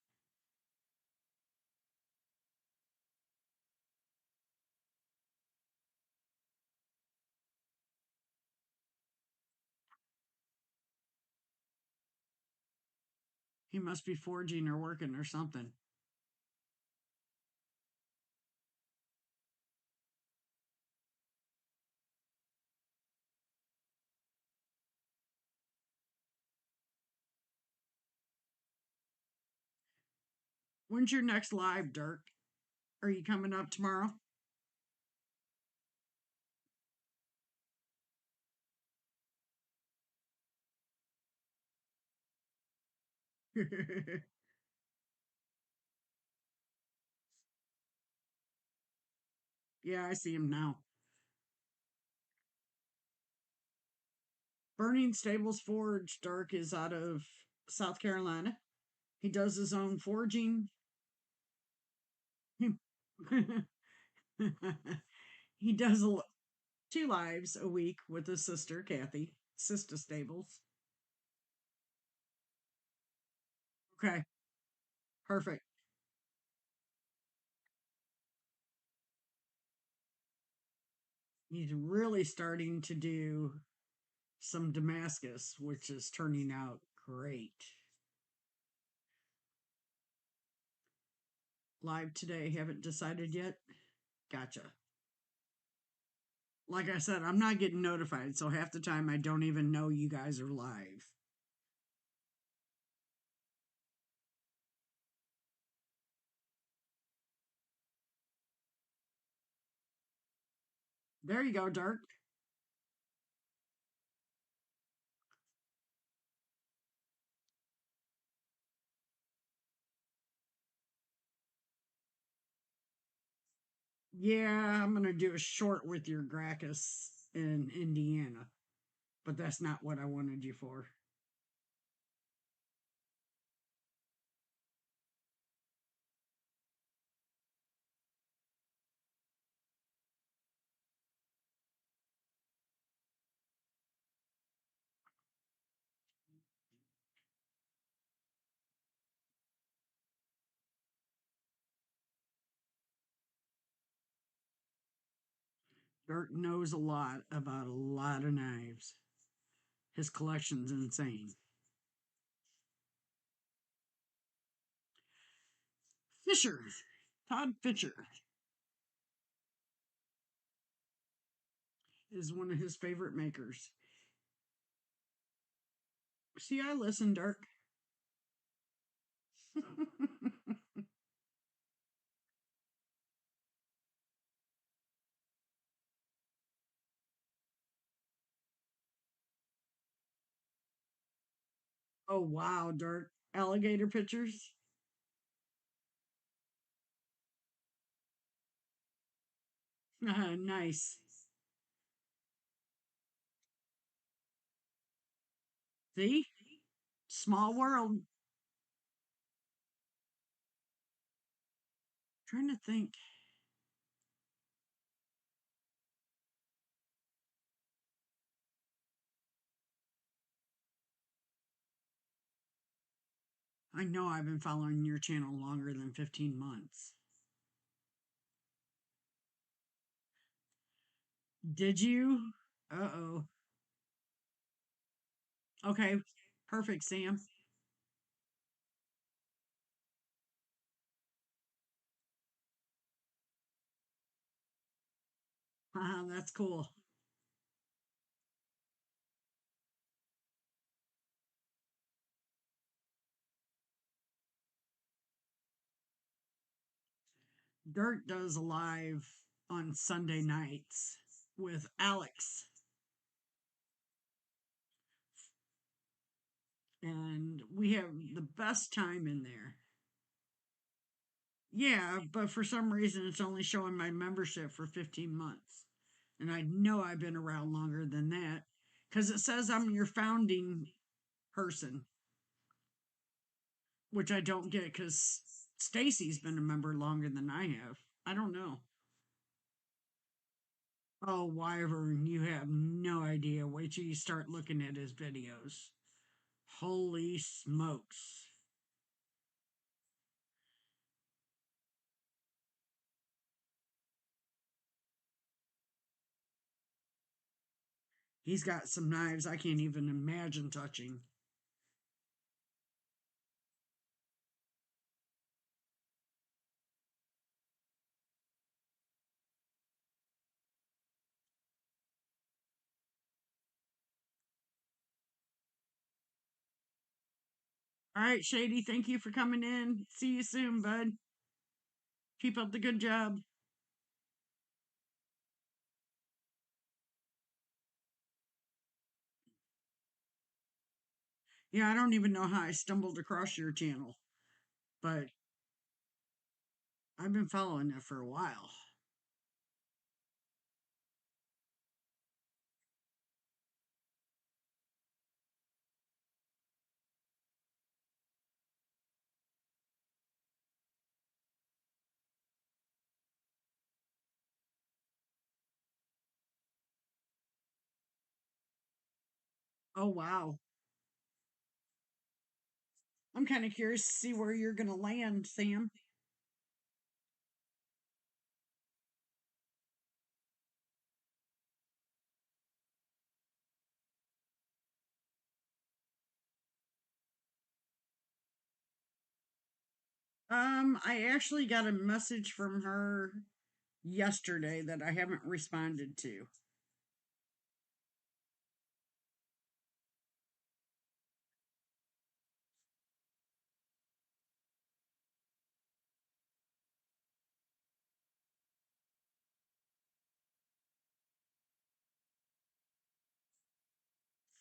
He must be forging or working or something. When's your next live, Dirk? Are you coming up tomorrow? Yeah, I see him now. Burning Stables Forge, Dirk is out of South Carolina. He does his own forging. He does two lives a week with his sister, Kathy, Sister Stables. Okay, perfect. He's really starting to do some Damascus, which is turning out great. Live today, haven't decided yet. Gotcha. Like I said, I'm not getting notified, so half the time I don't even know you guys are live. There you go, Dirk. Yeah, I'm gonna do a short with your Gracchus in Indiana, but that's not what I wanted you for. Dirk knows a lot about a lot of knives. His collection's insane. Fisher, Todd Fisher, is one of his favorite makers. See, I listen, Dirk. Oh, wow, Dirk. Alligator pictures? Nice. See? Small world. Trying to think. I know I've been following your channel longer than 15 months. Did you? Uh oh. Okay. Perfect, Sam. That's cool. Dirk does a live on Sunday nights with Alex, and we have the best time in there. Yeah, but for some reason it's only showing my membership for 15 months. And I know I've been around longer than that because it says I'm your founding person, which I don't get because Stacy's been a member longer than I have. I don't know. Oh, Wyvern, you have no idea. Wait till you start looking at his videos. Holy smokes. He's got some knives I can't even imagine touching. All right, Shady, thank you for coming in. See you soon, bud. Keep up the good job. Yeah, I don't even know how I stumbled across your channel, but I've been following it for a while. Oh, wow. I'm kind of curious to see where you're going to land, Sam. I actually got a message from her yesterday that I haven't responded to.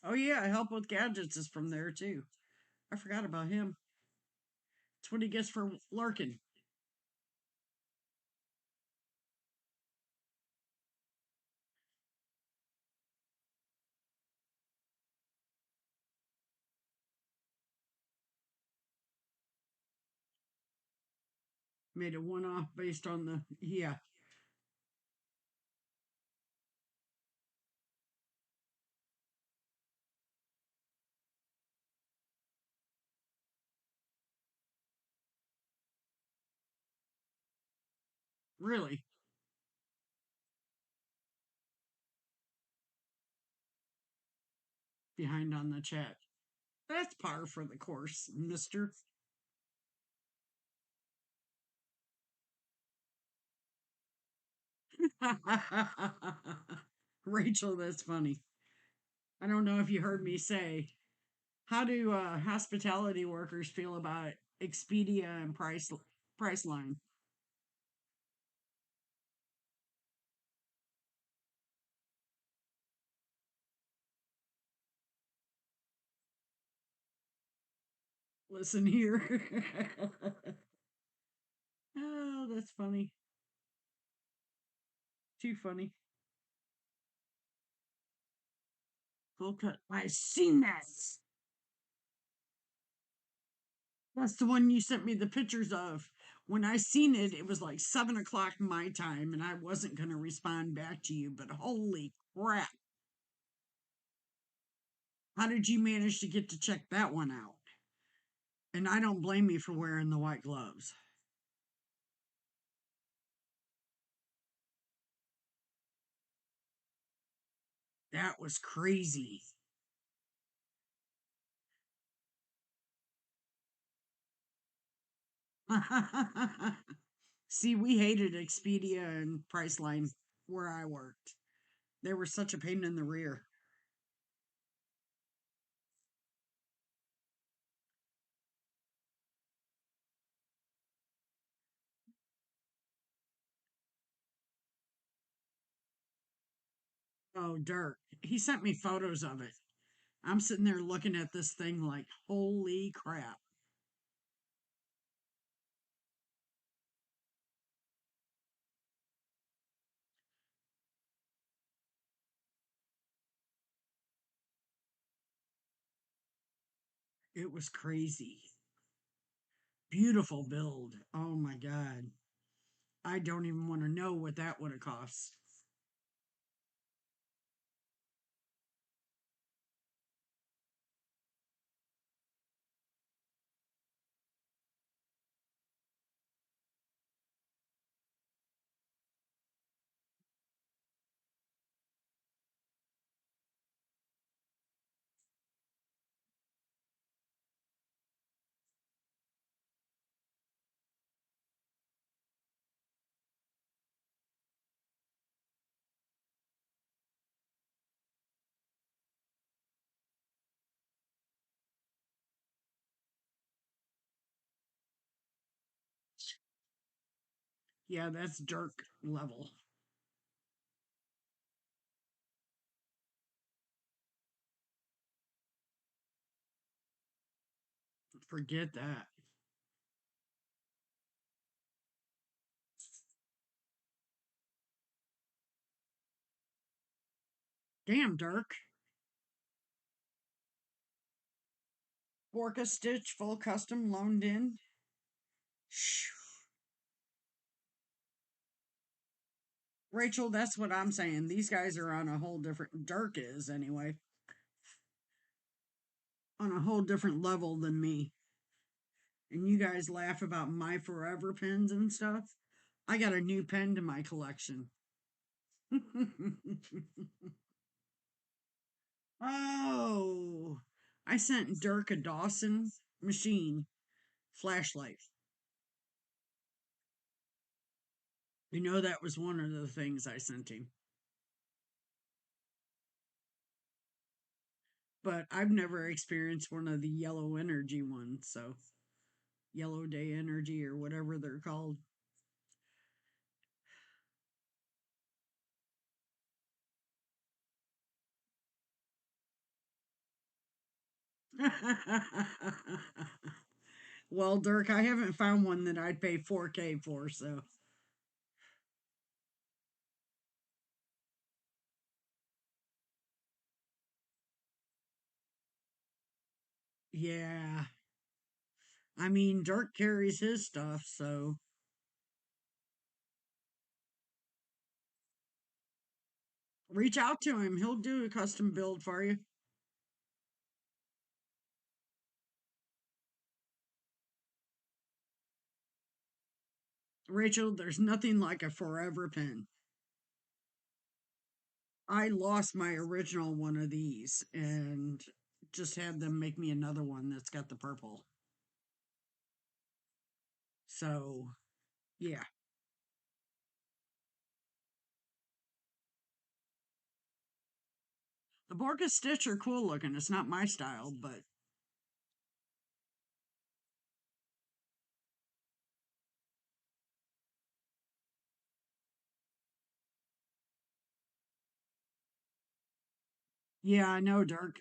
Oh yeah, Help with Gadgets is from there too. I forgot about him. That's what he gets for lurking. Made a one off based on the yeah. Really behind on the chat. That's par for the course, Mister. Rachel, that's funny. I don't know if you heard me say, how do hospitality workers feel about Expedia and Priceline? Listen here. Oh, that's funny. Too funny. Full cut. I seen that. That's the one you sent me the pictures of. When I seen it, it was like 7 o'clock my time, and I wasn't going to respond back to you. But holy crap! How did you manage to get to check that one out? And I don't blame you for wearing the white gloves. That was crazy. See, we hated Expedia and Priceline where I worked. They were such a pain in the rear. Oh, Dirk. He sent me photos of it. I'm sitting there looking at this thing like, holy crap. It was crazy. Beautiful build. Oh my God. I don't even want to know what that would have cost. Yeah, that's Dirk level. Forget that. Damn, Dirk. Orca Stitch full custom loaned in. Rachel, that's what I'm saying. These guys are on a whole different, Dirk is anyway, on a whole different level than me. And you guys laugh about my forever pens and stuff. I got a new pen to my collection. Oh, I sent Dirk a Dawson machine flashlight. You know, that was one of the things I sent him. But I've never experienced one of the yellow energy ones, so yellow day energy or whatever they're called. Well, Dirk, I haven't found one that I'd pay 4K for, so yeah. I mean, Dirk carries his stuff, so reach out to him. He'll do a custom build for you. Rachel, there's nothing like a forever pen. I lost my original one of these and just had them make me another one that's got the purple. So, yeah. The Borka Stitch are cool looking. It's not my style, but yeah, I know, Dirk.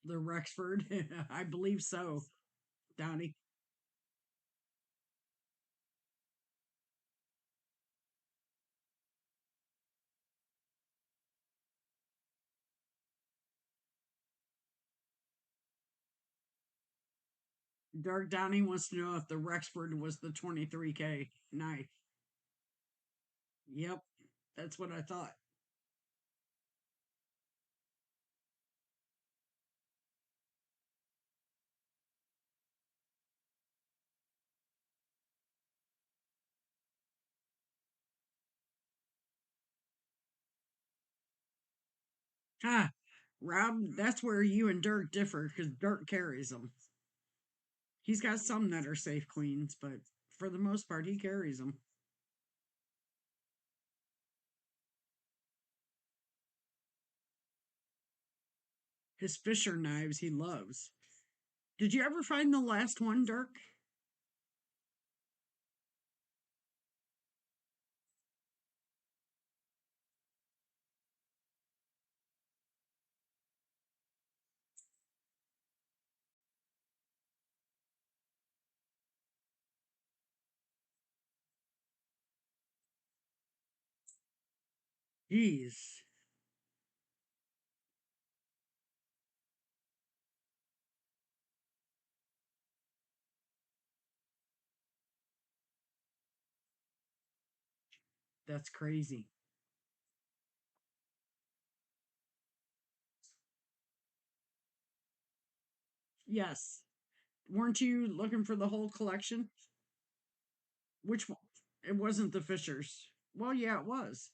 The Rexford. I believe so, Downey. Dirk Downey wants to know if the Rexford was the 23K knife. Yep, that's what I thought. Ah, Rob, that's where you and Dirk differ because Dirk carries them. He's got some that are safe queens, but for the most part, he carries them. His Fisher knives he loves. Did you ever find the last one, Dirk? Jeez, that's crazy. Yes. Weren't you looking for the whole collection? Which one? It wasn't the Fishers. Well, yeah, it was.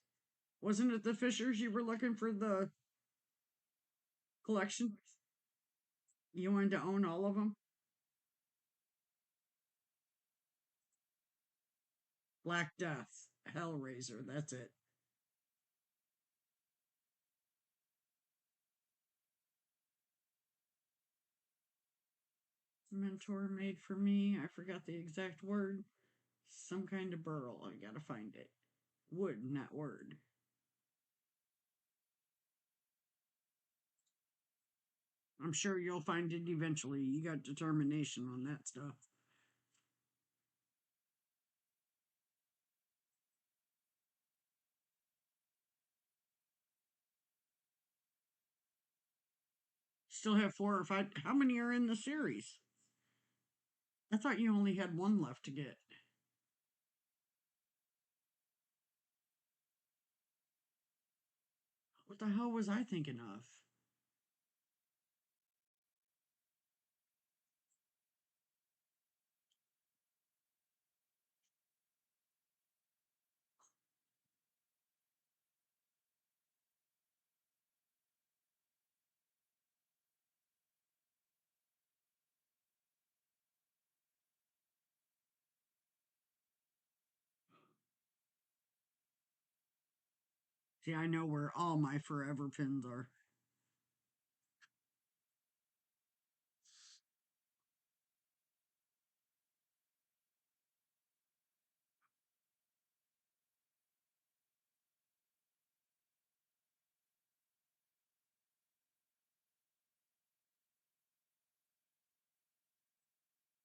Wasn't it the Fishers you were looking for the collection? You wanted to own all of them? Black Death, Hellraiser, that's it. Mentor made for me. I forgot the exact word. Some kind of burl. I gotta find it. Wood, not word. I'm sure you'll find it eventually. You got determination on that stuff. Still have 4 or 5. How many are in the series? I thought you only had one left to get. What the hell was I thinking of? See, I know where all my forever pins are.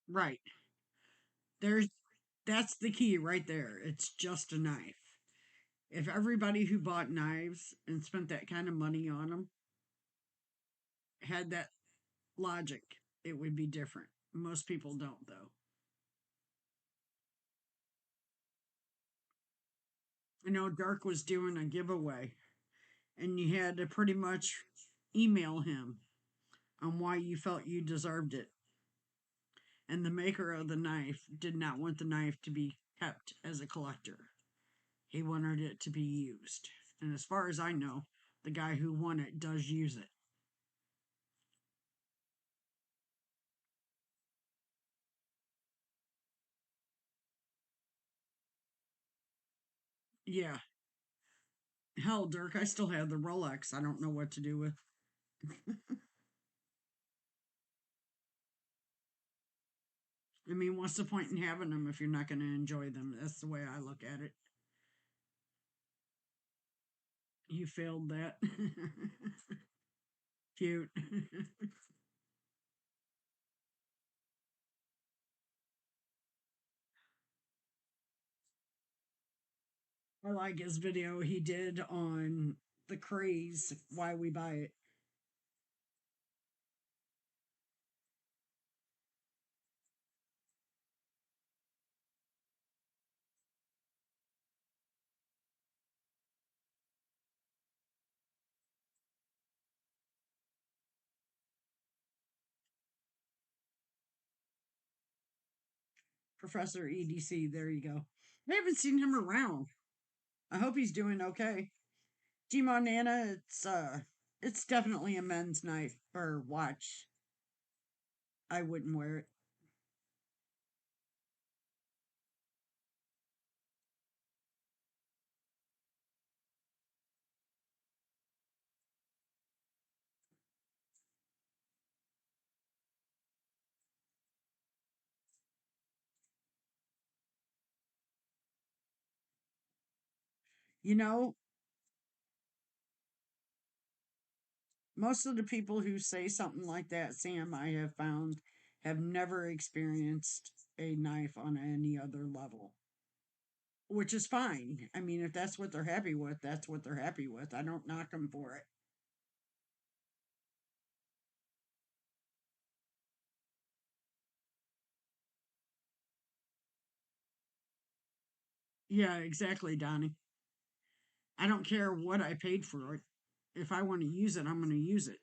Right. There's that's the key right there. It's just a knife. If everybody who bought knives and spent that kind of money on them had that logic, it would be different. Most people don't, though. I know Dark was doing a giveaway, and you had to pretty much email him on why you felt you deserved it. And the maker of the knife did not want the knife to be kept as a collector. He wanted it to be used. And as far as I know, the guy who won it does use it. Yeah. Hell, Dirk, I still have the Rolex. I don't know what to do with. I mean, what's the point in having them if you're not going to enjoy them? That's the way I look at it. You failed that. Cute. I like his video he did on the craze, why we buy it. Professor EDC, there you go. I haven't seen him around. I hope he's doing okay. Gmon Nana, it's definitely a men's knife or watch. I wouldn't wear it. You know, most of the people who say something like that, Sam, I have found, have never experienced a knife on any other level, which is fine. I mean, if that's what they're happy with, that's what they're happy with. I don't knock them for it. Yeah, exactly, Donnie. I don't care what I paid for it. If I want to use it, I'm going to use it.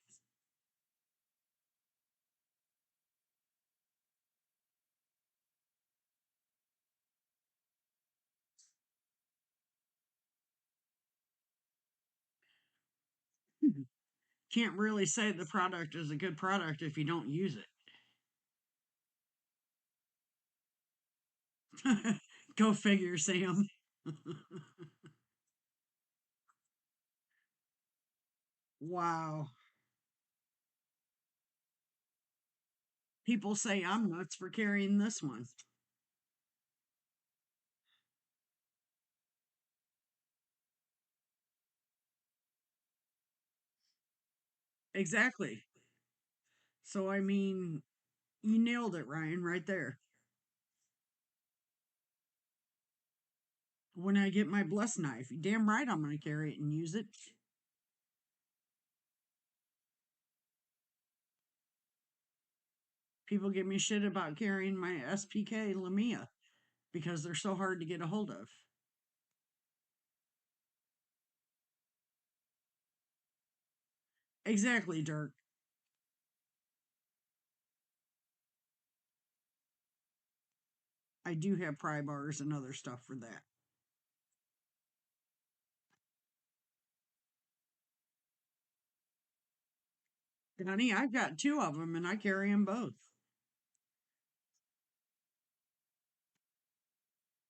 Can't really say the product is a good product if you don't use it. Go figure, Sam. Wow. People say I'm nuts for carrying this one. Exactly. So, I mean, you nailed it, Ryan, right there. When I get my blessed knife, damn right I'm going to carry it and use it. People give me shit about carrying my SPK Lamia because they're so hard to get a hold of. Exactly, Dirk. I do have pry bars and other stuff for that. Honey, I've got two of them and I carry them both.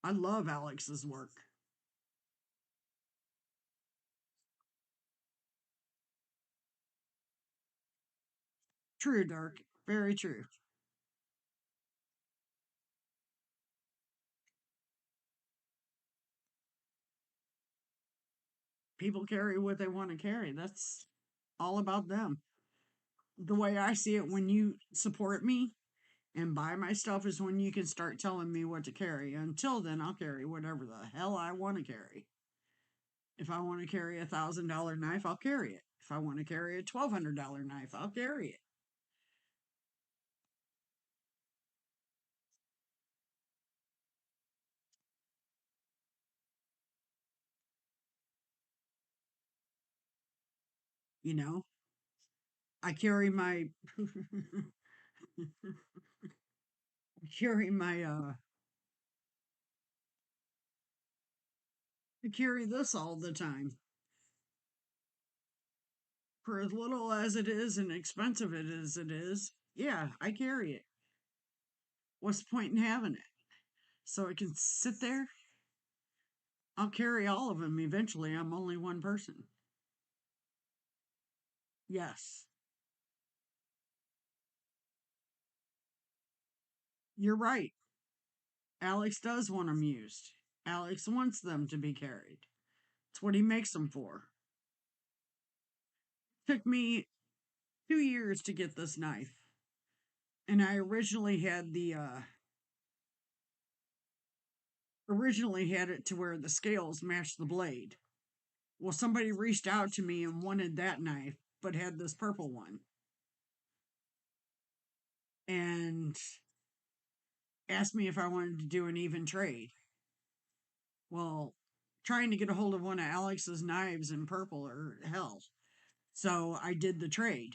I love Alex's work. True, Dirk. Very true. People carry what they want to carry. That's all about them. The way I see it, when you support me and buy my stuff, is when you can start telling me what to carry. Until then, I'll carry whatever the hell I want to carry. If I want to carry $1,000 knife, I'll carry it. If I want to carry a $1,200 knife, I'll carry it. You know, I carry my carry my I carry this all the time. For as little as it is and expensive it as it is, yeah, I carry it. What's the point in having it? So it can sit there? I'll carry all of them eventually. I'm only one person. Yes, you're right. Alex does want them used. Alex wants them to be carried. It's what he makes them for. Took me 2 years to get this knife. And I originally had it to where the scales matched the blade. Well, somebody reached out to me and wanted that knife, but had this purple one, and asked me if I wanted to do an even trade. Well, trying to get a hold of one of Alex's knives in purple are hell. So I did the trade,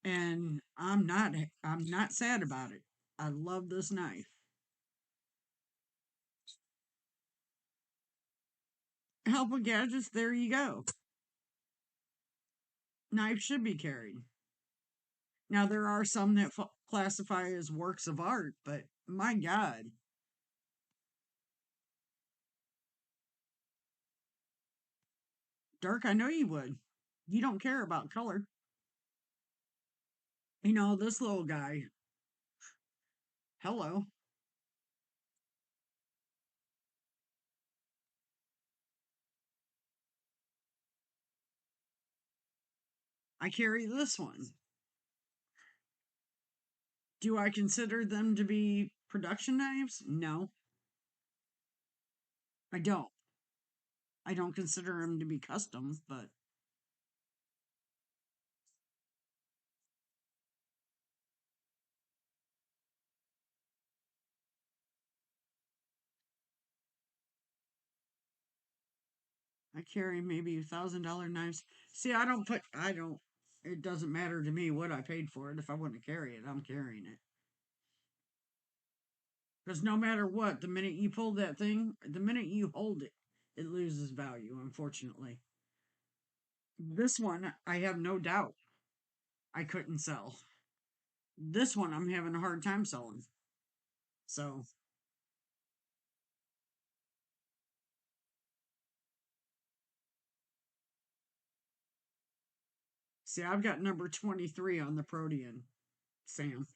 and I'm not sad about it. I love this knife. Helpful gadgets, there you go. Knives should be carried. Now there are some that classify as works of art, but my God, Dirk, I know you would. You don't care about color. This little guy. Hello, I carry this one. Do I consider them to be production knives? No, I don't. I don't consider them to be custom, but I carry maybe $1,000 knives. See, I don't, it doesn't matter to me what I paid for it. If I want to carry it, I'm carrying it. Because no matter what, the minute you pull that thing, the minute you hold it, it loses value, unfortunately. This one, I have no doubt I couldn't sell. This one, I'm having a hard time selling. So, see, I've got number 23 on the Protean, Sam.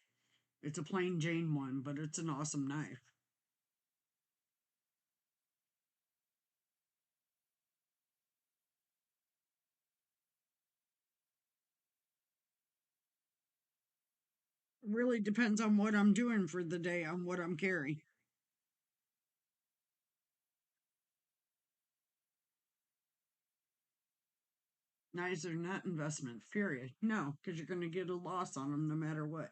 It's a plain Jane one, but it's an awesome knife. It really depends on what I'm doing for the day, on what I'm carrying. Knives are not investments, period. No, because you're going to get a loss on them no matter what.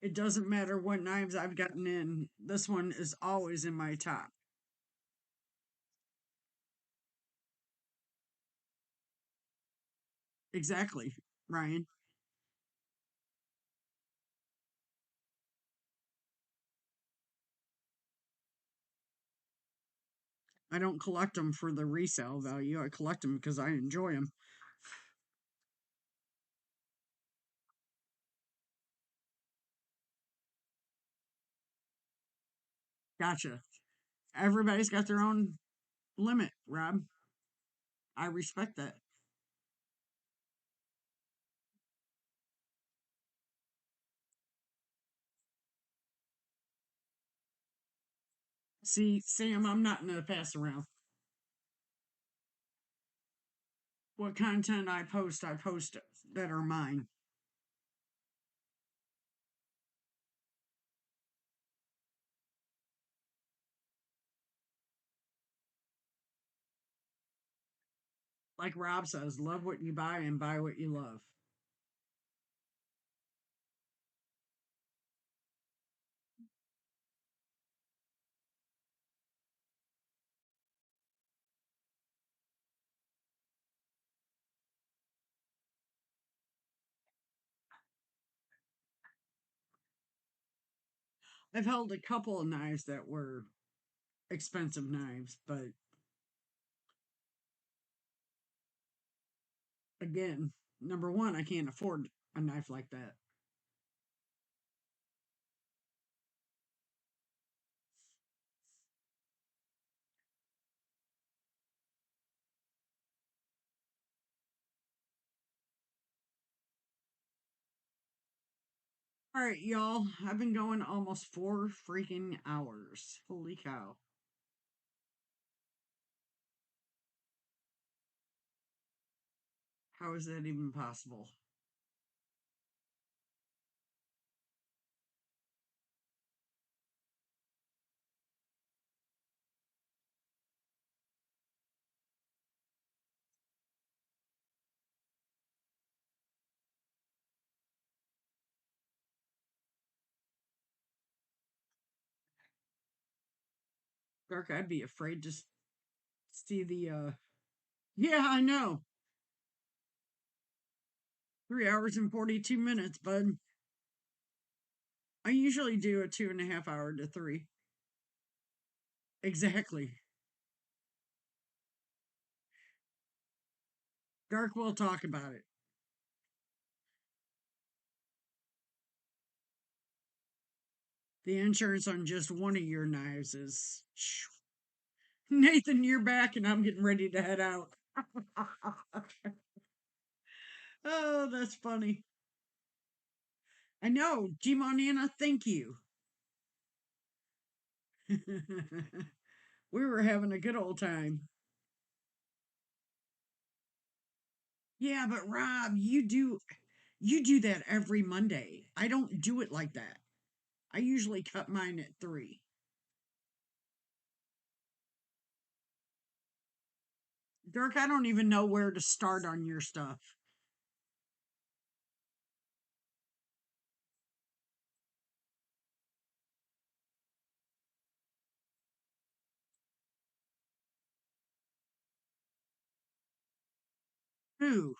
It doesn't matter what knives I've gotten in. This one is always in my top. Exactly, Ryan. I don't collect them for the resale value. I collect them because I enjoy them. Gotcha. Everybody's got their own limit, Rob. I respect that. See, Sam, I'm not in the pass around. What content I post that are mine. Like Rob says, love what you buy and buy what you love. I've held a couple of knives that were expensive knives, but again, number one, I can't afford a knife like that. All right, y'all. I've been going almost 4 freaking hours. Holy cow. How is that even possible? Dark, I'd be afraid to see the Yeah, I know. 3 hours and 42 minutes, bud. I usually do a 2.5 hour to three. Exactly. Dark, we'll talk about it. The insurance on just one of your knives is Nathan, you're back and I'm getting ready to head out. Oh, that's funny. I know. G Monana, thank you. We were having a good old time. Yeah, but Rob, you do that every Monday. I don't do it like that. I usually cut mine at 3. Dirk, I don't even know where to start on your stuff. Ooh,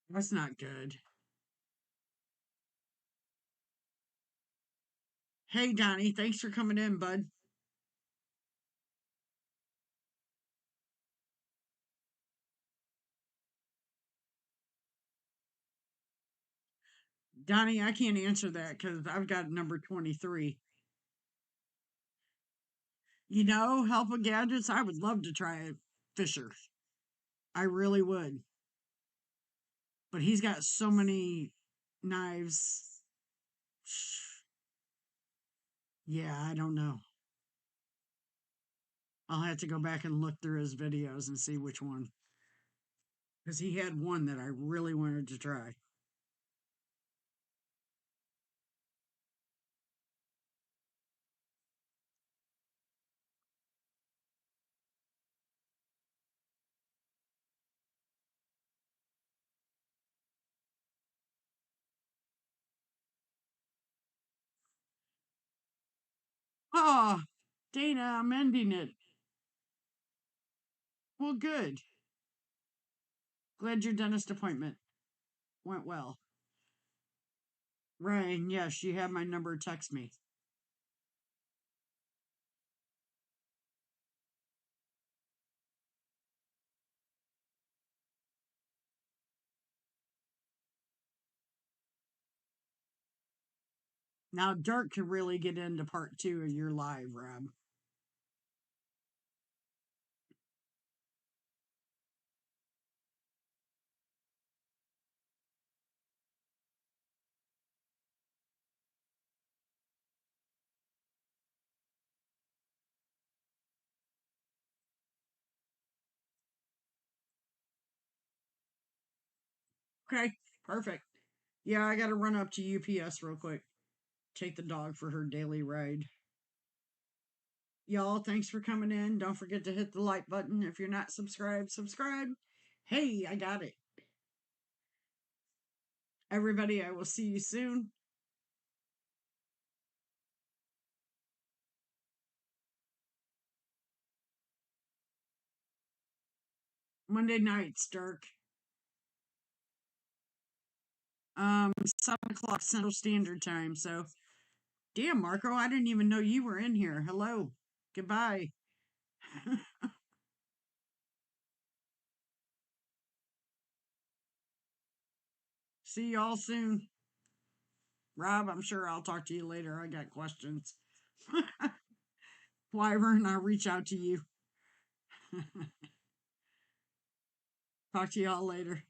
that's not good. Hey, Donnie, thanks for coming in, bud. Donnie, I can't answer that because I've got number 23. Help with gadgets. I would love to try Fisher. I really would. But he's got so many knives. Yeah, I don't know. I'll have to go back and look through his videos and see which one. Because he had one that I really wanted to try. Dana, I'm ending it. Well, good. Glad your dentist appointment went well. Ryan, yes, you have my number. Text me. Now, Dirk could really get into part two of your live, Rob. Okay, perfect. Yeah, I got to run up to UPS real quick. Take the dog for her daily ride. Y'all, thanks for coming in. Don't forget to hit the like button. If you're not subscribed, subscribe. Hey, I got it. Everybody, I will see you soon. Monday nights, Dirk. 7 o'clock Central Standard Time. So, damn, Marco, I didn't even know you were in here. Hello. Goodbye. See y'all soon. Rob, I'm sure I'll talk to you later. I got questions. Wyvern, I'll reach out to you. Talk to y'all later.